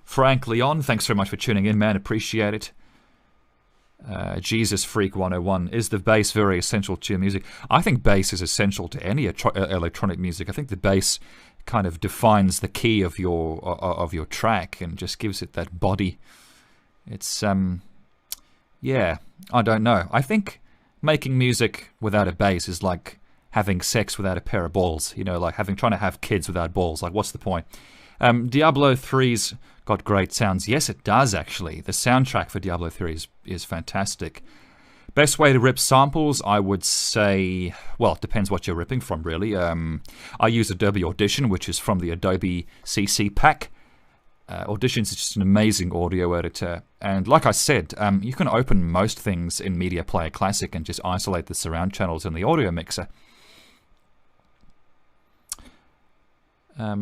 Frank Leon, thanks very much for tuning in, man. Appreciate it. Jesus Freak 101. Is the bass very essential to your music? I think bass is essential to any electronic music. I think the bass kind of defines the key of your track and just gives it that body. It's yeah, I don't know. I think making music without a bass is like having sex without a pair of balls, you know, like trying to have kids without balls. Like, what's the point? Diablo 3's got great sounds. Yes, it does, actually. The soundtrack for Diablo 3 is fantastic. Best way to rip samples, I would say, well, it depends what you're ripping from, really. I use Adobe Audition, which is from the Adobe CC pack. Audition is just an amazing audio editor. And like I said, you can open most things in Media Player Classic and just isolate the surround channels in the audio mixer.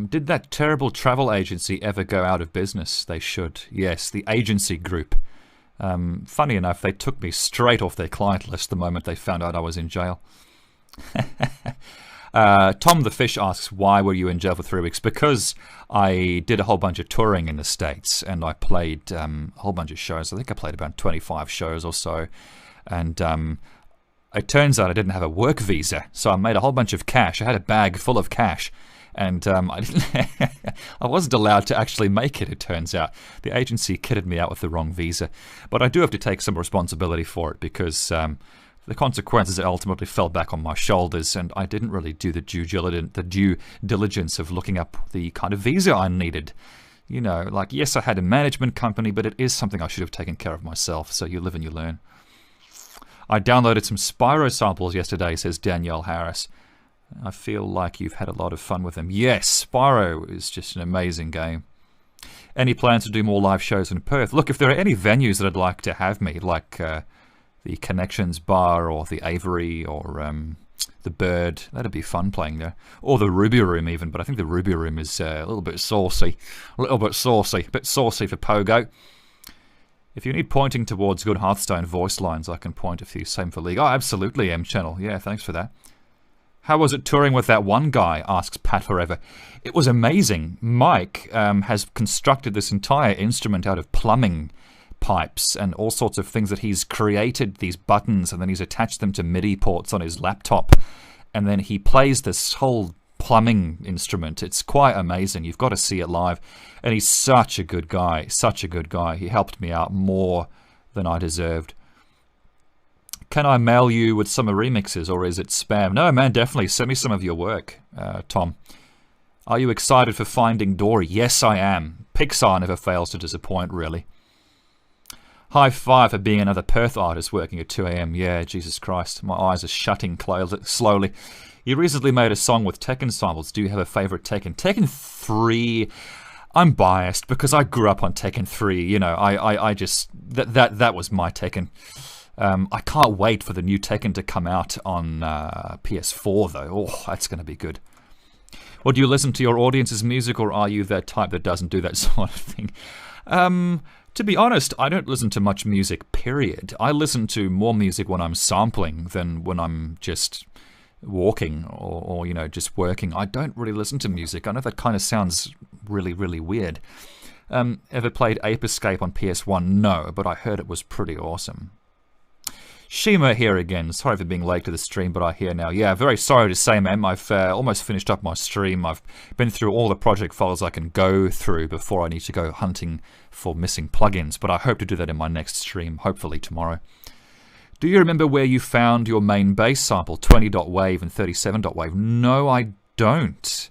Did that terrible travel agency ever go out of business? They should. Yes, the agency group. Funny enough, they took me straight off their client list the moment they found out I was in jail. Tom the Fish asks, why were you in jail for 3 weeks? Because I did a whole bunch of touring in the States, and I played a whole bunch of shows. I think I played about 25 shows or so. And it turns out I didn't have a work visa, so I made a whole bunch of cash. I had a bag full of cash. And I wasn't allowed to actually make it, it turns out. The agency kitted me out with the wrong visa. But I do have to take some responsibility for it because the consequences ultimately fell back on my shoulders, and I didn't really do the due diligence of looking up the kind of visa I needed. You know, like, yes, I had a management company, but it is something I should have taken care of myself, so you live and you learn. I downloaded some Spyro samples yesterday, says Danielle Harris. I feel like you've had a lot of fun with them. Yes, Spyro is just an amazing game. Any plans to do more live shows in Perth? Look, if there are any venues that I'd like to have me, like the Connections Bar or the Avery or the Bird, that'd be fun playing there. Or the Ruby Room even, but I think the Ruby Room is a little bit saucy. A bit saucy for Pogo. If you need pointing towards good Hearthstone voice lines, I can point a few. Same for League. Oh, absolutely, M-Channel. Yeah, thanks for that. How was it touring with that one guy, asks Pat Forever. It was amazing. Mike has constructed this entire instrument out of plumbing pipes and all sorts of things that he's created, these buttons, and then he's attached them to MIDI ports on his laptop. And then he plays this whole plumbing instrument. It's quite amazing. You've got to see it live. And he's such a good guy, such a good guy. He helped me out more than I deserved. Can I mail you with some remixes, or is it spam? No, man, definitely. Send me some of your work, Tom. Are you excited for Finding Dory? Yes, I am. Pixar never fails to disappoint, really. High five for being another Perth artist working at 2 AM. Yeah, Jesus Christ. My eyes are shutting slowly. You recently made a song with Tekken samples. Do you have a favorite Tekken? Tekken 3... I'm biased because I grew up on Tekken 3. You know, I just... That was my Tekken. I can't wait for the new Tekken to come out on PS4, though. Oh, that's going to be good. Well, do you listen to your audience's music, or are you that type that doesn't do that sort of thing? To be honest, I don't listen to much music, period. I listen to more music when I'm sampling than when I'm just walking or you know, just working. I don't really listen to music. I know that kind of sounds really, really weird. Ever played Ape Escape on PS1? No, but I heard it was pretty awesome. Shima here again. Sorry for being late to the stream, but I hear now. Yeah, very sorry to say, ma'am. I've almost finished up my stream. I've been through all the project files I can go through before I need to go hunting for missing plugins, but I hope to do that in my next stream, hopefully tomorrow. Do you remember where you found your main bass sample, 20.wave and 37.wave? No, I don't.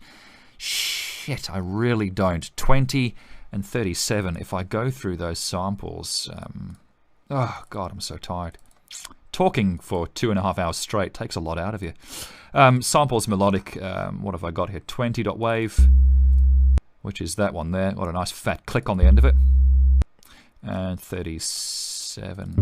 Shit, I really don't. 20 and 37, if I go through those samples... oh, God, I'm so tired. Talking for 2.5 hours straight takes a lot out of you. Samples melodic, what have I got here? 20.wave, which is that one there. What a nice fat click on the end of it. And 37.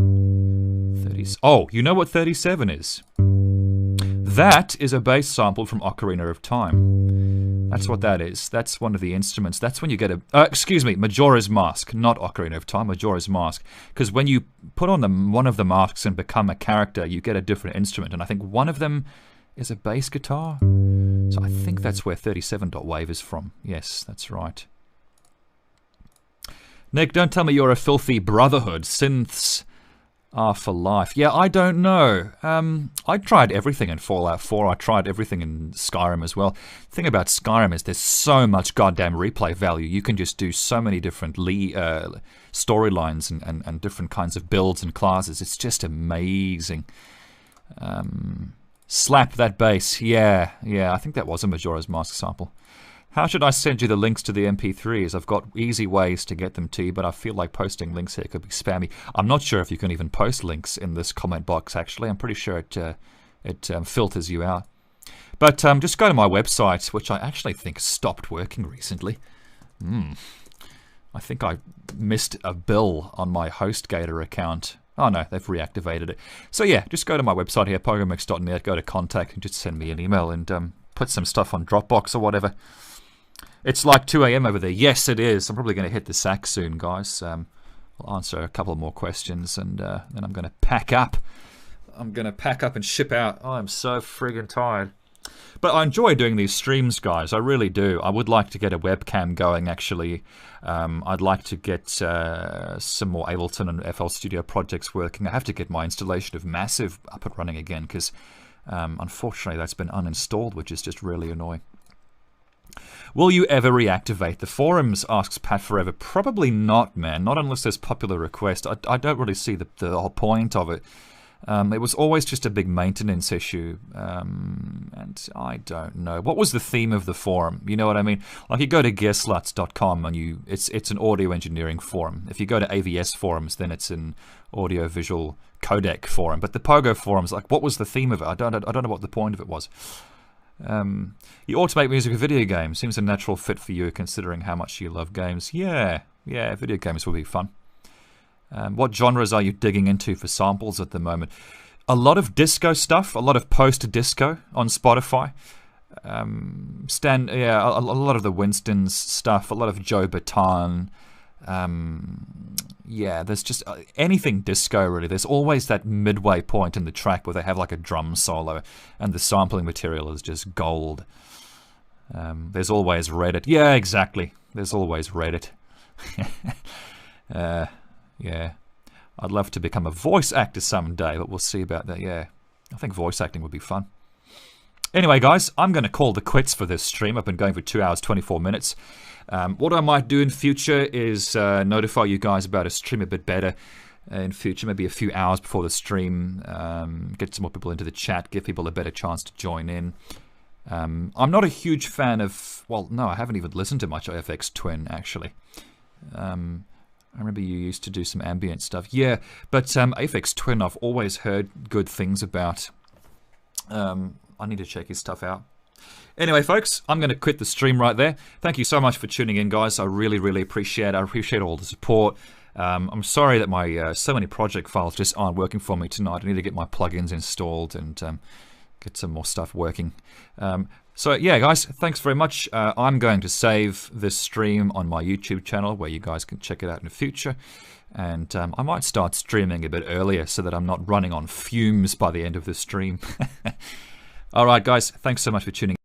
30. Oh, you know what 37 is? That is a bass sample from Ocarina of Time. That's what that is. That's one of the instruments. That's when you get a... excuse me, Majora's Mask. Not Ocarina of Time, Majora's Mask. Because when you put on one of the masks and become a character, you get a different instrument. And I think one of them is a bass guitar. So I think that's where 37.wave is from. Yes, that's right. Nick, don't tell me you're a filthy brotherhood. Synths are for life. Yeah, I don't know. I tried everything in Fallout 4. I tried everything in Skyrim as well. The thing about Skyrim is there's so much goddamn replay value. You can just do so many different storylines and different kinds of builds and classes. It's just amazing. Slap that bass. Yeah, I think that was a Majora's Mask sample. How should I send you the links to the MP3s? I've got easy ways to get them to you, but I feel like posting links here could be spammy. I'm not sure if you can even post links in this comment box, actually. I'm pretty sure it filters you out. But just go to my website, which I actually think stopped working recently. I think I missed a bill on my HostGator account. Oh no, they've reactivated it. So yeah, just go to my website here, pogomix.net, go to contact and just send me an email and put some stuff on Dropbox or whatever. It's like 2 AM over there. Yes, it is. I'm probably going to hit the sack soon, guys. I'll answer a couple more questions, and then I'm going to pack up. I'm going to pack up and ship out. Oh, I'm so friggin' tired. But I enjoy doing these streams, guys. I really do. I would like to get a webcam going, actually. I'd like to get some more Ableton and FL Studio projects working. I have to get my installation of Massive up and running again, because unfortunately that's been uninstalled, which is just really annoying. Will you ever reactivate the forums, asks Pat Forever. Probably not, man. Not unless there's popular request. I don't really see the whole point of it. It was always just a big maintenance issue. And I don't know. What was the theme of the forum? You know what I mean? Like you go to gearsluts.com and it's an audio engineering forum. If you go to AVS forums, then it's an audio visual codec forum. But the Pogo forums, like what was the theme of it? I don't know what the point of it was. You automate music with video games. Seems a natural fit for you considering how much you love games. Yeah, video games will be fun. What genres are you digging into for samples at the moment? A lot of disco stuff, a lot of post-disco on Spotify. A lot of the Winston's stuff, a lot of Joe Bataan. There's just anything disco, really. There's always that midway point in the track where they have like a drum solo and the sampling material is just gold. There's always Reddit. Yeah, exactly. There's always Reddit. Yeah. I'd love to become a voice actor someday, but we'll see about that. Yeah, I think voice acting would be fun. Anyway, guys, I'm going to call the quits for this stream. I've been going for 2 hours, 24 minutes. What I might do in future is notify you guys about a stream a bit better in future, maybe a few hours before the stream, get some more people into the chat, give people a better chance to join in. I'm not a huge fan of, well, no, I haven't even listened to much FX Twin, actually. I remember you used to do some ambient stuff. Yeah, but Aphex Twin I've always heard good things about. I need to check his stuff out. Anyway, folks, I'm going to quit the stream right there. Thank you so much for tuning in, guys. I really, really appreciate it. I appreciate all the support. I'm sorry that my so many project files just aren't working for me tonight. I need to get my plugins installed and get some more stuff working. So yeah, guys, thanks very much. I'm going to save this stream on my YouTube channel where you guys can check it out in the future. And I might start streaming a bit earlier so that I'm not running on fumes by the end of the stream. All right, guys, thanks so much for tuning in.